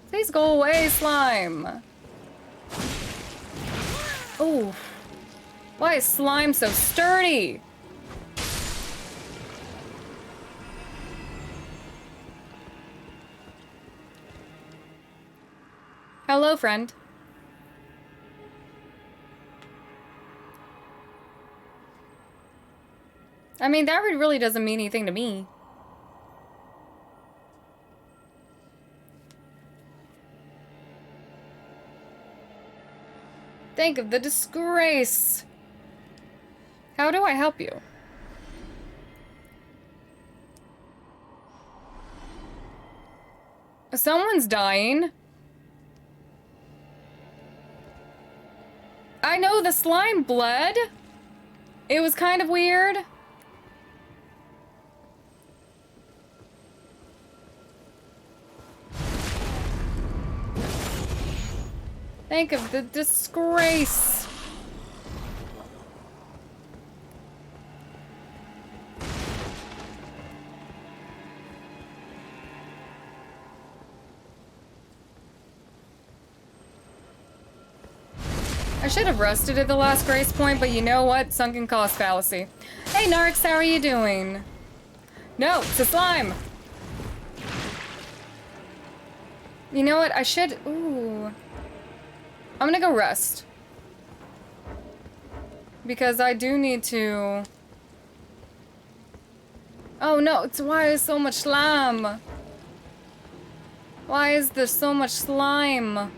Please go away, slime. Oh, why is slime so sturdy? Hello, friend. I mean, that really doesn't mean anything to me. Think of the disgrace. How do I help you? Someone's dying. I know the slime bled. It was kind of weird. Think of the disgrace. I should have rested at the last grace point, but you know what? Sunken cost fallacy. Hey, Narks, how are you doing? No, it's a slime. You know what? I should... Ooh. I'm gonna go rest. Because I do need to... Oh no, it's why is so much slime? Why is there so much slime?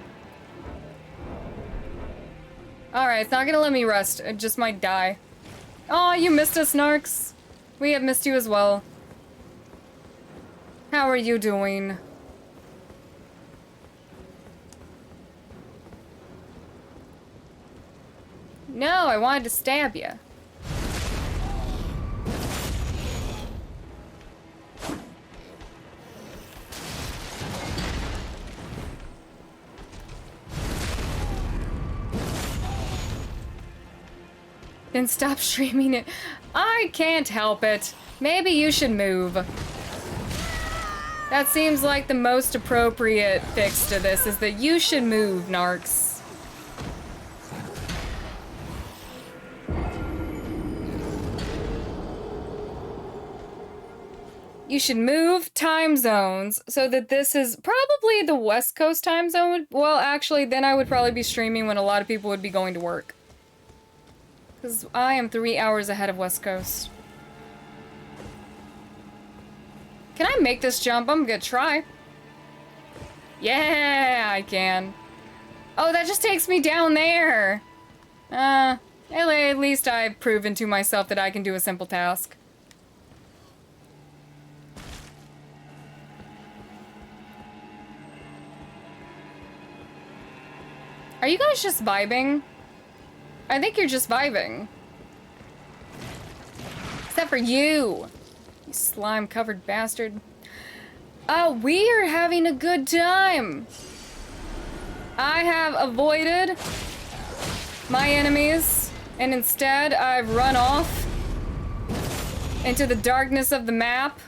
Alright, it's not gonna let me rest. It just might die. Oh, you missed us, Narks. We have missed you as well. How are you doing? No, I wanted to stab you. Then stop streaming it. I can't help it. Maybe you should move. That seems like the most appropriate fix to this, is that you should move, Narks. You should move time zones so that this is probably the West Coast time zone. Well, actually, then I would probably be streaming when a lot of people would be going to work. Because I am 3 hours ahead of West Coast. Can I make this jump? I'm gonna try. Yeah, I can. Oh, that just takes me down there. At least I've proven to myself that I can do a simple task. Are you guys just vibing? I think you're just vibing. Except for you. You slime-covered bastard. We are having a good time. I have avoided my enemies, and instead I've run off into the darkness of the map.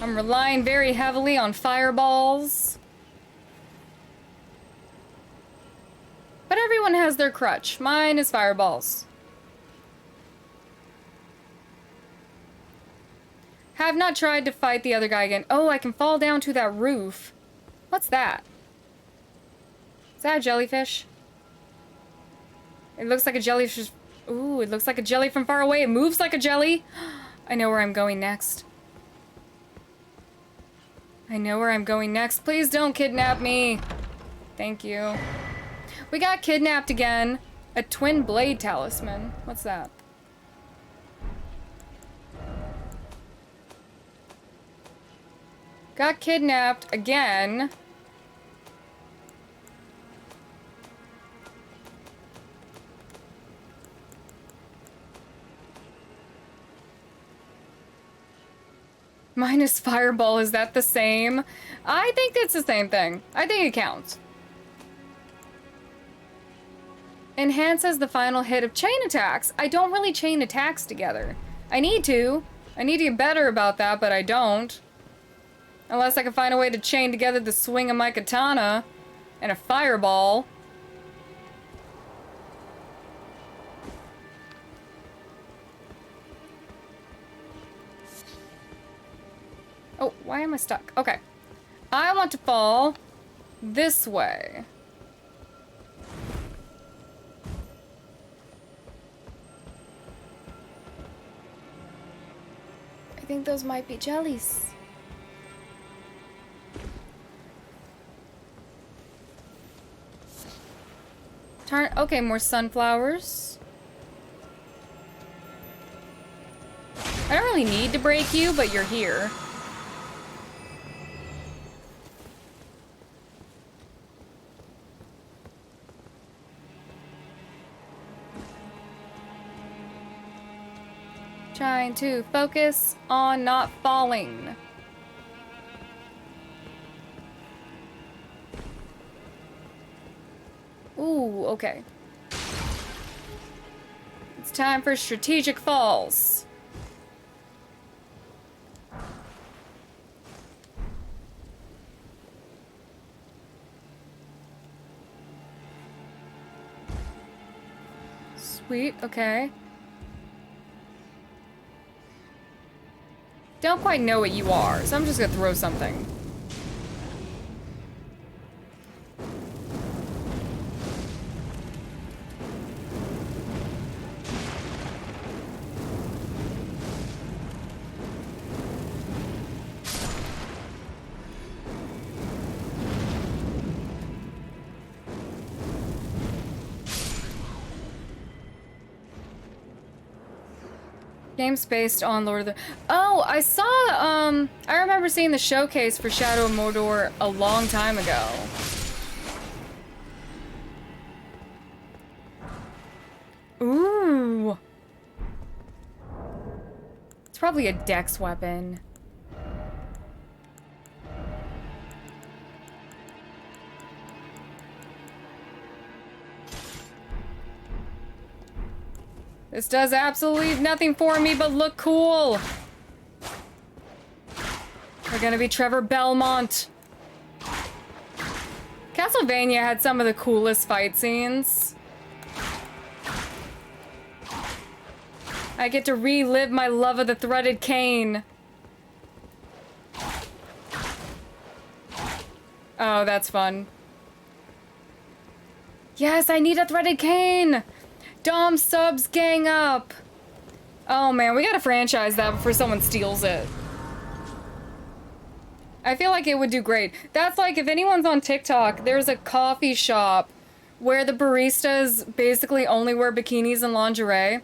I'm relying very heavily on fireballs. But everyone has their crutch. Mine is fireballs. Have not tried to fight the other guy again. Oh, I can fall down to that roof. What's that? Is that a jellyfish? It looks like a jellyfish. Ooh, it looks like a jelly from far away. It moves like a jelly. I know where I'm going next. I know where I'm going next. Please don't kidnap me. Thank you. We got kidnapped again. A twin blade talisman. What's that? Got kidnapped again. Minus fireball, is that the same? I think it's the same thing. I think it counts. Enhances the final hit of chain attacks. I don't really chain attacks together. I need to. I need to get better about that, but I don't. Unless I can find a way to chain together the swing of my katana and a fireball. Oh, why am I stuck? Okay. I want to fall this way. I think those might be jellies. Turn. Okay, more sunflowers. I don't really need to break you, but you're here. Trying to focus on not falling. Ooh, okay. It's time for strategic falls. Sweet, okay. Don't quite know what you are, so I'm just gonna throw something. Games based on Lord of the... Oh, I saw, I remember seeing the showcase for Shadow of Mordor a long time ago. Ooh. It's probably a dex weapon. This does absolutely nothing for me but look cool. We're gonna be Trevor Belmont. Castlevania had some of the coolest fight scenes. I get to relive my love of the threaded cane. Oh, that's fun. Yes, I need a threaded cane! Dom subs gang up! Oh man, we gotta franchise that before someone steals it. I feel like it would do great. That's like, if anyone's on TikTok, there's a coffee shop where the baristas basically only wear bikinis and lingerie.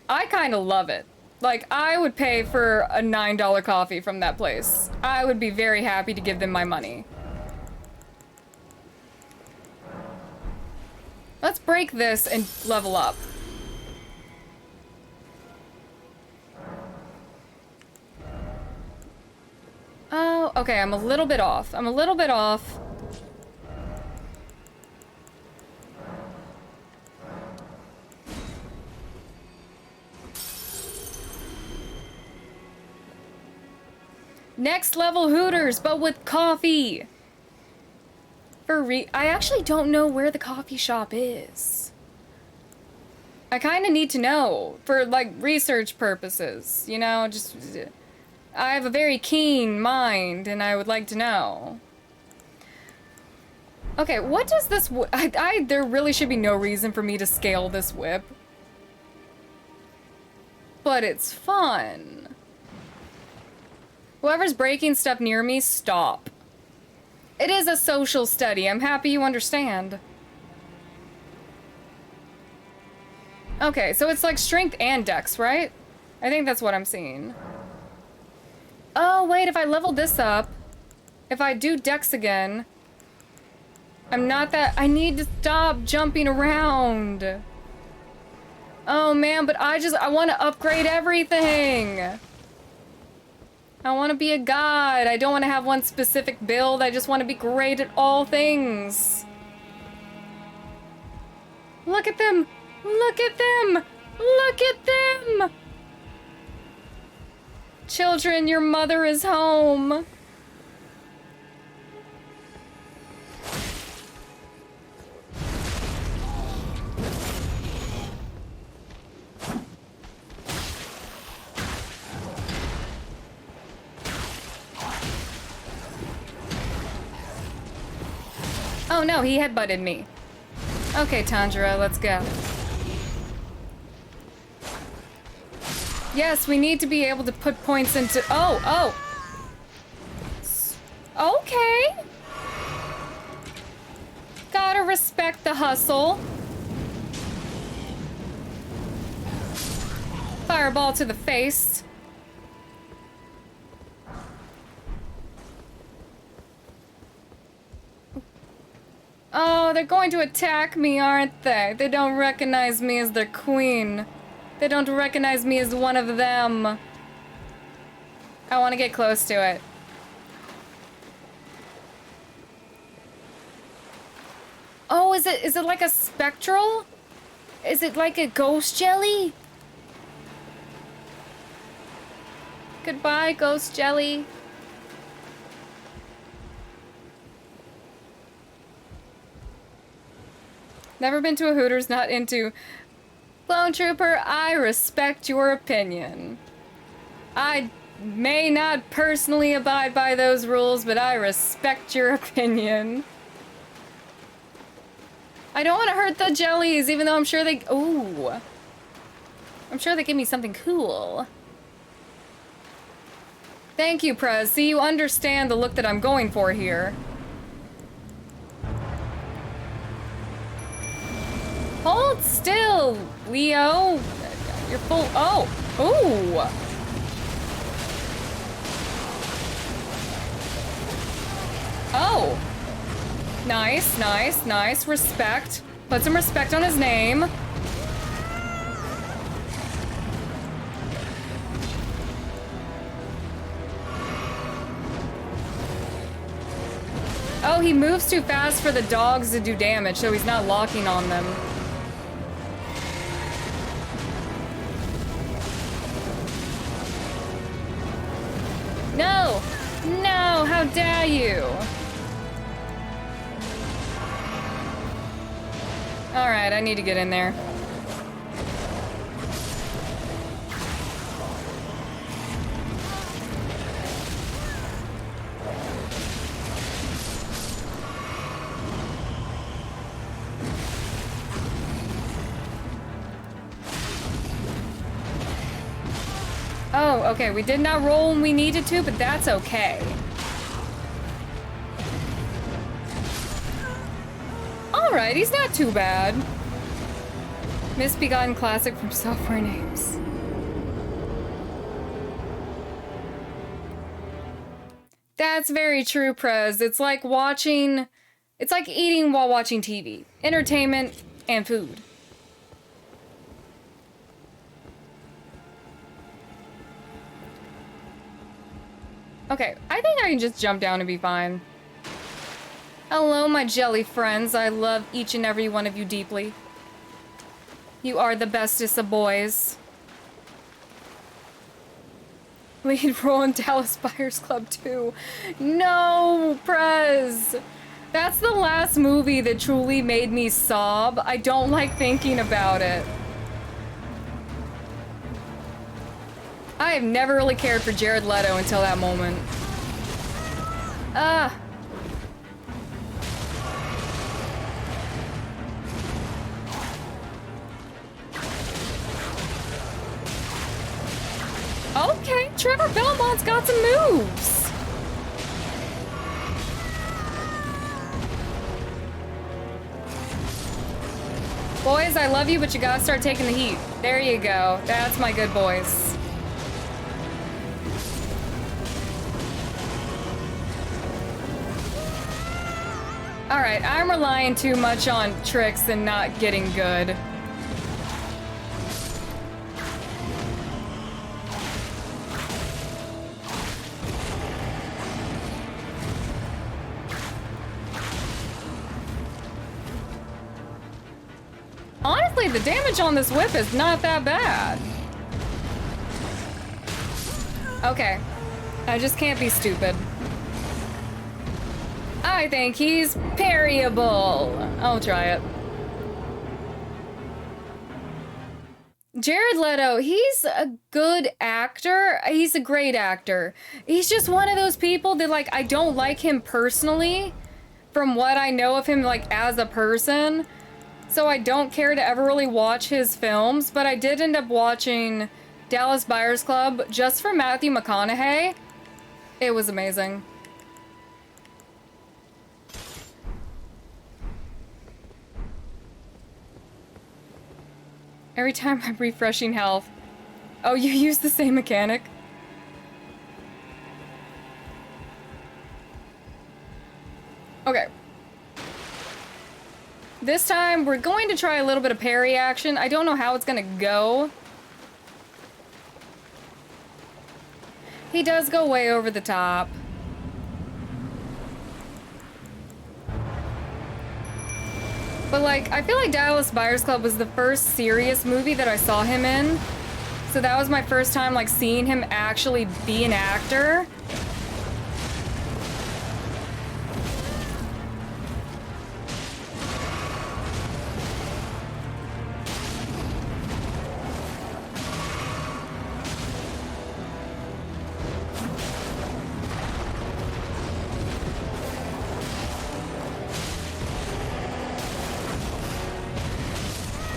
I kinda love it. Like, I would pay for a $9 coffee from that place. I would be very happy to give them my money. Let's break this and level up. Oh, okay, I'm a little bit off. I'm a little bit off. Next level Hooters, but with coffee. I actually don't know where the coffee shop is. I kind of need to know for like research purposes, you know, just I have a very keen mind and I would like to know. Okay, what does this there really should be no reason for me to scale this whip. But it's fun. Whoever's breaking stuff near me, stop. It is a social study. I'm happy you understand. Okay, so it's like strength and dex, right? I think that's what I'm seeing. Oh, wait, if I level this up, if I do dex again, I'm not that... I need to stop jumping around. Oh, man, but I want to upgrade everything. I want to be a god. I don't want to have one specific build. I just want to be great at all things. Look at them. Look at them. Look at them. Children, your mother is home. Oh no, he headbutted me. Okay, Tanjiro, let's go. Yes, we need to be able to put points into... Oh! Okay. Gotta respect the hustle. Fireball to the face. Oh, they're going to attack me, aren't they? They don't recognize me as their queen. They don't recognize me as one of them. I want to get close to it. Oh, is it like a spectral? Is it like a ghost jelly? Goodbye, ghost jelly. Never been to a Hooters, not into. Clone Trooper, I respect your opinion. I may not personally abide by those rules, but I respect your opinion. I don't want to hurt the jellies, even though I'm sure they... Ooh. I'm sure they give me something cool. Thank you, Prez. See, you understand the look that I'm going for here. Hold still, Leo. You're full... Oh. Ooh. Oh. Nice, nice, nice. Respect. Put some respect on his name. Oh, he moves too fast for the dogs to do damage, so he's not locking on them. No! No! How dare you! Alright, I need to get in there. Oh, okay, we did not roll when we needed to, but that's okay. Alright, he's not too bad. Misbegotten classic from Software Names. That's very true, Prez. It's like watching... It's like eating while watching TV. Entertainment and food. Okay, I think I can just jump down and be fine. Hello, my jelly friends. I love each and every one of you deeply. You are the bestest of boys. Lead role in Dallas Buyers Club 2. No, Prez! That's the last movie that truly made me sob. I don't like thinking about it. I have never really cared for Jared Leto until that moment. Okay, Trevor Belmont's got some moves. Boys, I love you, but you gotta start taking the heat. There you go. That's my good boys. Alright, I'm relying too much on tricks and not getting good. Honestly, the damage on this whip is not that bad. Okay. I just can't be stupid. I think he's parryable. I'll try it. Jared Leto, he's a good actor. He's a great actor. He's just one of those people that, like, I don't like him personally from what I know of him, like, as a person. So I don't care to ever really watch his films, but I did end up watching Dallas Buyers Club just for Matthew McConaughey. It was amazing. Every time I'm refreshing health. Oh, you use the same mechanic? Okay. This time, we're going to try a little bit of parry action. I don't know how it's gonna go. He does go way over the top. But, like, I feel like Dallas Buyers Club was the first serious movie that I saw him in. So that was my first time, like, seeing him actually be an actor.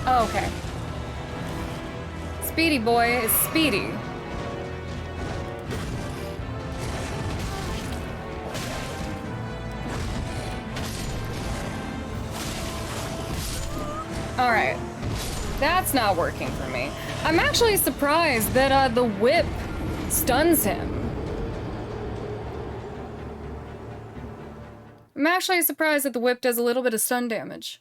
Oh, okay. Speedy boy is speedy. All right. That's not working for me. I'm actually surprised that the whip stuns him. I'm actually surprised that the whip does a little bit of stun damage.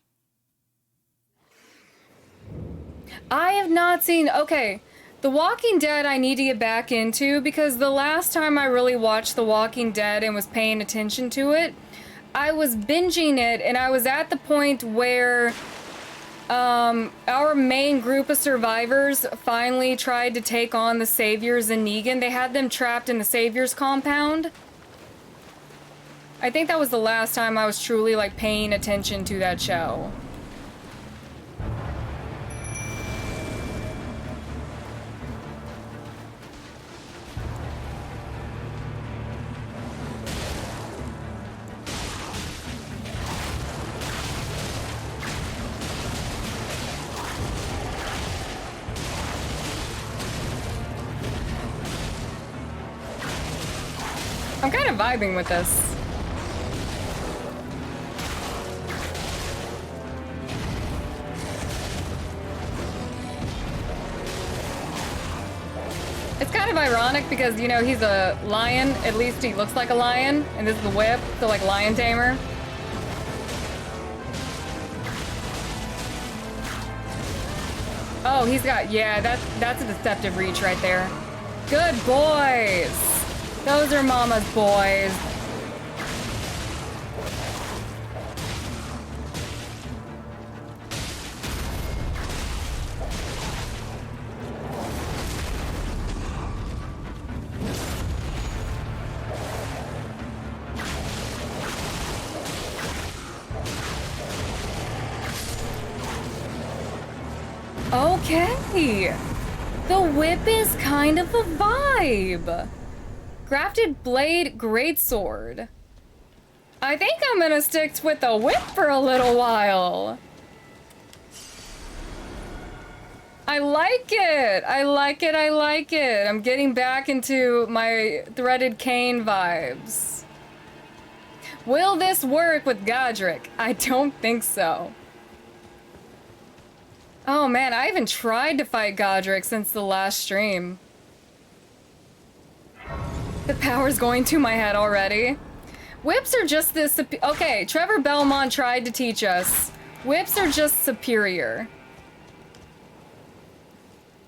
I have not seen... Okay, The Walking Dead I need to get back into because the last time I really watched The Walking Dead and was paying attention to it, I was binging it and I was at the point where our main group of survivors finally tried to take on the Saviors in Negan. They had them trapped in the Saviors compound. I think that was the last time I was truly, like, paying attention to that show. I'm kind of vibing with this. It's kind of ironic because, you know, he's a lion. At least he looks like a lion. And this is the whip, so like lion tamer. Oh, he's got, yeah, that's a deceptive reach right there. Good boys. Those are mama's boys. Okay. The whip is kind of a vibe. Crafted blade greatsword. I think I'm gonna stick with the whip for a little while. I like it. I like it. I like it. I'm getting back into my threaded cane vibes. Will this work with Godric? I don't think so. Oh man, I haven't tried to fight Godric since the last stream. The power's going to my head already. Whips are just this... Okay, Trevor Belmont tried to teach us. Whips are just superior.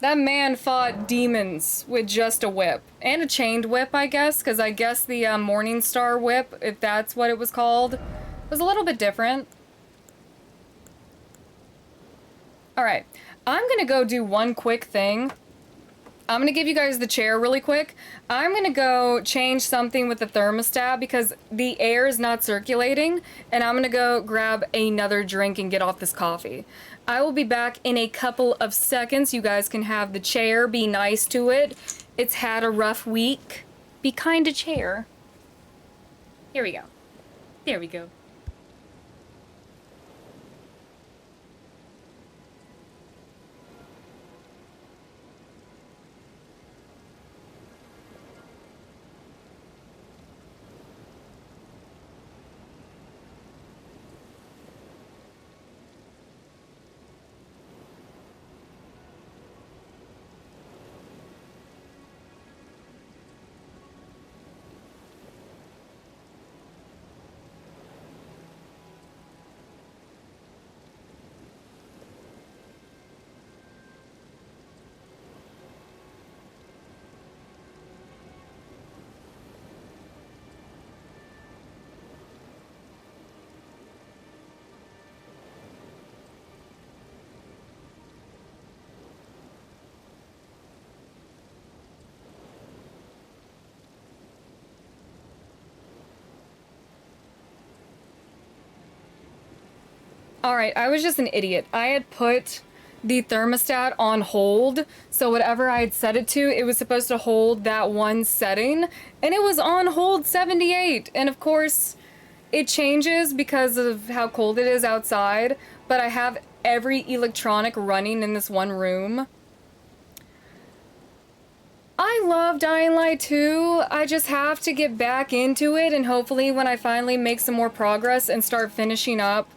That man fought demons with just a whip. And a chained whip, I guess, because I guess the Morningstar whip, if that's what it was called, was a little bit different. Alright, I'm gonna go do one quick thing. I'm gonna give you guys the chair really quick. I'm gonna go change something with the thermostat because the air is not circulating, and I'm gonna go grab another drink and get off this coffee. I will be back in a couple of seconds. You guys can have the chair, be nice to it. It's had a rough week. Be kind to chair. Here we go. There we go. All right, I was just an idiot. I had put the thermostat on hold, so whatever I had set it to, it was supposed to hold that one setting, and it was on hold 78. And of course, it changes because of how cold it is outside, but I have every electronic running in this one room. I love Dying Light 2. I just have to get back into it, and hopefully when I finally make some more progress and start finishing up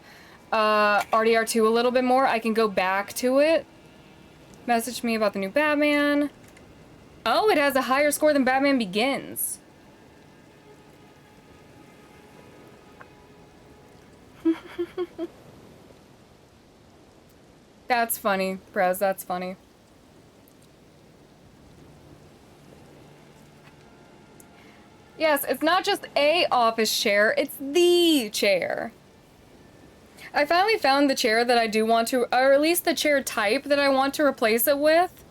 RDR2 a little bit more, I can go back to it. Message me about the new Batman. Oh, it has a higher score than Batman Begins. That's funny, Brez, that's funny. Yes, it's not just a office chair, it's the chair. I finally found the chair that I do want to, or at least the chair type that I want to replace it with.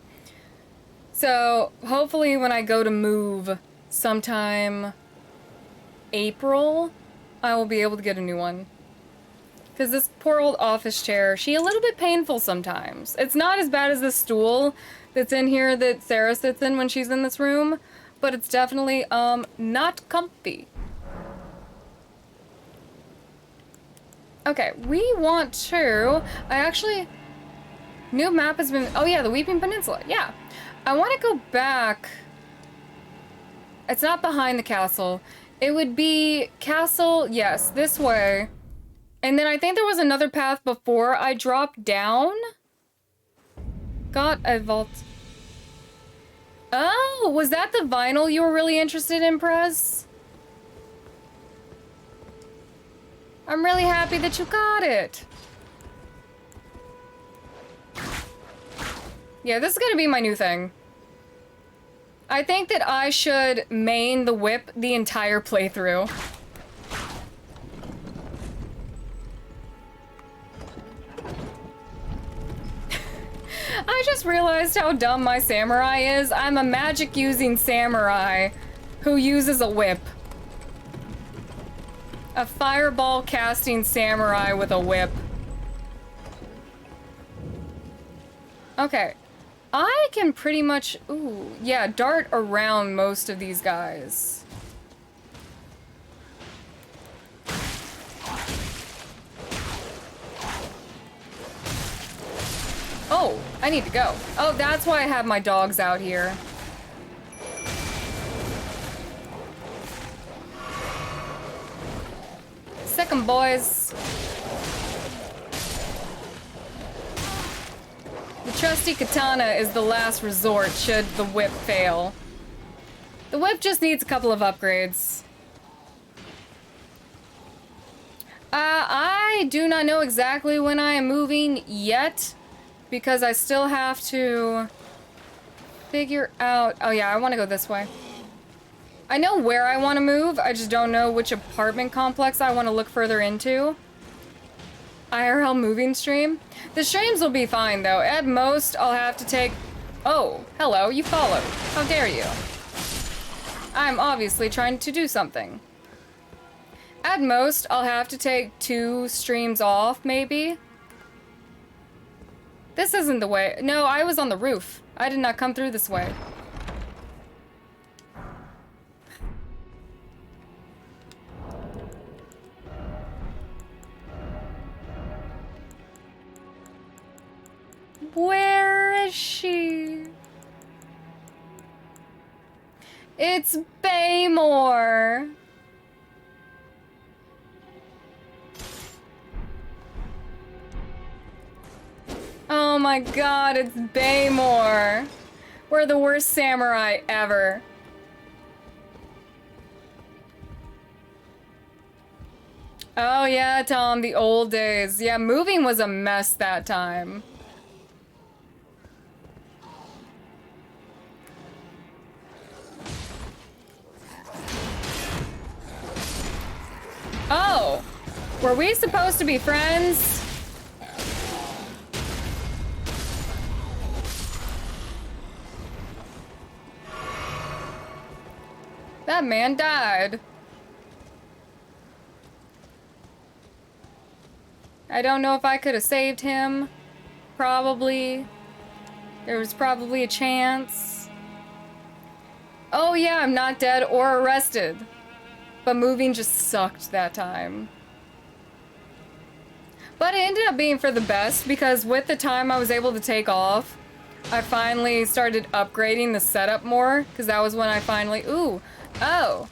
So hopefully when I go to move sometime April, I will be able to get a new one. Because this poor old office chair, she's a little bit painful sometimes. It's not as bad as the stool that's in here that Sarah sits in when she's in this room, but it's definitely not comfy. Okay, we want to, new map has been, oh yeah, the Weeping Peninsula, yeah. I want to go back, it's not behind the castle. It would be castle, yes, this way. And then I think there was another path before I dropped down. Got a vault. Oh, was that the vinyl you were really interested in, Prez? I'm really happy that you got it. Yeah, this is gonna be my new thing. I think that I should main the whip the entire playthrough. I just realized how dumb my samurai is. I'm a magic-using samurai who uses a whip. A fireball casting samurai with a whip. Okay. I can pretty much, ooh, yeah, dart around most of these guys. Oh, I need to go. Oh, that's why I have my dogs out here. Second, boys. The trusty katana is the last resort should the whip fail. The whip just needs a couple of upgrades. I do not know exactly when I am moving yet, because I still have to figure out... Oh yeah, I want to go this way. I know where I want to move, I just don't know which apartment complex I want to look further into. IRL moving stream? The streams will be fine though. At most, I'll have to take... Oh, hello, you followed. How dare you? I'm obviously trying to do something. At most, I'll have to take 2 streams off, maybe. This isn't the way. No, I was on the roof. I did not come through this way. Where is she? It's Baymore. Oh my god, it's Baymore. We're the worst samurai ever. Oh yeah, Tom, the old days. Yeah, moving was a mess that time. Oh, were we supposed to be friends? That man died. I don't know if I could have saved him. Probably. There was probably a chance. Oh yeah, I'm not dead or arrested. But moving just sucked that time. But it ended up being for the best because with the time I was able to take off, I finally started upgrading the setup more because that was when I finally, ooh, oh.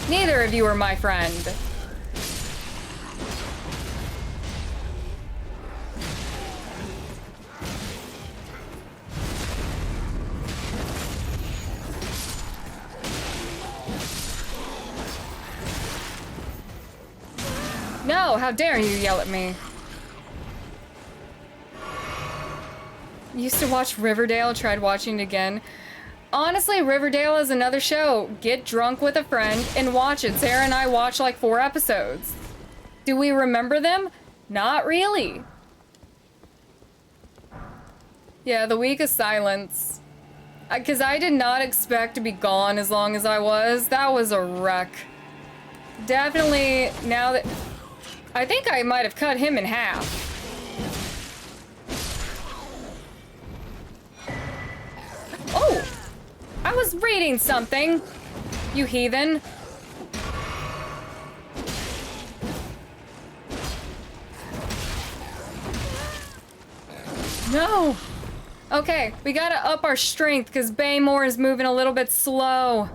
Neither of you are my friend. No, how dare you yell at me. Used to watch Riverdale, tried watching it again. Honestly, Riverdale is another show. Get drunk with a friend and watch it. Sarah and I watched like 4 episodes. Do we remember them? Not really. Yeah, the week of silence. Because I did not expect to be gone as long as I was. That was a wreck. Definitely, now that... I think I might have cut him in half. Oh! I was reading something, you heathen. No! Okay, we gotta up our strength because Baymore is moving a little bit slow.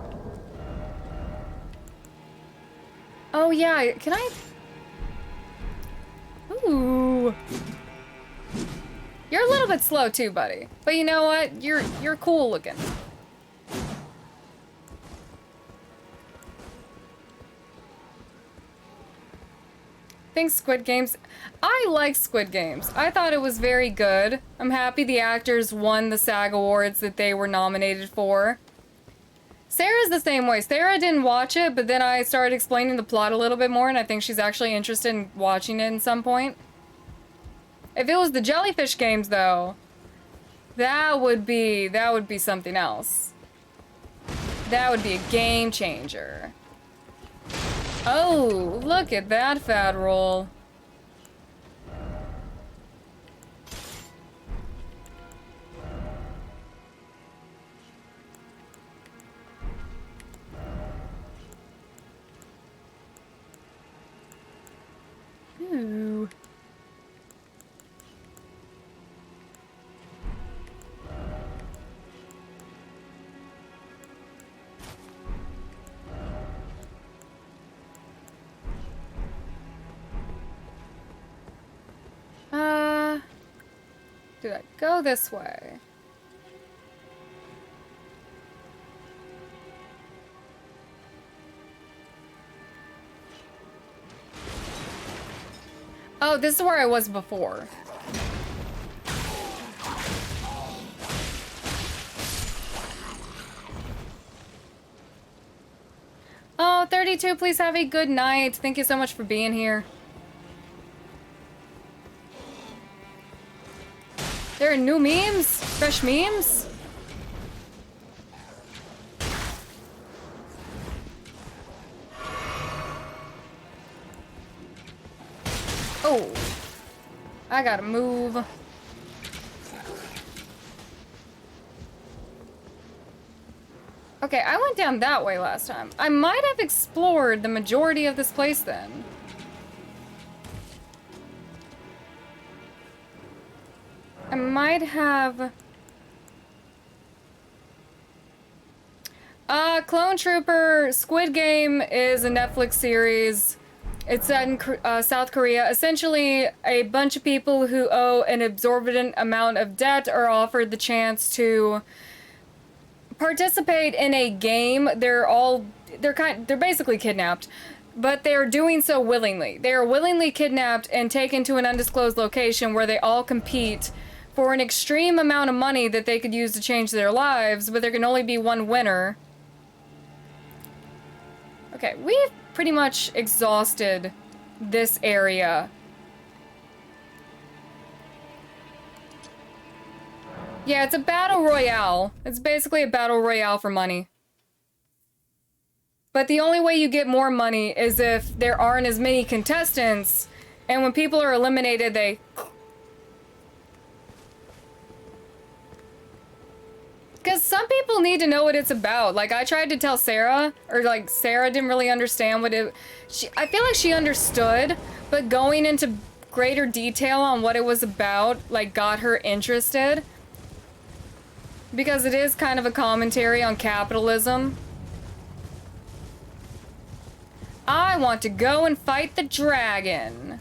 Oh yeah, can I... Ooh. You're a little bit slow too, buddy. But you know what? You're cool looking. Thanks, Squid Games. I like Squid Games. I thought it was very good. I'm happy the actors won the SAG Awards that they were nominated for. Sarah's the same way. Sarah didn't watch it, but then I started explaining the plot a little bit more, and I think she's actually interested in watching it at some point. If it was the Jellyfish Games, though, that would be something else. That would be a game changer. Oh, look at that fat roll. Ooh. Did I go this way? Oh, this is where I was before. Oh, 32, please have a good night. Thank you so much for being here. There are new memes? Fresh memes? Oh. I gotta move. Okay, I went down that way last time. I might have explored the majority of this place then. I might have... Clone Trooper Squid Game is a Netflix series. It's set in South Korea. Essentially, a bunch of people who owe an exorbitant amount of debt are offered the chance to participate in a game. They're basically kidnapped, but they're doing so willingly. They are willingly kidnapped and taken to an undisclosed location where they all compete for an extreme amount of money that they could use to change their lives, but there can only be one winner. Okay, we've pretty much exhausted this area. Yeah, it's a battle royale. It's basically a battle royale for money. But the only way you get more money is if there aren't as many contestants, and when people are eliminated, they... Because some people need to know what it's about. Like, I tried to tell Sarah, or like, Sarah didn't really understand what it... I feel like she understood, but going into greater detail on what it was about, like, got her interested. Because it is kind of a commentary on capitalism. I want to go and fight the dragon.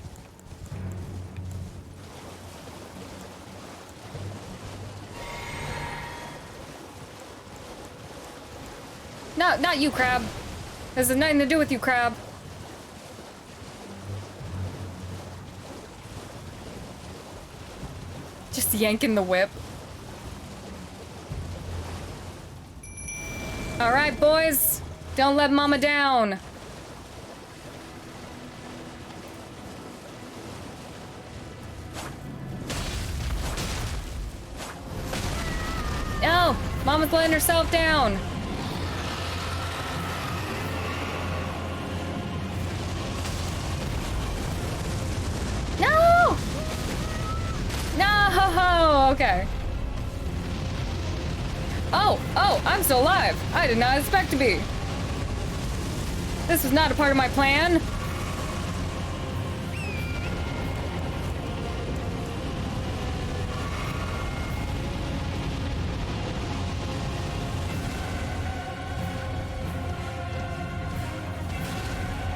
No, not you, Crab. This has nothing to do with you, Crab. Just yanking the whip. All right, boys. Don't let Mama down. Oh, Mama's letting herself down. No! No! Okay. Oh, I'm still alive. I did not expect to be. This was not a part of my plan.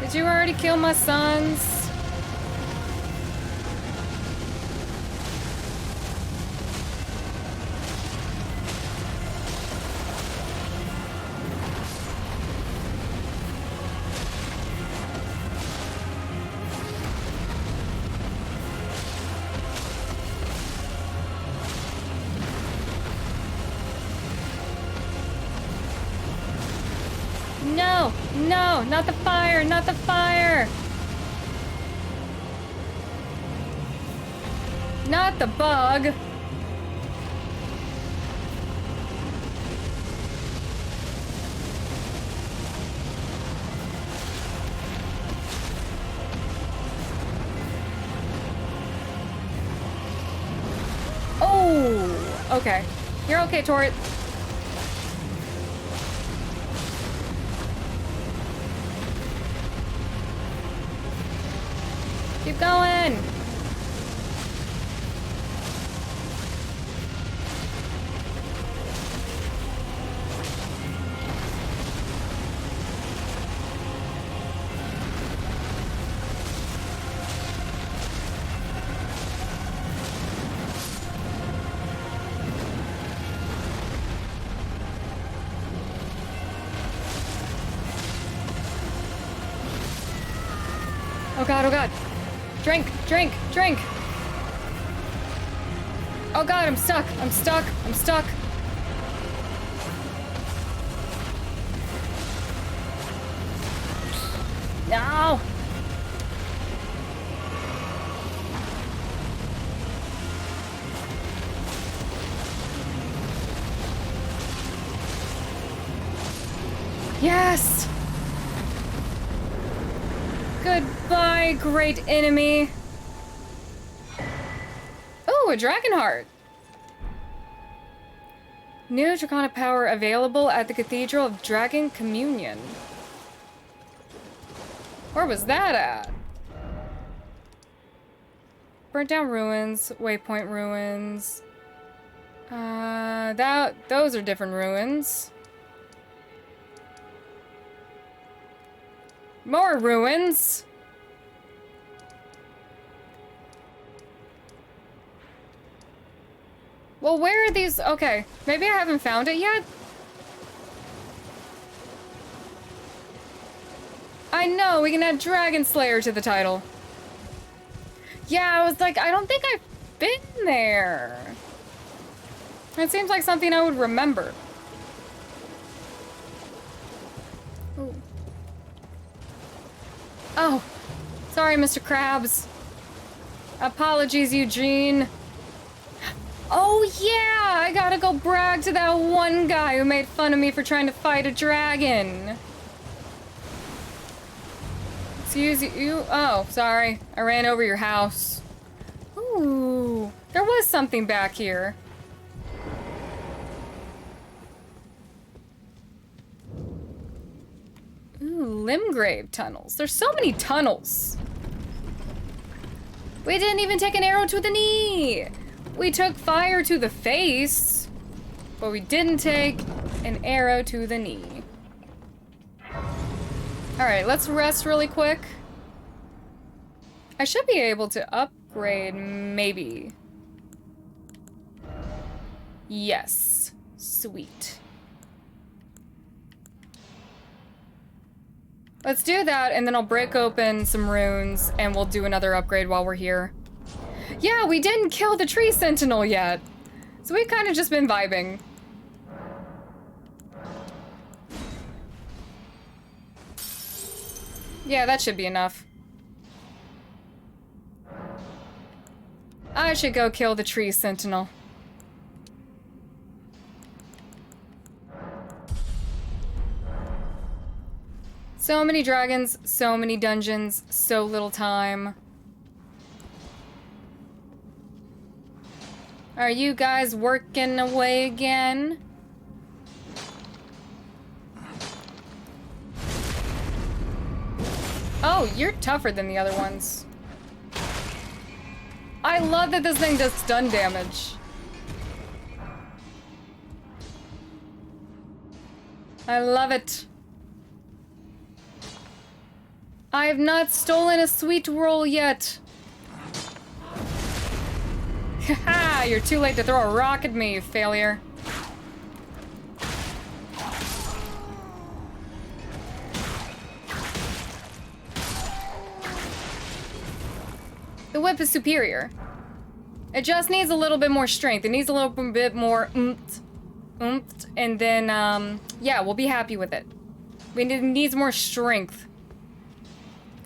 Did you already kill my sons? No, no, not the fire, not the fire. Not the bug. Oh, okay. You're okay, Torrit. Keep going. Oh god, oh god. Drink, drink, drink. Oh god, I'm stuck, I'm stuck, I'm stuck. No. Yes. Goodbye, great enemy. Oh, a dragon heart. New draconic power available at the Cathedral of Dragon Communion. Where was that at? Burnt down ruins, waypoint ruins. Those are different ruins. More ruins. Well, where are these? Okay, maybe I haven't found it yet. I know, we can add Dragon Slayer to the title. Yeah, I was like, I don't think I've been there. It seems like something I would remember. Ooh. Oh, sorry, Mr. Krabs. Apologies, Eugene. Oh yeah, I gotta go brag to that one guy who made fun of me for trying to fight a dragon. Excuse you. Oh, sorry. I ran over your house. Ooh, there was something back here. Ooh, Limgrave tunnels. There's so many tunnels. We didn't even take an arrow to the knee. We took fire to the face, but we didn't take an arrow to the knee. All right, let's rest really quick. I should be able to upgrade, maybe. Yes, sweet. Let's do that, and then I'll break open some runes, and we'll do another upgrade while we're here. Yeah, we didn't kill the tree sentinel yet, so we've kind of just been vibing. Yeah, that should be enough. I should go kill the tree sentinel. So many dragons, so many dungeons, so little time. Are you guys working away again? Oh, you're tougher than the other ones. I love that this thing does stun damage. I love it. I have not stolen a sweet roll yet. Haha, you're too late to throw a rock at me, you failure. The whip is superior. It just needs a little bit more strength. It needs a little bit more oomph, and then, yeah, we'll be happy with it. It needs more strength.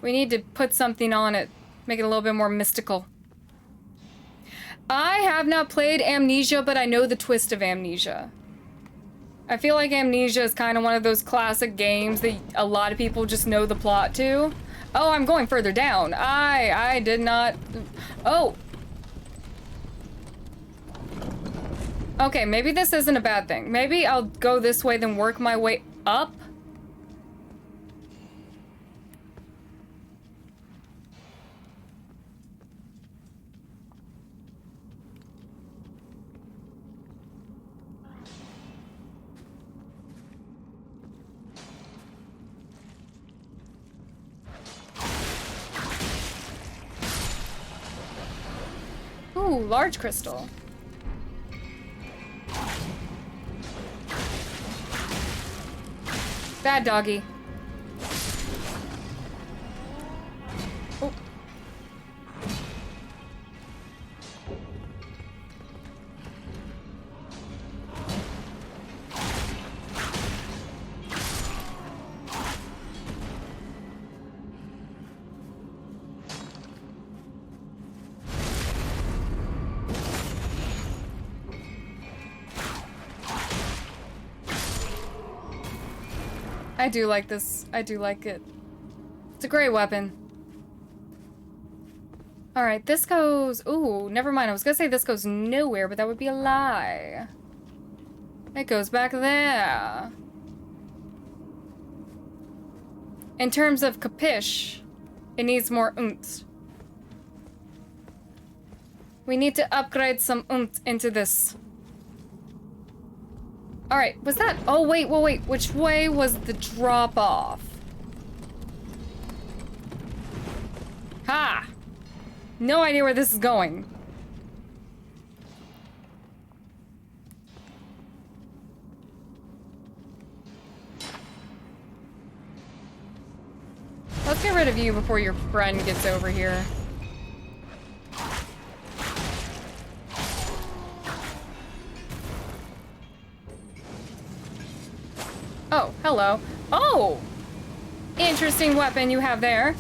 We need to put something on it, make it a little bit more mystical. I have not played Amnesia, but I know the twist of Amnesia. I feel like Amnesia is kind of one of those classic games that a lot of people just know the plot to. Oh, I'm going further down. I did not... Oh! Okay, maybe this isn't a bad thing. Maybe I'll go this way, then work my way up? Ooh, large crystal. Bad doggy. Oh. I do like this. I do like it. It's a great weapon. Alright, this goes... Ooh, never mind. I was gonna say this goes nowhere, but that would be a lie. It goes back there. In terms of capiche, it needs more oomph. We need to upgrade some oomph into this. Alright, was that... Oh, wait. Which way was the drop-off? Ha! No idea where this is going. Let's get rid of you before your friend gets over here. Oh, hello. Oh! Interesting weapon you have there.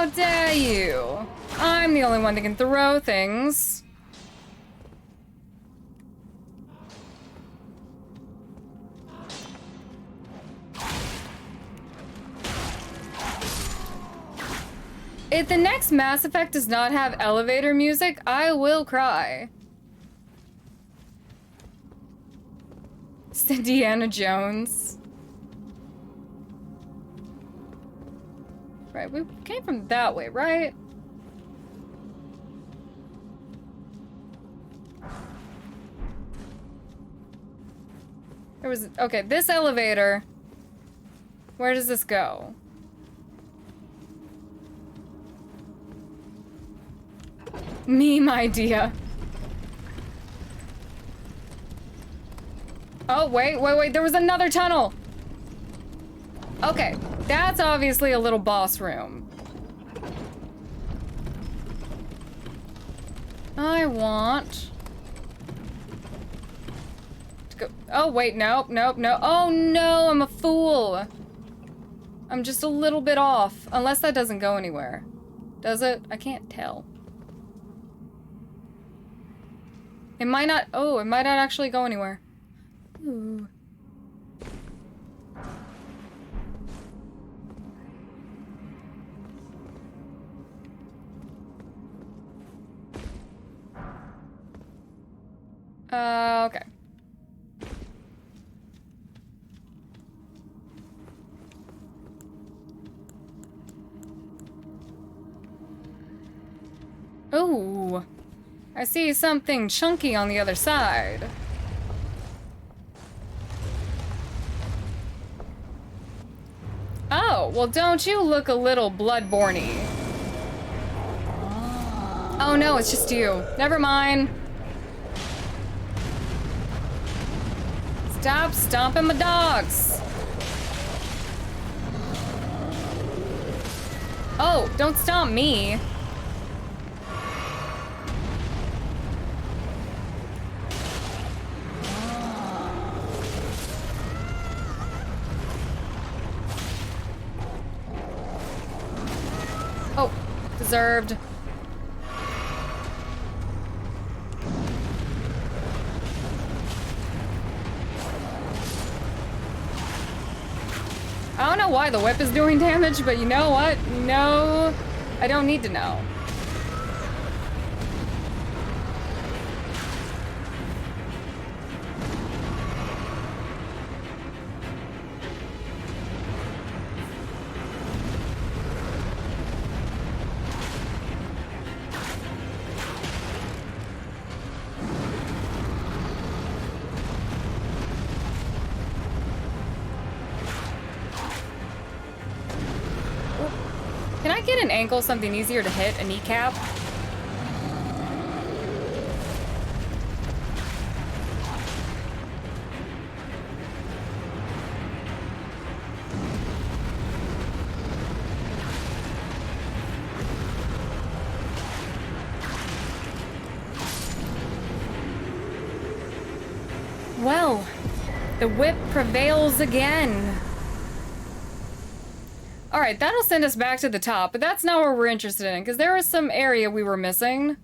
How dare you? I'm the only one that can throw things. If the next Mass Effect does not have elevator music, I will cry. It's Indiana Jones. Right, we came from that way, right? There was, okay, this elevator. Where does this go? Meme idea. Oh, wait, there was another tunnel. Okay, that's obviously a little boss room. I want to go. Oh, wait, nope. Oh, no, I'm a fool. I'm just a little bit off. Unless that doesn't go anywhere. Does it? I can't tell. It might not. Oh, it might not actually go anywhere. Ooh. Okay. Ooh. I see something chunky on the other side. Oh, well, don't you look a little bloodborne-y? Oh no, it's just you. Never mind. Stop stomping my dogs. Oh, don't stomp me. Oh, deserved. I don't know why the whip is doing damage, but you know what? No, I don't need to know. Can I get an ankle, something easier to hit, a kneecap? Well, the whip prevails again. All right, that'll send us back to the top, but that's not what we're interested in, because there was some area we were missing.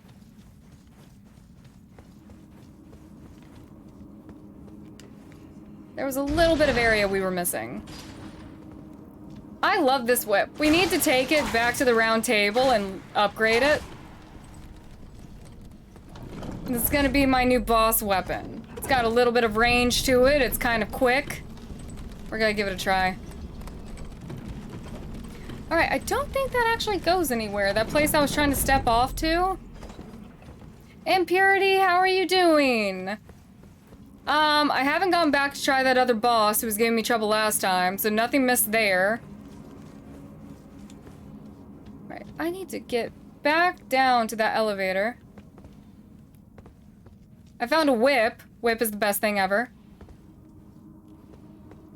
There was a little bit of area we were missing. I love this whip. We need to take it back to the round table and upgrade it. This is gonna be my new boss weapon. It's got a little bit of range to it. It's kind of quick. We're gonna give it a try. All right, I don't think that actually goes anywhere. That place I was trying to step off to. Impurity, how are you doing? I haven't gone back to try that other boss who was giving me trouble last time, so nothing missed there. Right, I need to get back down to that elevator. I found a whip. Whip is the best thing ever.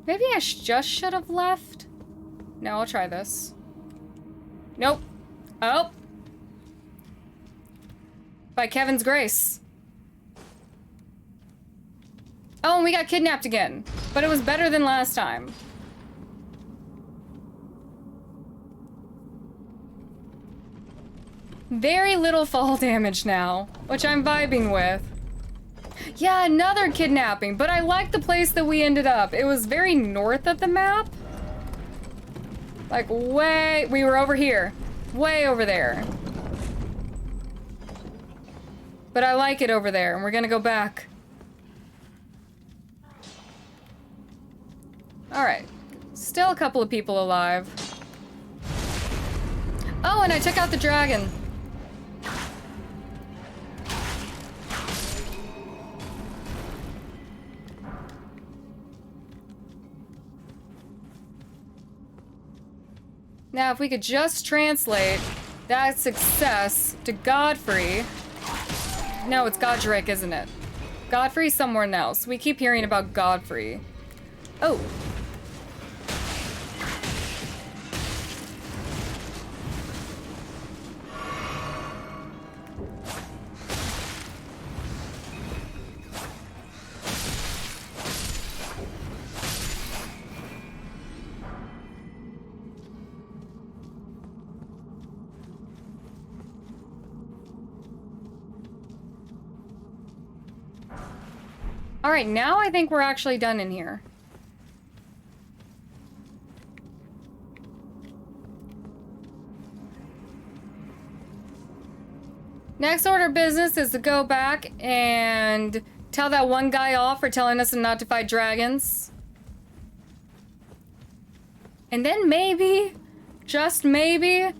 Maybe I just should have left. No, I'll try this. Nope. Oh. By Kevin's grace. Oh, and we got kidnapped again. But it was better than last time. very little fall damage now, which I'm vibing with. Yeah, another kidnapping, but I like the place that we ended up. It was very north of the map. Like we were over here. Way over there. But I like it over there, and we're gonna go back. Alright. Still a couple of people alive. Oh, and I took out the dragon. Now, if we could just translate that success to Godfrey. No, it's Godric, isn't it? Godfrey's somewhere else. We keep hearing about Godfrey. Oh. All right, now I think we're actually done in here. Next order of business is to go back and tell that one guy off for telling us not to fight dragons. And then maybe, just maybe,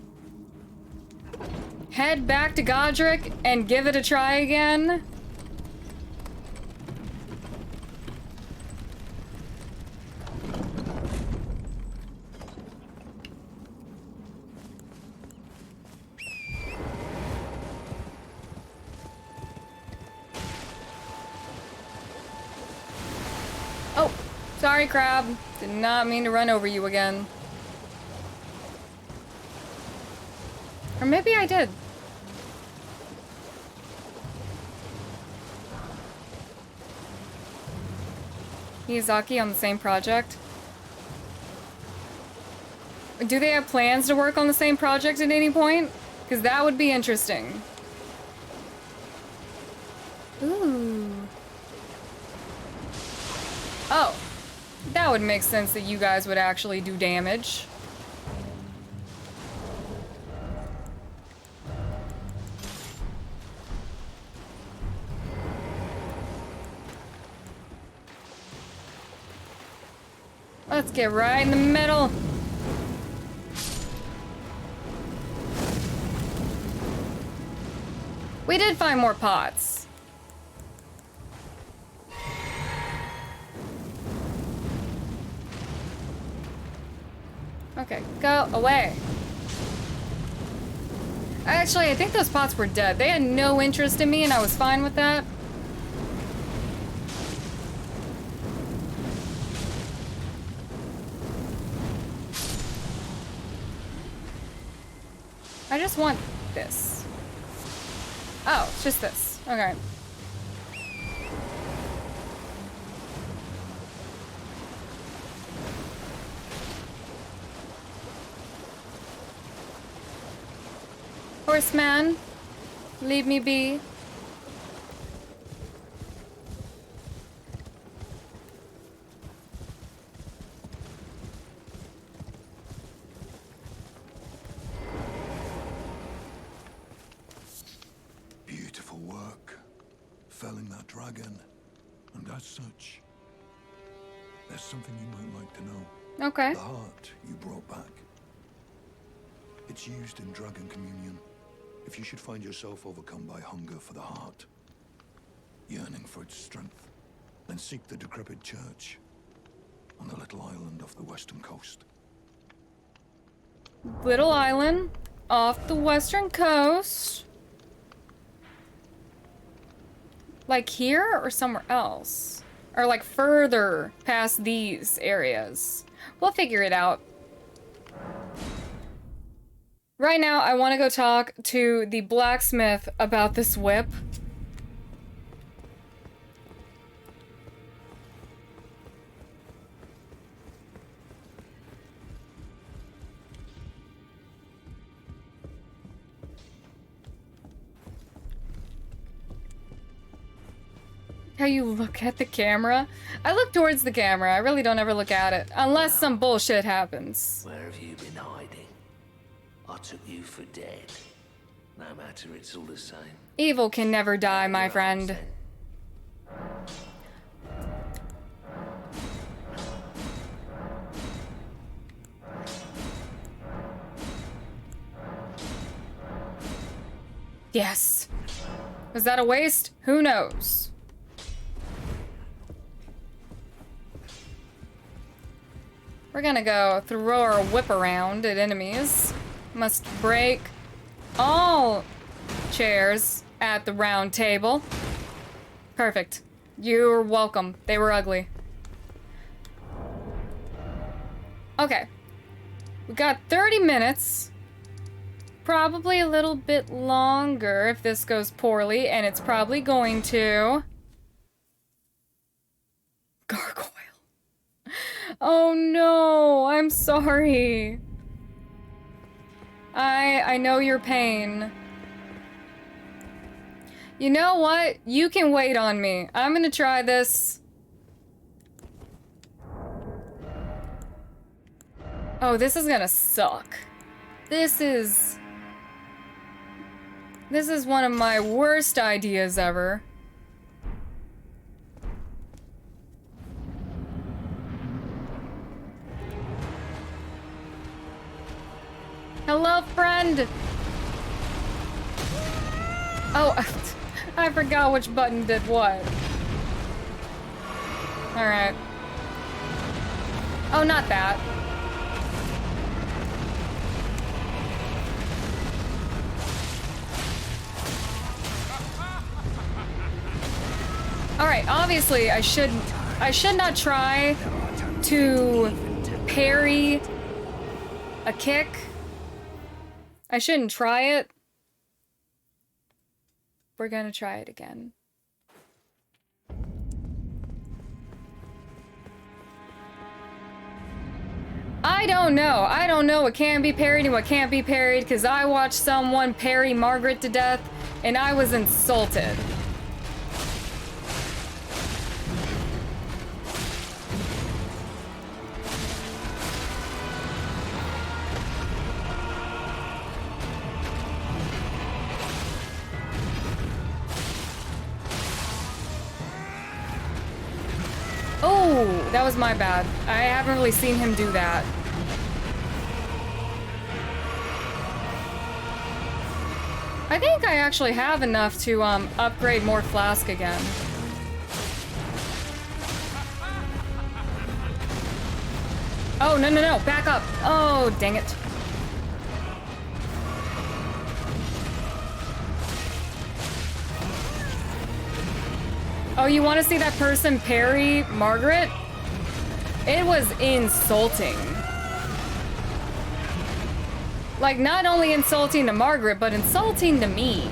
head back to Godric and give it a try again. Oh, sorry, Crab. Did not mean to run over you again. Or maybe I did. Miyazaki on the same project? Do they have plans to work on the same project at any point? Because that would be interesting. Ooh. Oh. That would make sense that you guys would actually do damage. Let's get right in the middle. We did find more pots. Okay, go away. Actually, I think those pots were dead. They had no interest in me, and I was fine with that. I just want this. Oh, it's just this. Okay. Horseman, leave me be. Beautiful work. Felling that dragon. And as such, there's something you might like to know. Okay. The heart you brought back. It's used in dragon communion. If you should find yourself overcome by hunger for the heart, yearning for its strength, then seek the decrepit church on the little island off the western coast. Little island off the western coast. Like here or somewhere else? Or like further past these areas? We'll figure it out. Right now, I want to go talk to the blacksmith about this whip. How you look at the camera? I look towards the camera. I really don't ever look at it. Unless some bullshit happens. Where have you been hiding? I took you for dead. No matter, it's all the same. Evil can never die, my friend. Yes. Was that a waste? Who knows? We're gonna go throw our whip around at enemies. Must break all chairs at the round table. Perfect. You're welcome. They were ugly. Okay. We got 30 minutes. Probably a little bit longer if this goes poorly, and it's probably going to. Gargoyle. Oh no, I'm sorry. I know your pain. You know what? You can wait on me. I'm gonna try this. Oh, this is gonna suck. This is one of my worst ideas ever. Hello, friend! Oh, I forgot which button did what. Alright. Oh, not that. Alright, obviously I should not try to parry a kick. I shouldn't try it. We're gonna try it again. I don't know. I don't know what can be parried and what can't be parried because I watched someone parry Margaret to death and I was insulted. Oh, that was my bad. I haven't really seen him do that. I think I actually have enough to upgrade more flask again. Oh, no, no, no, back up. Oh, dang it. Oh, you want to see that person parry Margaret? It was insulting. Like, not only insulting to Margaret, but insulting to me.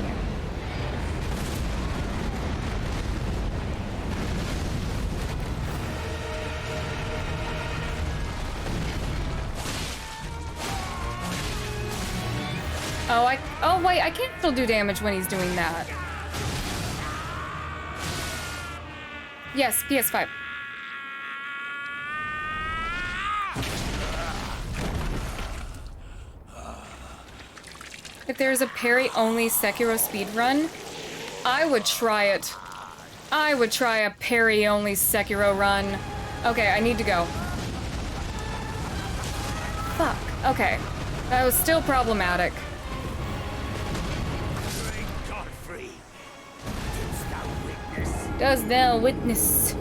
Oh wait, I can still do damage when he's doing that. Yes, PS5. If there's a parry-only Sekiro speedrun, I would try it. I would try a parry-only Sekiro run. Okay, I need to go. Fuck. Okay. That was still problematic. Does thou witness?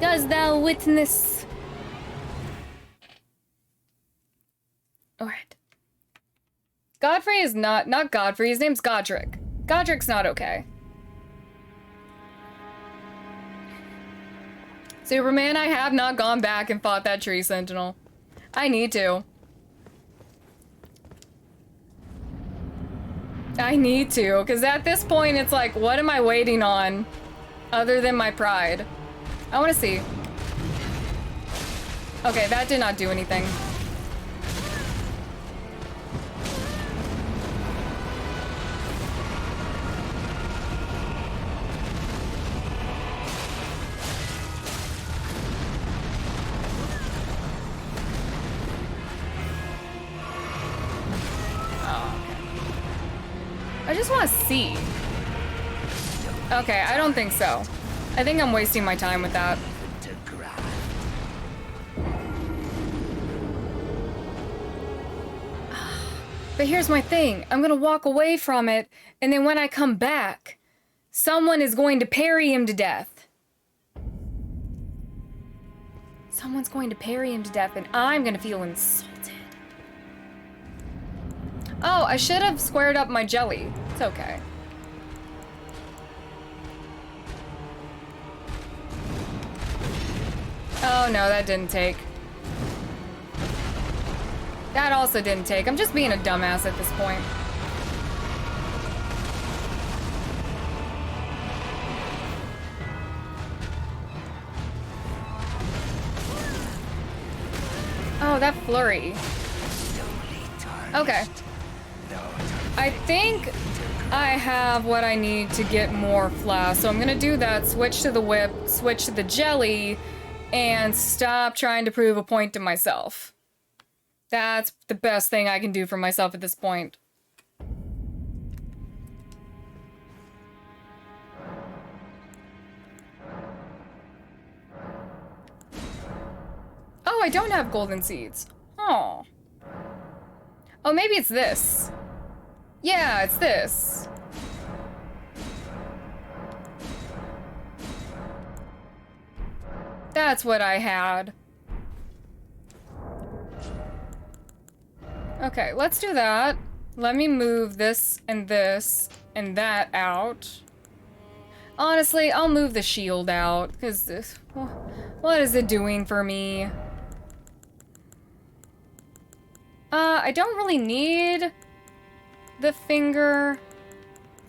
Does thou witness? Alright. Godfrey is not Godfrey, his name's Godric. Godric's not okay. Superman, I have not gone back and fought that tree sentinel. I need to. I need to, because at this point it's like, what am I waiting on? Other than my pride. I want to see. Okay, that did not do anything. saw a C. Okay, I don't think so. I think I'm wasting my time with that. To grab. But here's my thing. I'm gonna walk away from it, and then when I come back, someone is going to parry him to death. Someone's going to parry him to death, and I'm gonna feel insulted. Oh, I should have squared up my jelly. It's okay. Oh no, that didn't take. That also didn't take. I'm just being a dumbass at this point. Oh, that flurry. Okay. I think I have what I need to get more flask, so I'm gonna do that, switch to the whip, switch to the jelly, and stop trying to prove a point to myself. That's the best thing I can do for myself at this point. Oh, I don't have golden seeds. Oh. Oh, maybe it's this. Yeah, it's this. That's what I had. Okay, let's do that. Let me move this and that out. Honestly, I'll move the shield out, because this... What is it doing for me? I don't really need the finger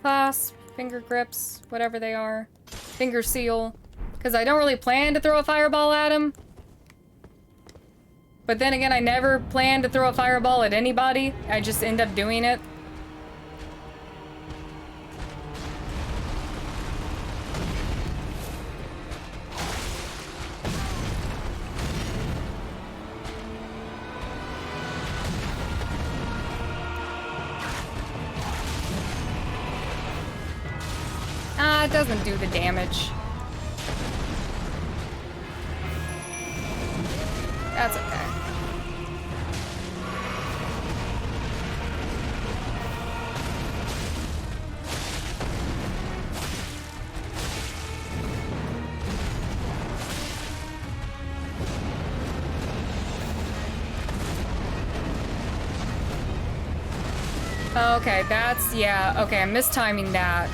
clasp, finger grips, whatever they are. Finger seal. Because I don't really plan to throw a fireball at him. But then again, I never plan to throw a fireball at anybody. I just end up doing it. Ah, it doesn't do the damage. That's okay. Okay, that's, yeah, okay, I'm mistiming that.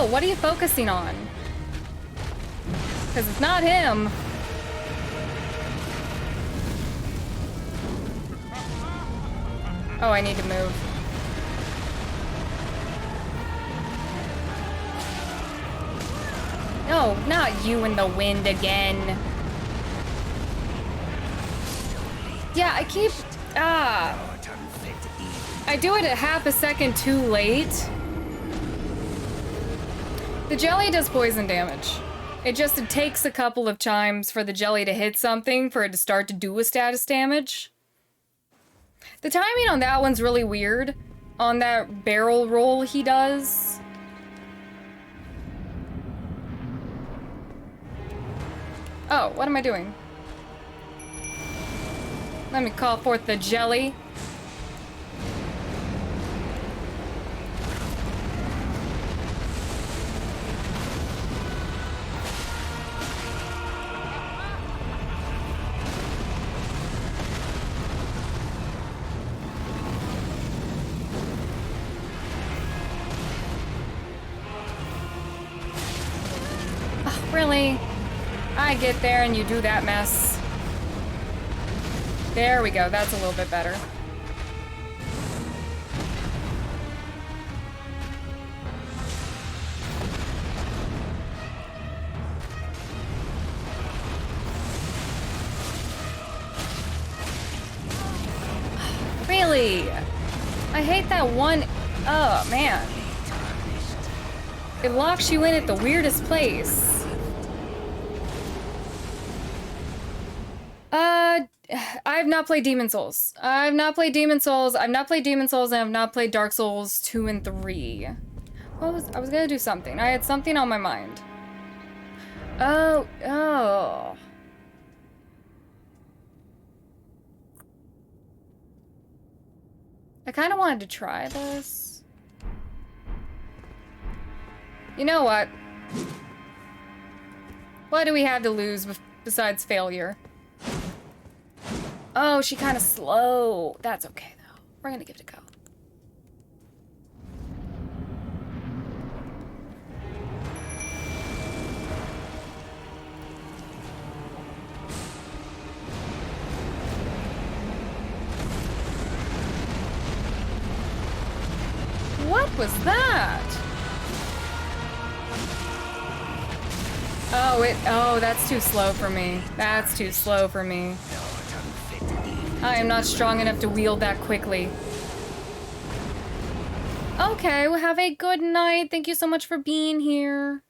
Oh, what are you focusing on? Because it's not him. Oh, I need to move. No, not you in the wind again. Yeah, I keep... I do it a half a second too late. The jelly does poison damage. It takes a couple of times for the jelly to hit something for it to start to do a status damage. The timing on that one's really weird. On that barrel roll he does. Oh, what am I doing? Let me call forth the jelly. Really? I get there and you do that mess. There we go, that's a little bit better. Really? I hate that one Oh, man. It locks you in at the weirdest place. I have not played Demon Souls. I've not played Demon Souls. I've not played Demon Souls, and I've not played Dark Souls 2 and 3. I was gonna do something. I had something on my mind. Oh. I kind of wanted to try this. You know what? What do we have to lose besides failure? Oh, she kind of slow. That's okay, though. We're gonna give it a go. What was that? Oh, that's too slow for me. That's too slow for me. I am not strong enough to wield that quickly. Okay, well, have a good night. Thank you so much for being here.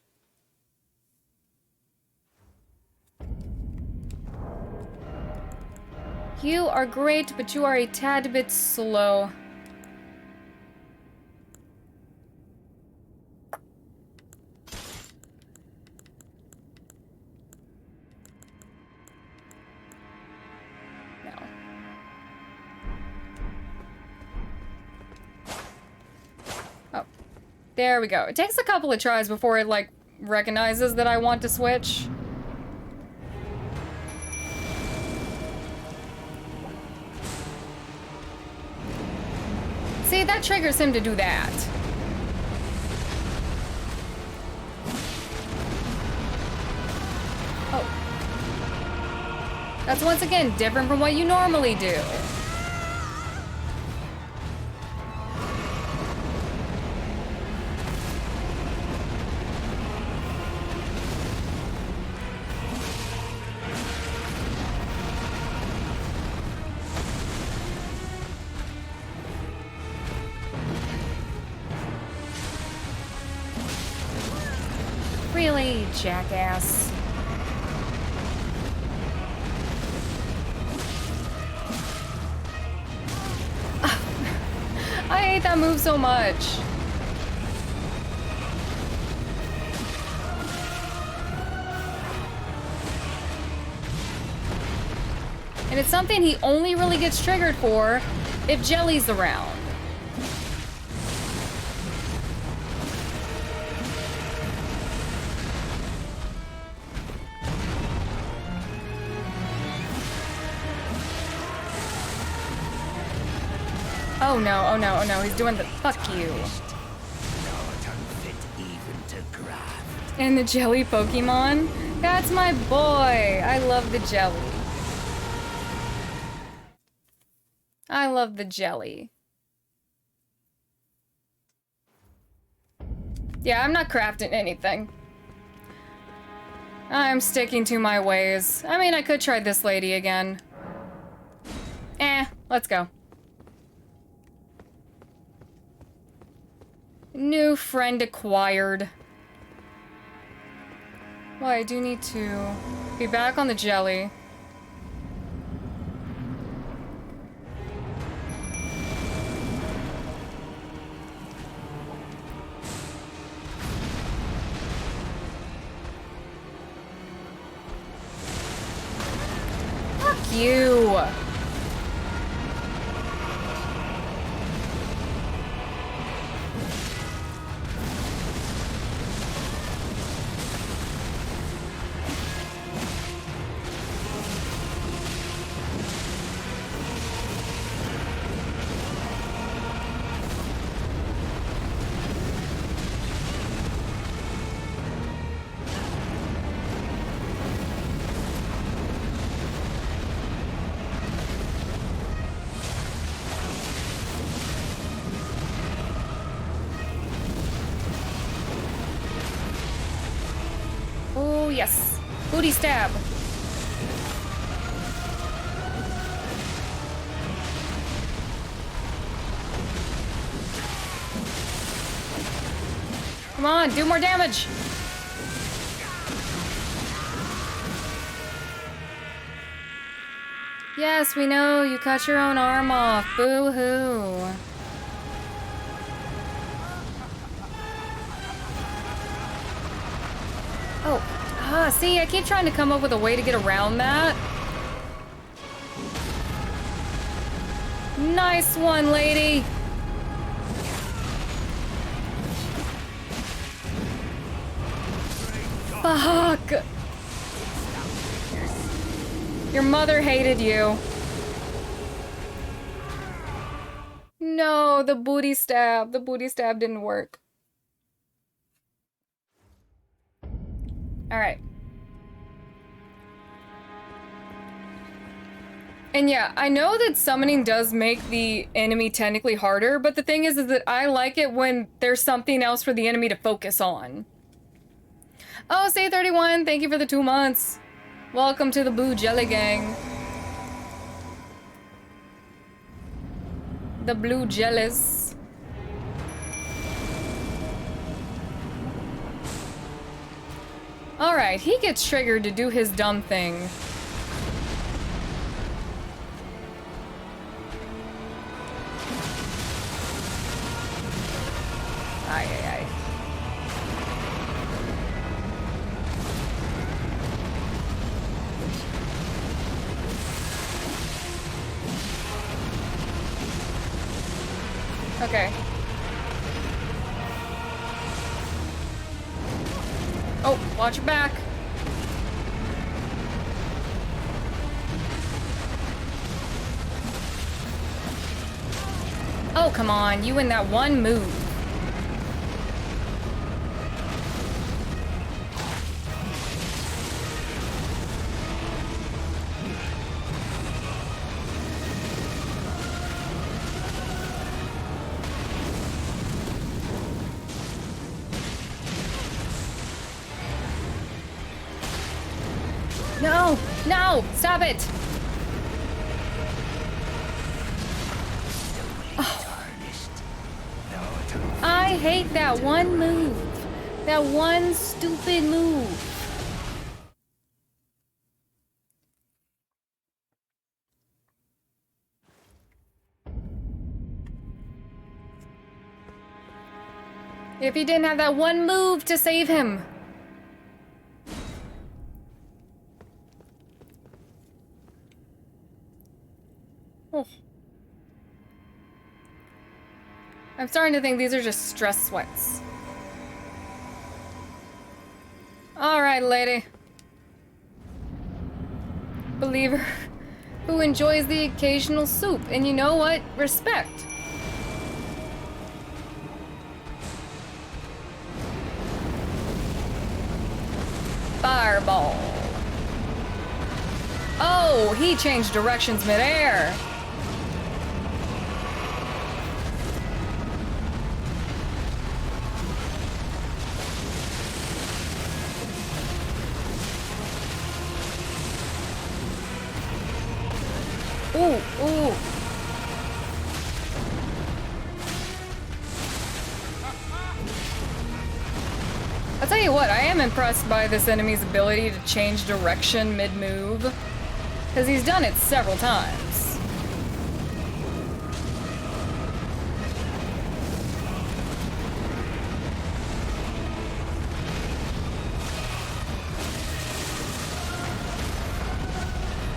You are great, but you are a tad bit slow. There we go. It takes a couple of tries before it, like, recognizes that I want to switch. See, that triggers him to do that. Oh. That's once again different from what you normally do. Really, jackass. I hate that move so much. And it's something he only really gets triggered for if Jelly's around. Oh no, oh no, oh no, he's doing the fuck you. And the jelly Pokemon? That's my boy! I love the jelly. I love the jelly. Yeah, I'm not crafting anything. I'm sticking to my ways. I mean, I could try this lady again. Let's go. New friend acquired. Well, I do need to be back on the jelly. Fuck you! Yes. Booty stab. Come on, do more damage. Yes, we know, you cut your own arm off. Boo-hoo. Oh, see, I keep trying to come up with a way to get around that. Nice one, lady. Fuck. Your mother hated you. No, the booty stab. The booty stab didn't work. All right. And yeah, I know that summoning does make the enemy technically harder, but the thing is that I like it when there's something else for the enemy to focus on. Oh, say 31, thank you for the 2 months. Welcome to the Blue Jelly Gang. The Blue Jellies. Alright, he gets triggered to do his dumb thing. Ay, ay, ay. Okay. Oh, watch your back. Oh, come on, you in that one move. No! No! Stop it! Oh. I hate that one move. That one stupid move. If he didn't have that one move to save him. Oh. I'm starting to think these are just stress sweats. Alright, lady. Believer who enjoys the occasional soup. And you know what? Respect. Fireball. Oh, he changed directions midair. Ooh, ooh. I'll tell you what, I am impressed by this enemy's ability to change direction mid-move. Because he's done it several times.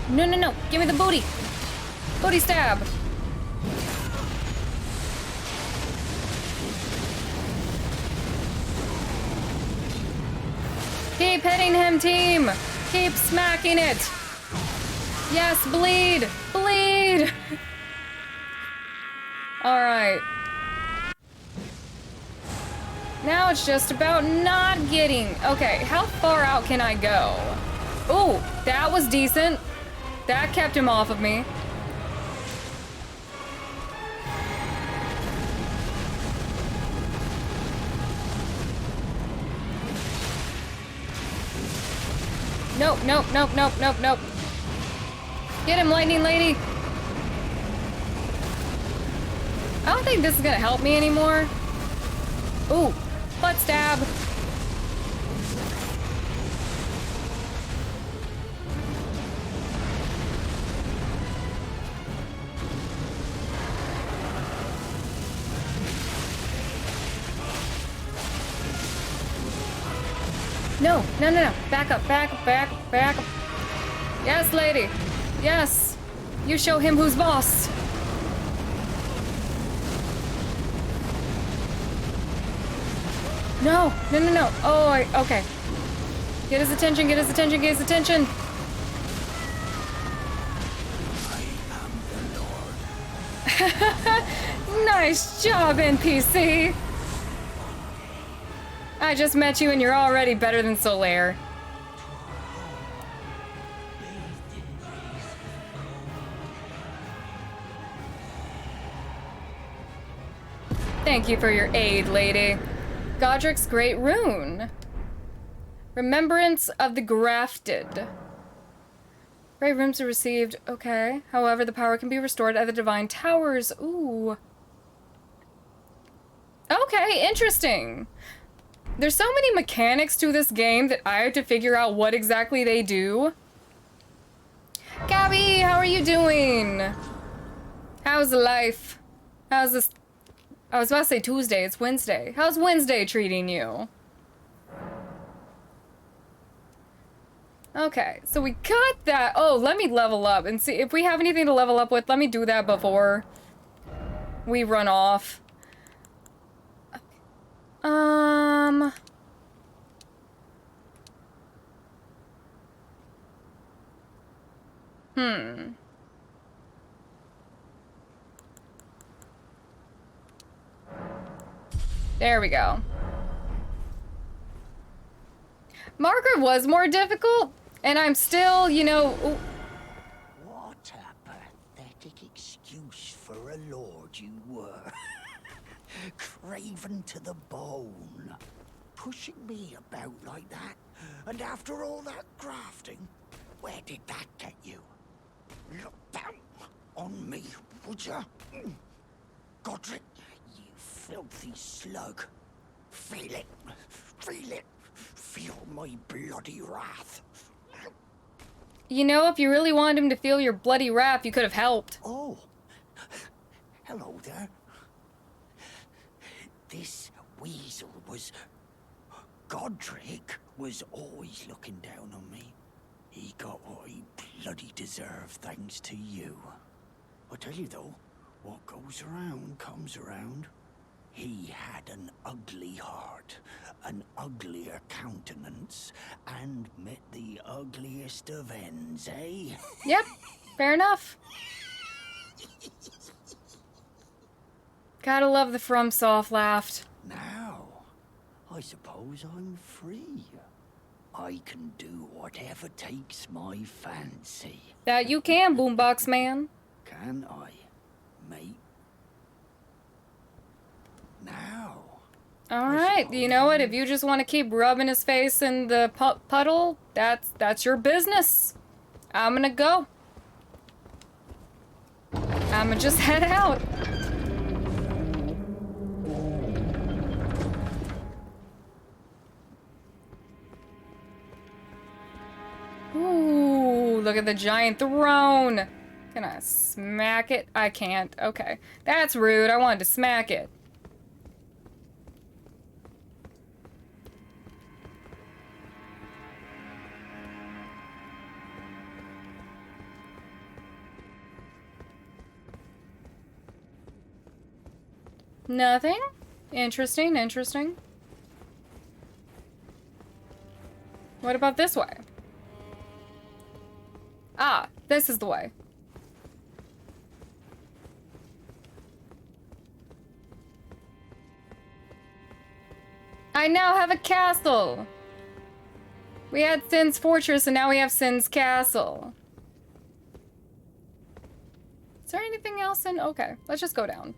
No, no, no. Give me the booty. Booty stab. Keep hitting him, team. Keep smacking it. Yes, bleed. Bleed. All right. Now it's just about not getting... Okay, how far out can I go? Ooh, that was decent. That kept him off of me. Nope, nope, nope, nope, nope, nope. Get him, lightning lady. I don't think this is gonna help me anymore. Ooh, Butt stab. No, no, no, no. Back up, back up, back up, back up. Yes, lady. Yes. You show him who's boss. No, no, no, no. Oh, okay. Get his attention, get his attention, get his attention. Nice job, NPC. I just met you and you're already better than Solaire. Thank you for your aid, lady. Godric's Great Rune. Remembrance of the Grafted. Great runes are received. Okay. However, the power can be restored at the Divine Towers. Ooh. Okay, interesting. There's so many mechanics to this game that I have to figure out what exactly they do. Gabby, how are you doing? How's life? How's this? I was about to say Tuesday, it's Wednesday. How's Wednesday treating you? Okay, so we got that. Oh, let me level up and see if we have anything to level up with. Let me do that before we run off. There we go. Margaret was more difficult, and I'm still, you know... Ooh. What a pathetic excuse for a lord you were. Craven to the bone. Pushing me about like that, and after all that grafting, where did that get you? Look down on me, would ya? Godric, you filthy slug. Feel it. Feel it. Feel my bloody wrath. You know, if you really wanted him to feel your bloody wrath, you could have helped. Oh. Hello there. This weasel was... Godric was always looking down on me. He got what he bloody deserved thanks to you. I tell you though, what goes around comes around. He had an ugly heart, an uglier countenance, and met the ugliest of ends, eh? Yep, fair enough. Gotta love the FromSoft laughed. Now, I suppose I'm free. I can do whatever takes my fancy. That you can, Boombox Man. Can I, mate? Now. Alright, you know what? If you just want to keep rubbing his face in the puddle, that's your business. I'm gonna go. I'm gonna just head out. Ooh, look at the giant throne. Can I smack it? I can't. Okay. That's rude. I wanted to smack it. Nothing? Interesting, interesting. What about this way? Ah, this is the way. I now have a castle! We had Sin's Fortress and now we have Sin's Castle. Is there anything else in? Okay, let's just go down.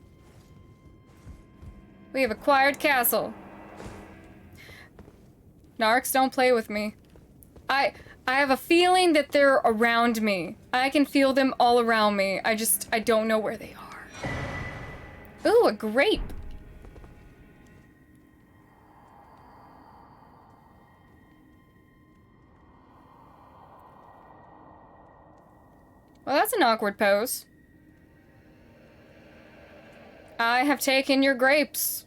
We have acquired castle. Narcs, don't play with me. I have a feeling that they're around me. I can feel them all around me. I don't know where they are. Ooh, a grape. Well, that's an awkward pose. I have taken your grapes.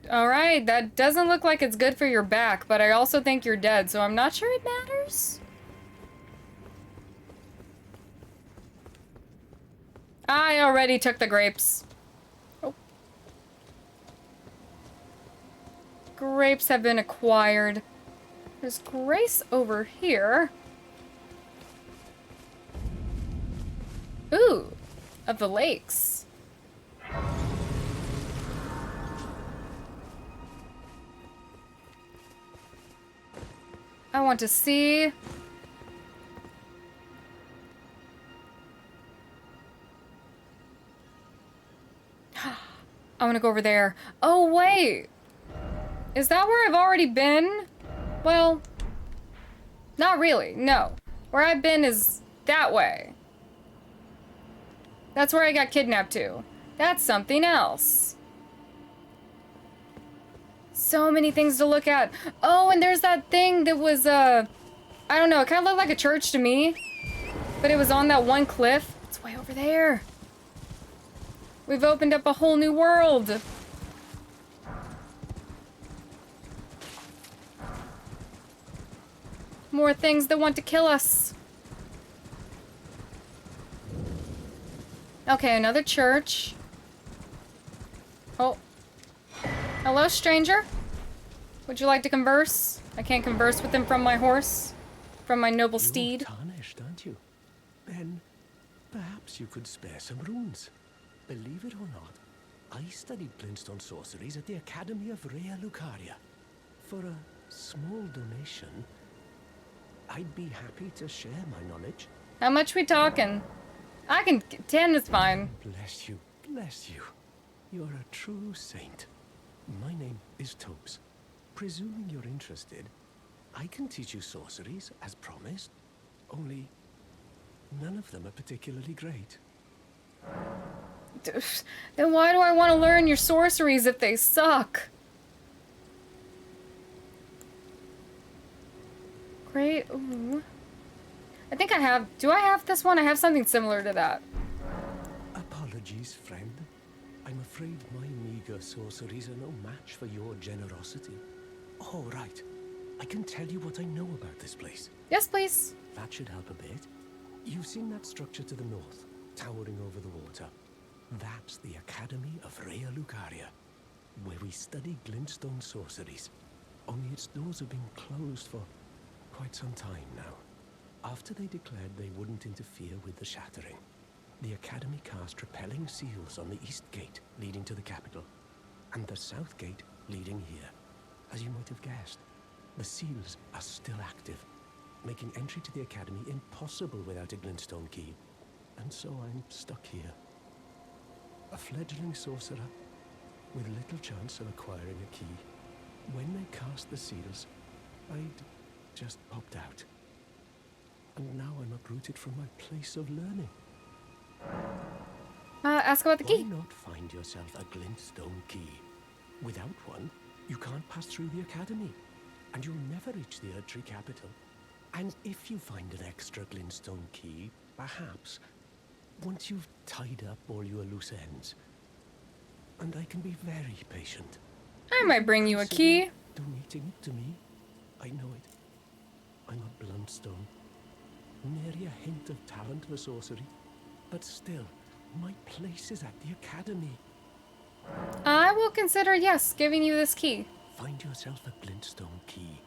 Alright, that doesn't look like it's good for your back, but I also think you're dead, so I'm not sure it matters. I already took the grapes. Oh. Grapes have been acquired. There's Grace over here. Ooh, of the lakes. I want to see. I want to go over there. Oh, wait. Is that where I've already been? Well, not really. No. Where I've been is that way. That's where I got kidnapped to. That's something else. So many things to look at. Oh, and there's that thing that was, I don't know, it kind of looked like a church to me. But it was on that one cliff. It's way over there. We've opened up a whole new world. More things that want to kill us. Okay, another church. Oh. Hello, stranger. Would you like to converse? I can't converse with him from my horse. From my noble steed. You're tarnished, aren't you? Then, perhaps you could spare some runes. Believe it or not, I studied glintstone sorceries at the Academy of Rea Lucaria. For a small donation, I'd be happy to share my knowledge. How much we talking? I can... 10 is fine. Bless you, bless you. You're a true saint. My name is Tobes. Presuming you're interested, I can teach you sorceries, as promised. Only, none of them are particularly great. Then why do I want to learn your sorceries if they suck? Great. Ooh. I think I have... Do I have this one? I have something similar to that. Apologies, friend. I'm afraid my meager sorceries are no match for your generosity. Oh, right. I can tell you what I know about this place. Yes, please. That should help a bit. You've seen that structure to the north, towering over the water. That's the Academy of Rea Lucaria, where we study glintstone sorceries. Only its doors have been closed for quite some time now. After they declared they wouldn't interfere with the shattering, the Academy cast repelling seals on the east gate leading to the capital, and the south gate leading here. As you might have guessed, the seals are still active, making entry to the Academy impossible without a glintstone key. And so I'm stuck here. A fledgling sorcerer with little chance of acquiring a key. When they cast the seals, I'd just popped out. And now I'm uprooted from my place of learning. Ask about the key. Why not find yourself a glintstone key? Without one, you can't pass through the Academy, and you'll never reach the Erdtree capital. And if you find an extra glintstone key, perhaps, once you've tied up all your loose ends, and I can be very patient. I might bring you a key. Donating it to me? I know it. I'm a bluntstone. Nary a hint of talent for sorcery. But still, my place is at the Academy. I will consider, yes, giving you this key. Find yourself a glintstone key.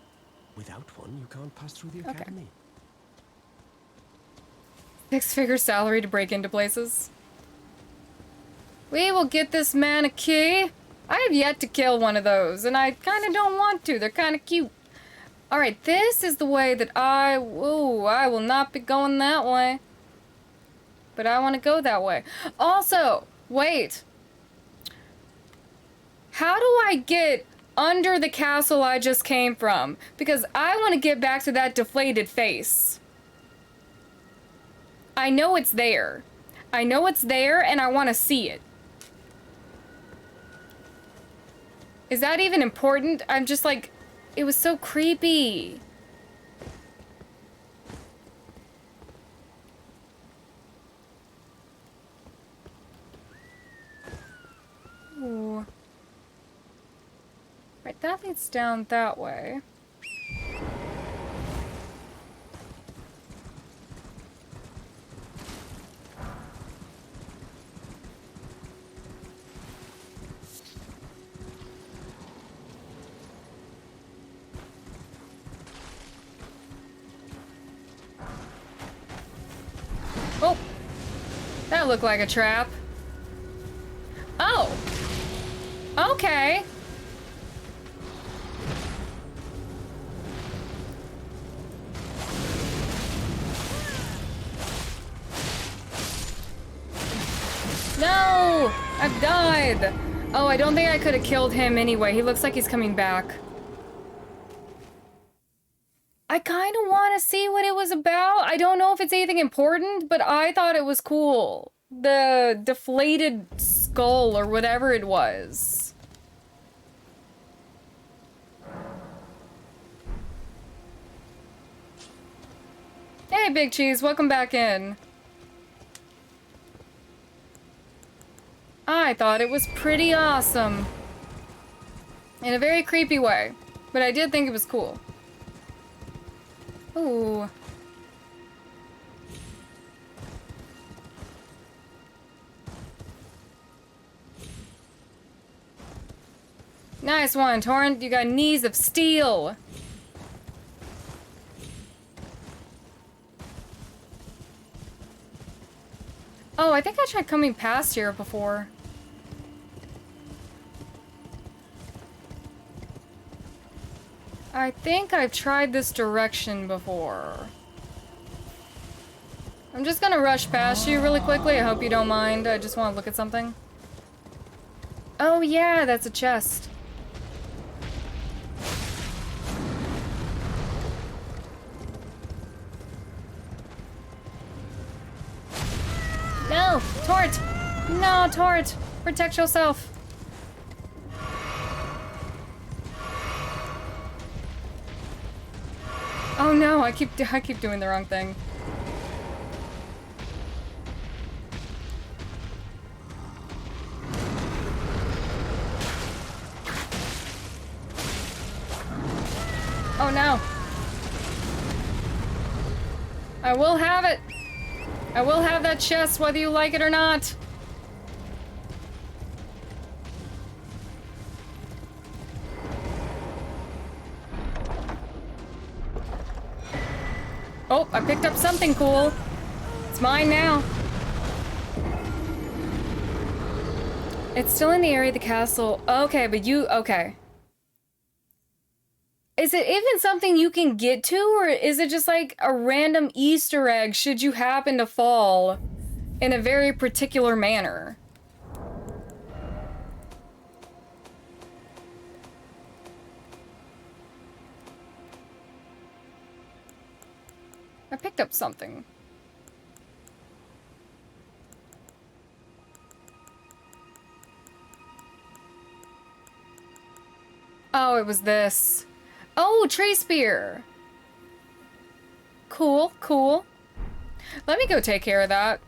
Without one, you can't pass through the Academy. 6-figure salary to break into places. We will get this man a key. I have yet to kill one of those, and I kind of don't want to. They're kind of cute. Alright, this is the way that I will not be going that way. But I want to go that way. Also, wait. How do I get under the castle I just came from? Because I want to get back to that deflated face. I know it's there. I know it's there, and I want to see it. Is that even important? I'm just like... It was so creepy. that leads down that way. Oh! That looked like a trap. Oh! Okay. No! I've died! Oh, I don't think I could have killed him anyway. He looks like he's coming back. I kind of want to see what it was about. I don't know if it's anything important, but I thought it was cool. The deflated skull or whatever it was. Hey, Big Cheese, welcome back in. I thought it was pretty awesome. In a very creepy way, but I did think it was cool. Ooh. Nice one, Torrent. You got knees of steel. Oh, I think I tried coming past here before. I think I've tried this direction before. I'm just gonna rush past you really quickly. I hope you don't mind. I just want to look at something. Oh yeah, that's a chest. No! Tort! No, Tort! Protect yourself. Oh no, I keep doing the wrong thing. Oh no. I will have it. I will have that chest whether you like it or not. Oh, I picked up something cool. It's mine now. It's still in the area of the castle. Okay, but okay. Is it even something you can get to, or is it just like a random Easter egg should you happen to fall in a very particular manner? I picked up something. Oh, it was this. Oh, tree spear. Cool, cool. Let me go take care of that.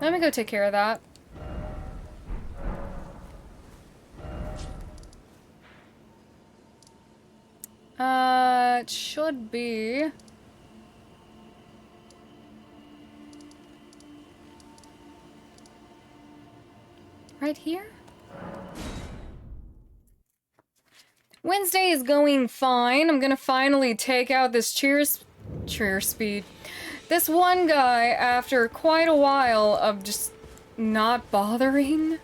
Let me go take care of that. It should be... right here? Wednesday is going fine. I'm gonna finally take out this cheer speed. This one guy after quite a while of just not bothering.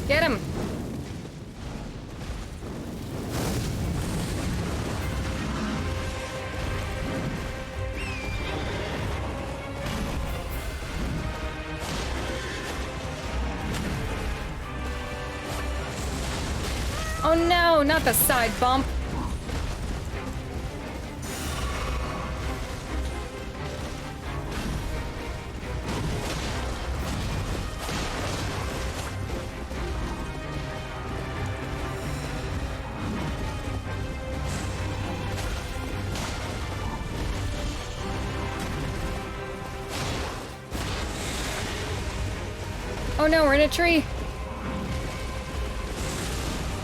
Get him! Oh no, not the side bump. Oh no, we're in a tree.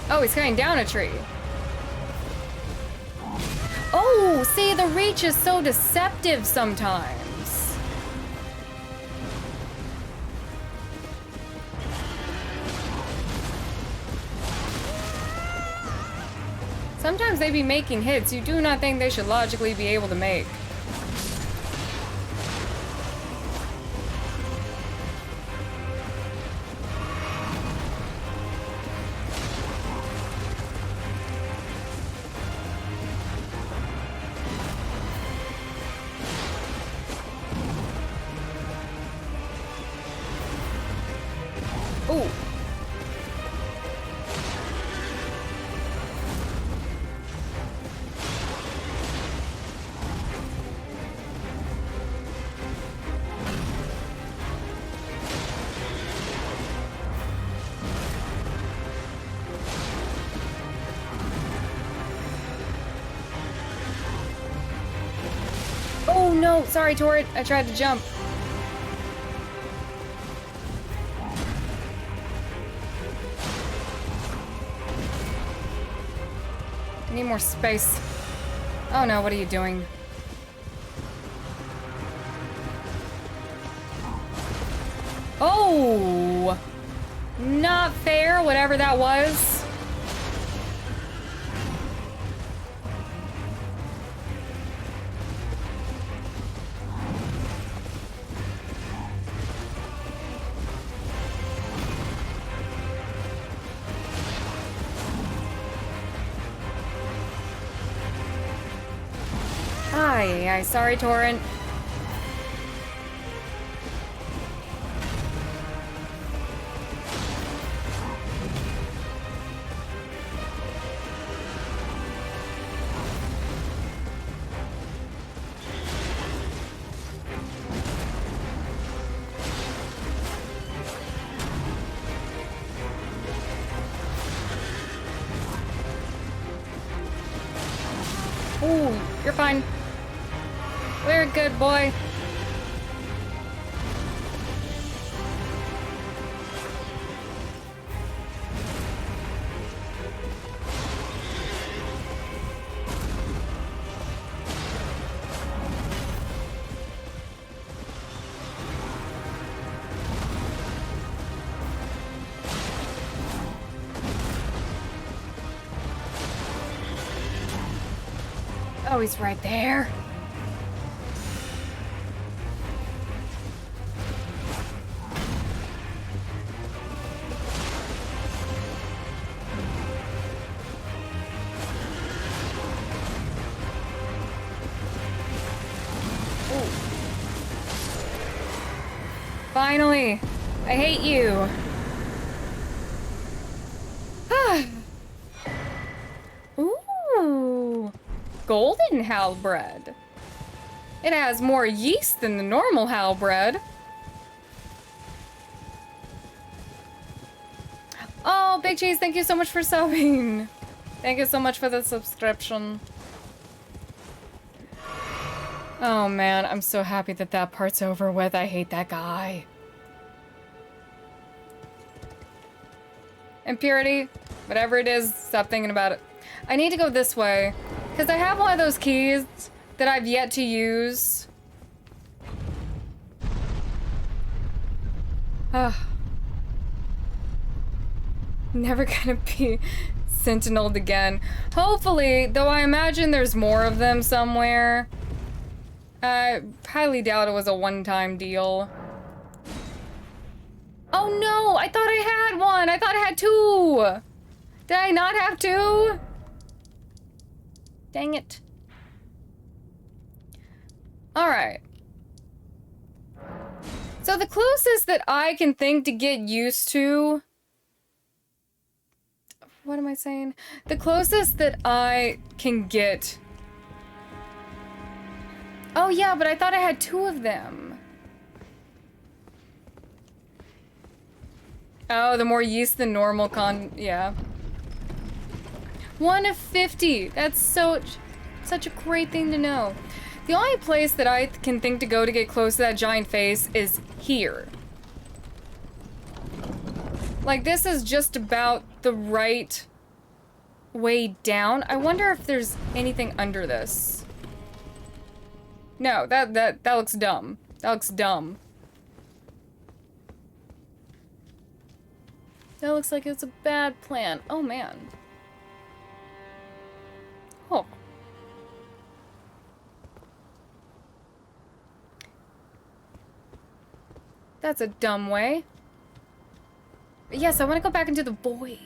Oh, he's cutting down a tree. Oh, see, the reach is so deceptive sometimes. Sometimes they be making hits you do not think they should logically be able to make. Ooh. Oh no, sorry, Torrid. I tried to jump. I need more space. Oh no, what are you doing? Oh! Not fair, whatever that was. Hi, sorry, Torrent. Ooh, you're fine. We're good, boy. Oh, he's right there. Finally! I hate you! Ooh! Golden halberd. It has more yeast than the normal halberd. Oh, Big Cheese, thank you so much for subbing. Thank you so much for the subscription. Oh man, I'm so happy that that part's over with. I hate that guy. Impurity, whatever it is, stop thinking about it. I need to go this way, because I have one of those keys that I've yet to use. Never gonna be sentineled again. Hopefully, though I imagine there's more of them somewhere. I highly doubt it was a one-time deal. Oh no, I thought I had one. I thought I had two. Did I not have two? Dang it. All right. So the closest that I can think to get used to... What am I saying? The closest that I can get... Oh yeah, but I thought I had two of them. Oh, the more yeast than normal yeah. 1 of 50. That's such a great thing to know. The only place that I can think to go to get close to that giant face is here. Like, this is just about the right way down. I wonder if there's anything under this. No, that looks dumb. That looks dumb. That looks like it's a bad plan. Oh, man. Oh. That's a dumb way. But yes, I want to go back into the void.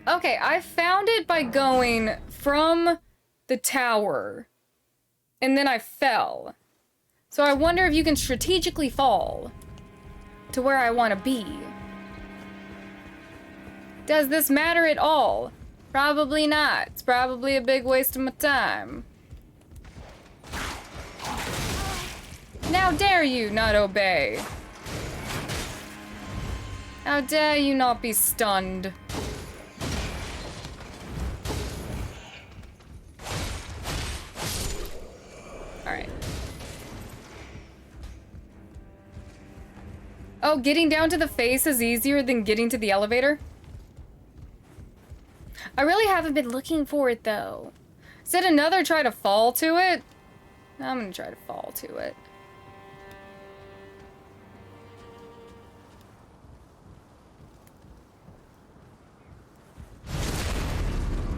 Okay, I found it by going from the tower. And then I fell. So I wonder if you can strategically fall to where I want to be. Does this matter at all? Probably not. It's probably a big waste of my time. How dare you not obey? How dare you not be stunned? Alright. Oh, getting down to the face is easier than getting to the elevator? I really haven't been looking for it, though. Said another try to fall to it? I'm gonna try to fall to it.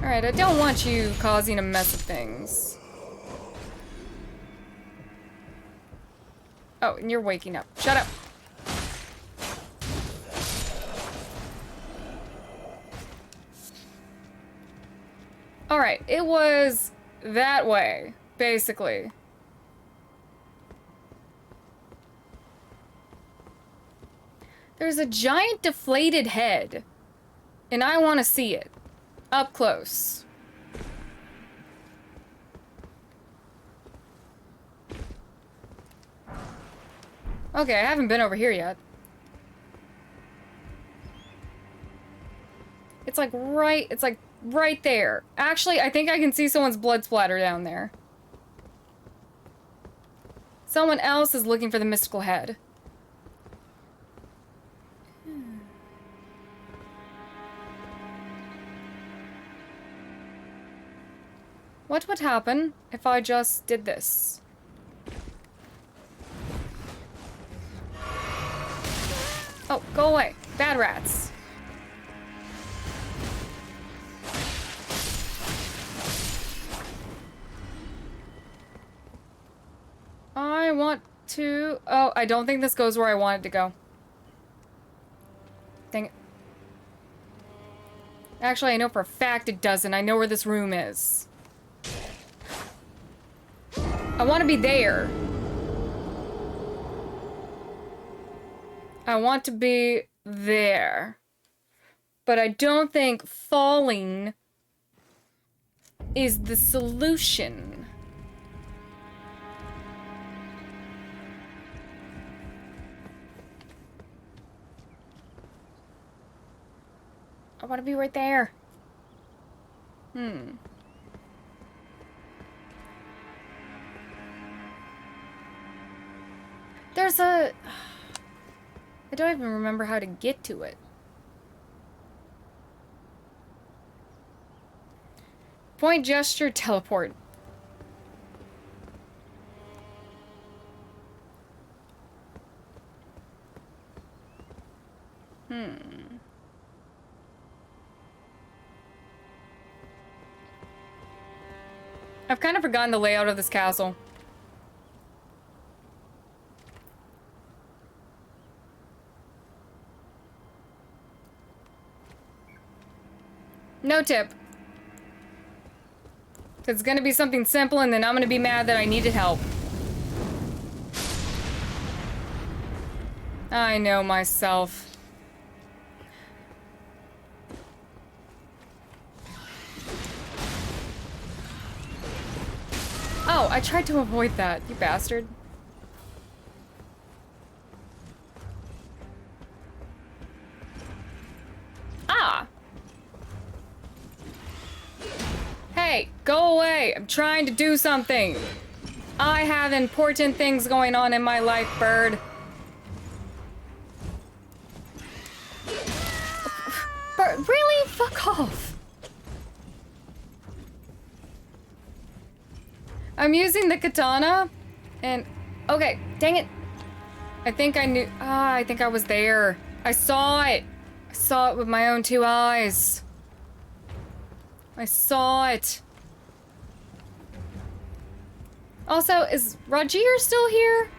Alright, I don't want you causing a mess of things. Oh, and you're waking up. Shut up. Alright, it was that way, basically. There's a giant deflated head, and I want to see it. Up close. Okay, I haven't been over here yet. It's like right there. Actually, I think I can see someone's blood splatter down there. Someone else is looking for the mystical head. What would happen if I just did this? Oh, go away. Bad rats. I want to... Oh, I don't think this goes where I want it to go. Dang it. Actually, I know for a fact it doesn't. I know where this room is. I want to be there. I want to be there. But I don't think falling is the solution. I want to be right there. There's a... I don't even remember how to get to it. Point, gesture, teleport. I've kind of forgotten the layout of this castle. No tip. It's gonna be something simple and then I'm gonna be mad that I needed help. I know myself. Oh, I tried to avoid that, you bastard. Ah! Hey, go away! I'm trying to do something! I have important things going on in my life, bird. fuck off. I'm using the katana and okay, dang it. I think I knew, I think I was there. I saw it. I saw it with my own 2 eyes. I saw it. Also, is Rajir still here?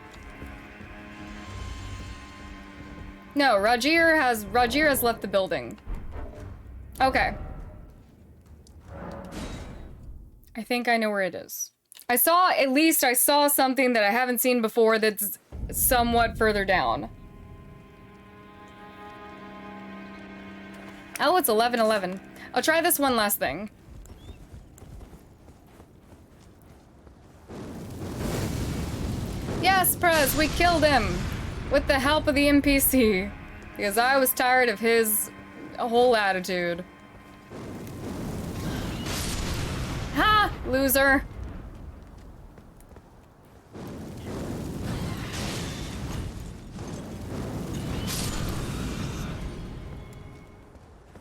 No, Rajir has left the building. Okay. I think I know where it is. I saw something that I haven't seen before that's somewhat further down. Oh, it's 11:11. I'll try this one last thing. Yes, Prez, we killed him with the help of the NPC because I was tired of his whole attitude. Ha! Loser.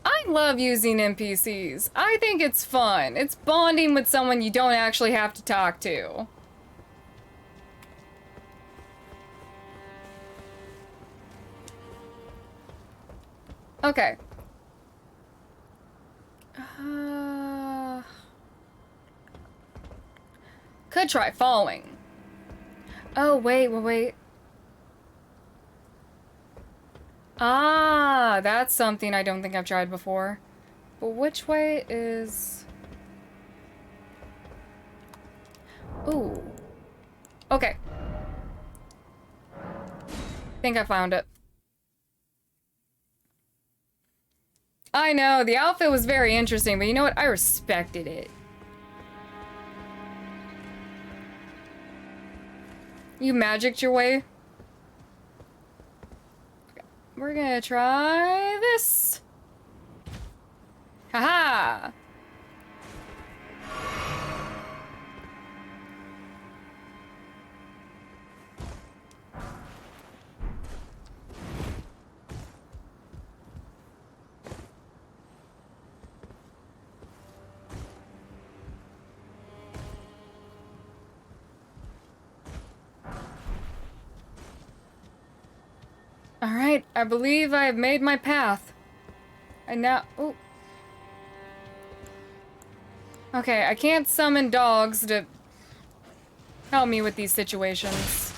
I love using NPCs. I think it's fun. It's bonding with someone you don't actually have to talk to. Okay. Could try following. Oh, wait. Ah, that's something I don't think I've tried before. But which way is... Ooh. Okay. Think I found it. I know, the outfit was very interesting, but you know what? I respected it. You magicked your way? Okay. We're gonna try this. Haha! Alright, I believe I have made my path. And now... Ooh. Okay, I can't summon dogs to help me with these situations.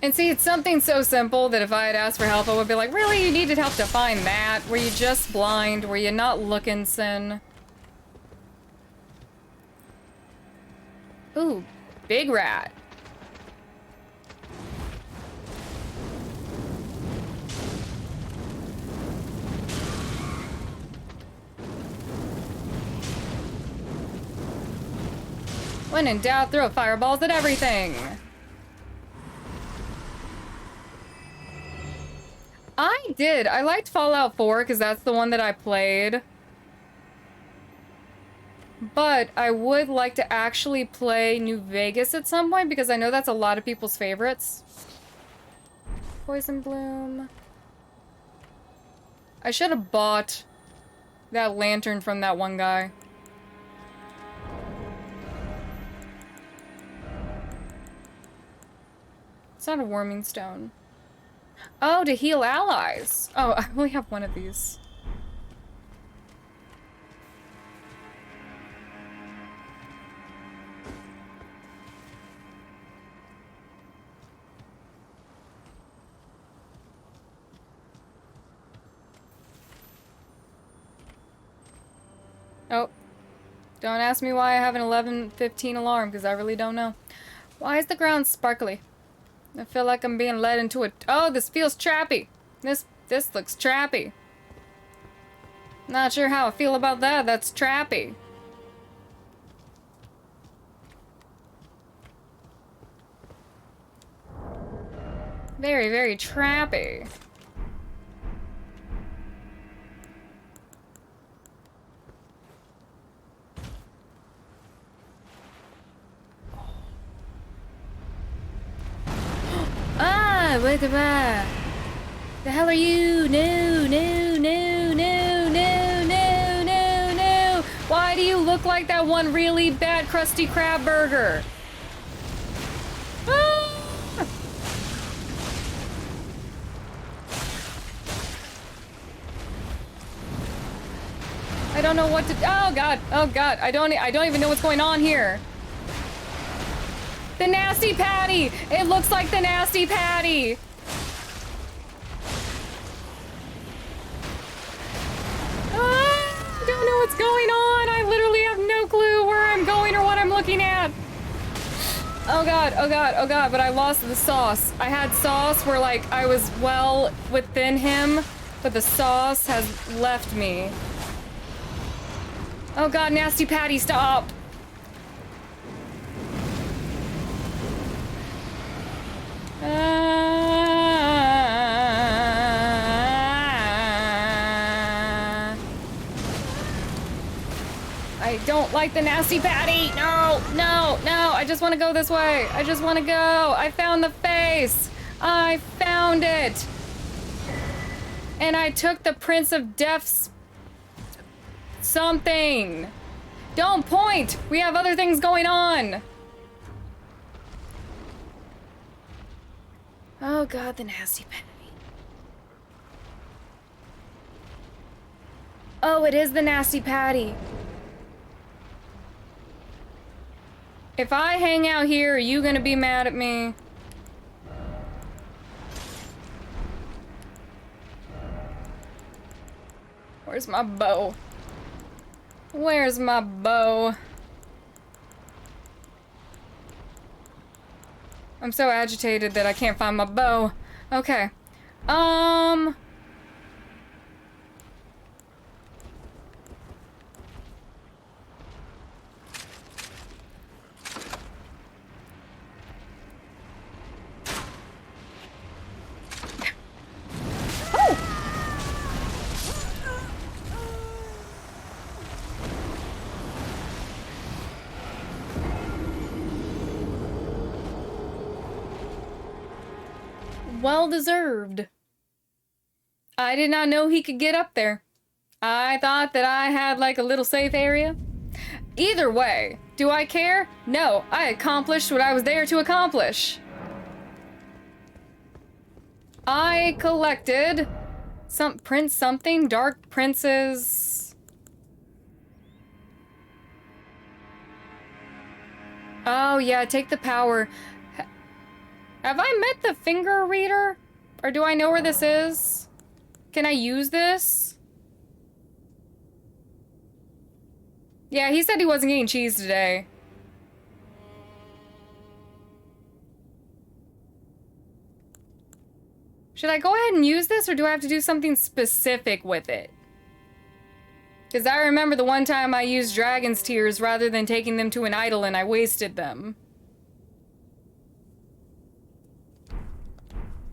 And see, it's something so simple that if I had asked for help, I would be like, really? You needed help to find that? Were you just blind? Were you not looking, Sin? Ooh, big rat. When in doubt, throw fireballs at everything. I liked Fallout 4 because that's the one that I played. But I would like to actually play New Vegas at some point because I know that's a lot of people's favorites. Poison Bloom. I should have bought that lantern from that one guy. It's not a warming stone. Oh, to heal allies. Oh, I only have one of these. Oh. Don't ask me why I have an 11:15 alarm, because I really don't know. Why is the ground sparkly? I feel like I'm being led into a... Oh, this feels trappy. This looks trappy. Not sure how I feel about that. That's trappy. Very, very trappy. Ah, wait a minute. The hell are you? No, no, no, no, no, no, no, no. Why do you look like that one really bad Krusty Krab burger? Ah! I don't know what to. Oh god! Oh god! I don't even know what's going on here. The Nasty Patty! It looks like the Nasty Patty! I don't know what's going on. I literally have no clue where I'm going or what I'm looking at. Oh god, oh god, oh god, but I lost the sauce. I had sauce where like I was well within him, but the sauce has left me. Oh god, Nasty Patty, stop! I don't like the Nasty Patty! No, no, no! I just want to go this way! I just want to go! I found the face! I found it! And I took the Prince of Death's something! Don't point! We have other things going on! Oh god, the Nasty Patty. Oh, it is the Nasty Patty. If I hang out here, are you gonna be mad at me? Where's my bow? Where's my bow? I'm so agitated that I can't find my bow. Okay. Well deserved. I did not know he could get up there. I thought that I had like a little safe area. Either way, do I care? No, I accomplished what I was there to accomplish. I collected some prince something, dark princes. Oh yeah, take the power. Have I met the finger reader? Or do I know where this is? Can I use this? Yeah, he said he wasn't getting cheese today. Should I go ahead and use this, or do I have to do something specific with it? Because I remember the one time I used dragon's tears rather than taking them to an idol and I wasted them.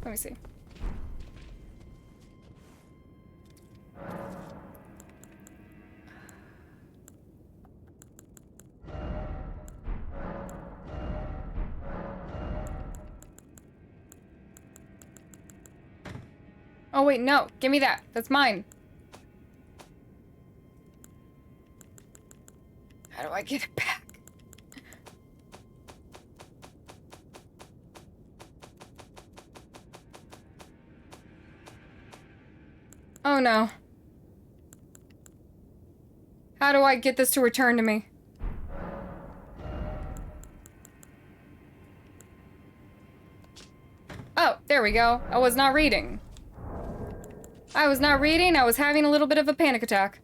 Let me see. Oh wait, no. Give me that. That's mine. How do I get it back? Oh no. How do I get this to return to me? Oh, there we go. I was not reading. I was not reading. I was having a little bit of a panic attack.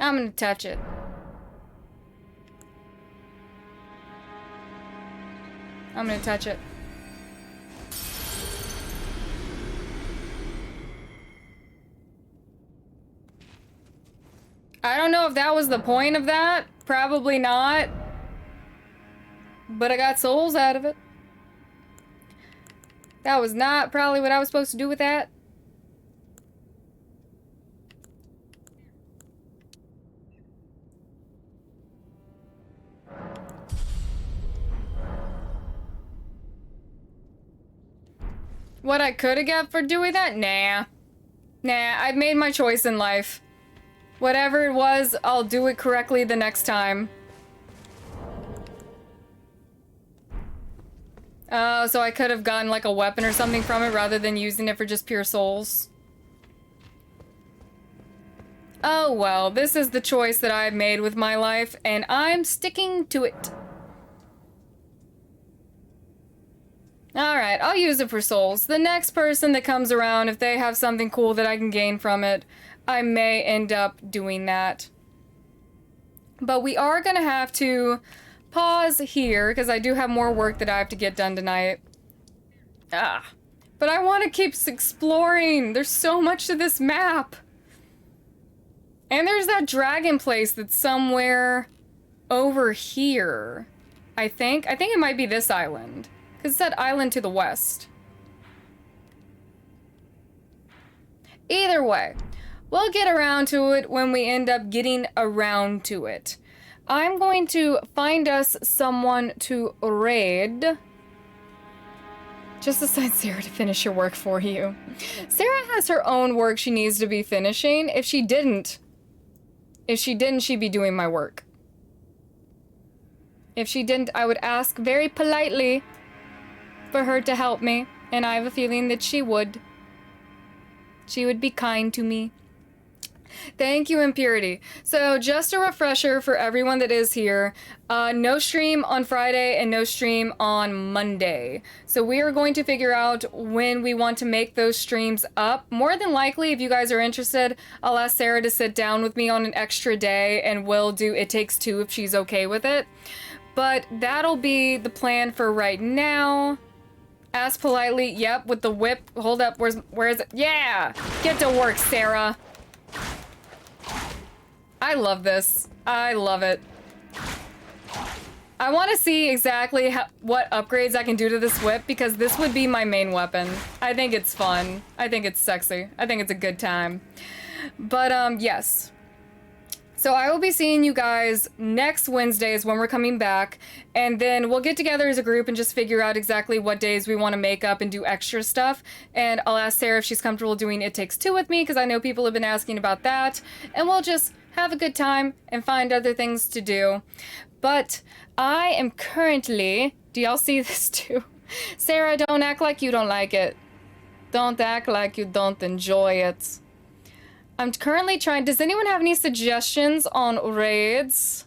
I'm gonna touch it. I'm gonna touch it. I don't know if that was the point of that. Probably not. But I got souls out of it. That was not probably what I was supposed to do with that. What I could have got for doing that? Nah. Nah, I've made my choice in life. Whatever it was, I'll do it correctly the next time. Oh, so I could have gotten like a weapon or something from it rather than using it for just pure souls. Oh well, this is the choice that I've made with my life, and I'm sticking to it. Alright, I'll use it for souls. The next person that comes around, if they have something cool that I can gain from it, I may end up doing that. But we are gonna have to pause here, because I do have more work that I have to get done tonight. But I want to keep exploring. There's so much to this map. And there's that dragon place that's somewhere over here. I think it might be this island. Because it's that island to the west. Either way, we'll get around to it when we end up getting around to it. I'm going to find us someone to raid. Just assign Sarah to finish your work for you. Sarah has her own work she needs to be finishing. If she didn't, she'd be doing my work. If she didn't, I would ask very politely for her to help me, and I have a feeling that she would. She would be kind to me. Thank you, Impurity. So just a refresher for everyone that is here, no stream on Friday and no stream on Monday. So we are going to figure out when we want to make those streams up. More than likely, if you guys are interested, I'll ask Sarah to sit down with me on an extra day, and we'll do It Takes Two if she's okay with it. But that'll be the plan for right now. Ask politely, yep, with the whip. Hold up, where is it? Yeah! Get to work, Sarah. I love this. I love it. I want to see exactly what upgrades I can do to this whip, because this would be my main weapon. I think it's fun. I think it's sexy. I think it's a good time. But, yes. So I will be seeing you guys next Wednesdays when we're coming back, and then we'll get together as a group and just figure out exactly what days we want to make up and do extra stuff. And I'll ask Sarah if she's comfortable doing It Takes Two with me, because I know people have been asking about that. And we'll just have a good time and find other things to do. But I am currently... Do y'all see this too? Sarah, don't act like you don't like it. Don't act like you don't enjoy it. I'm currently trying... Does anyone have any suggestions on raids?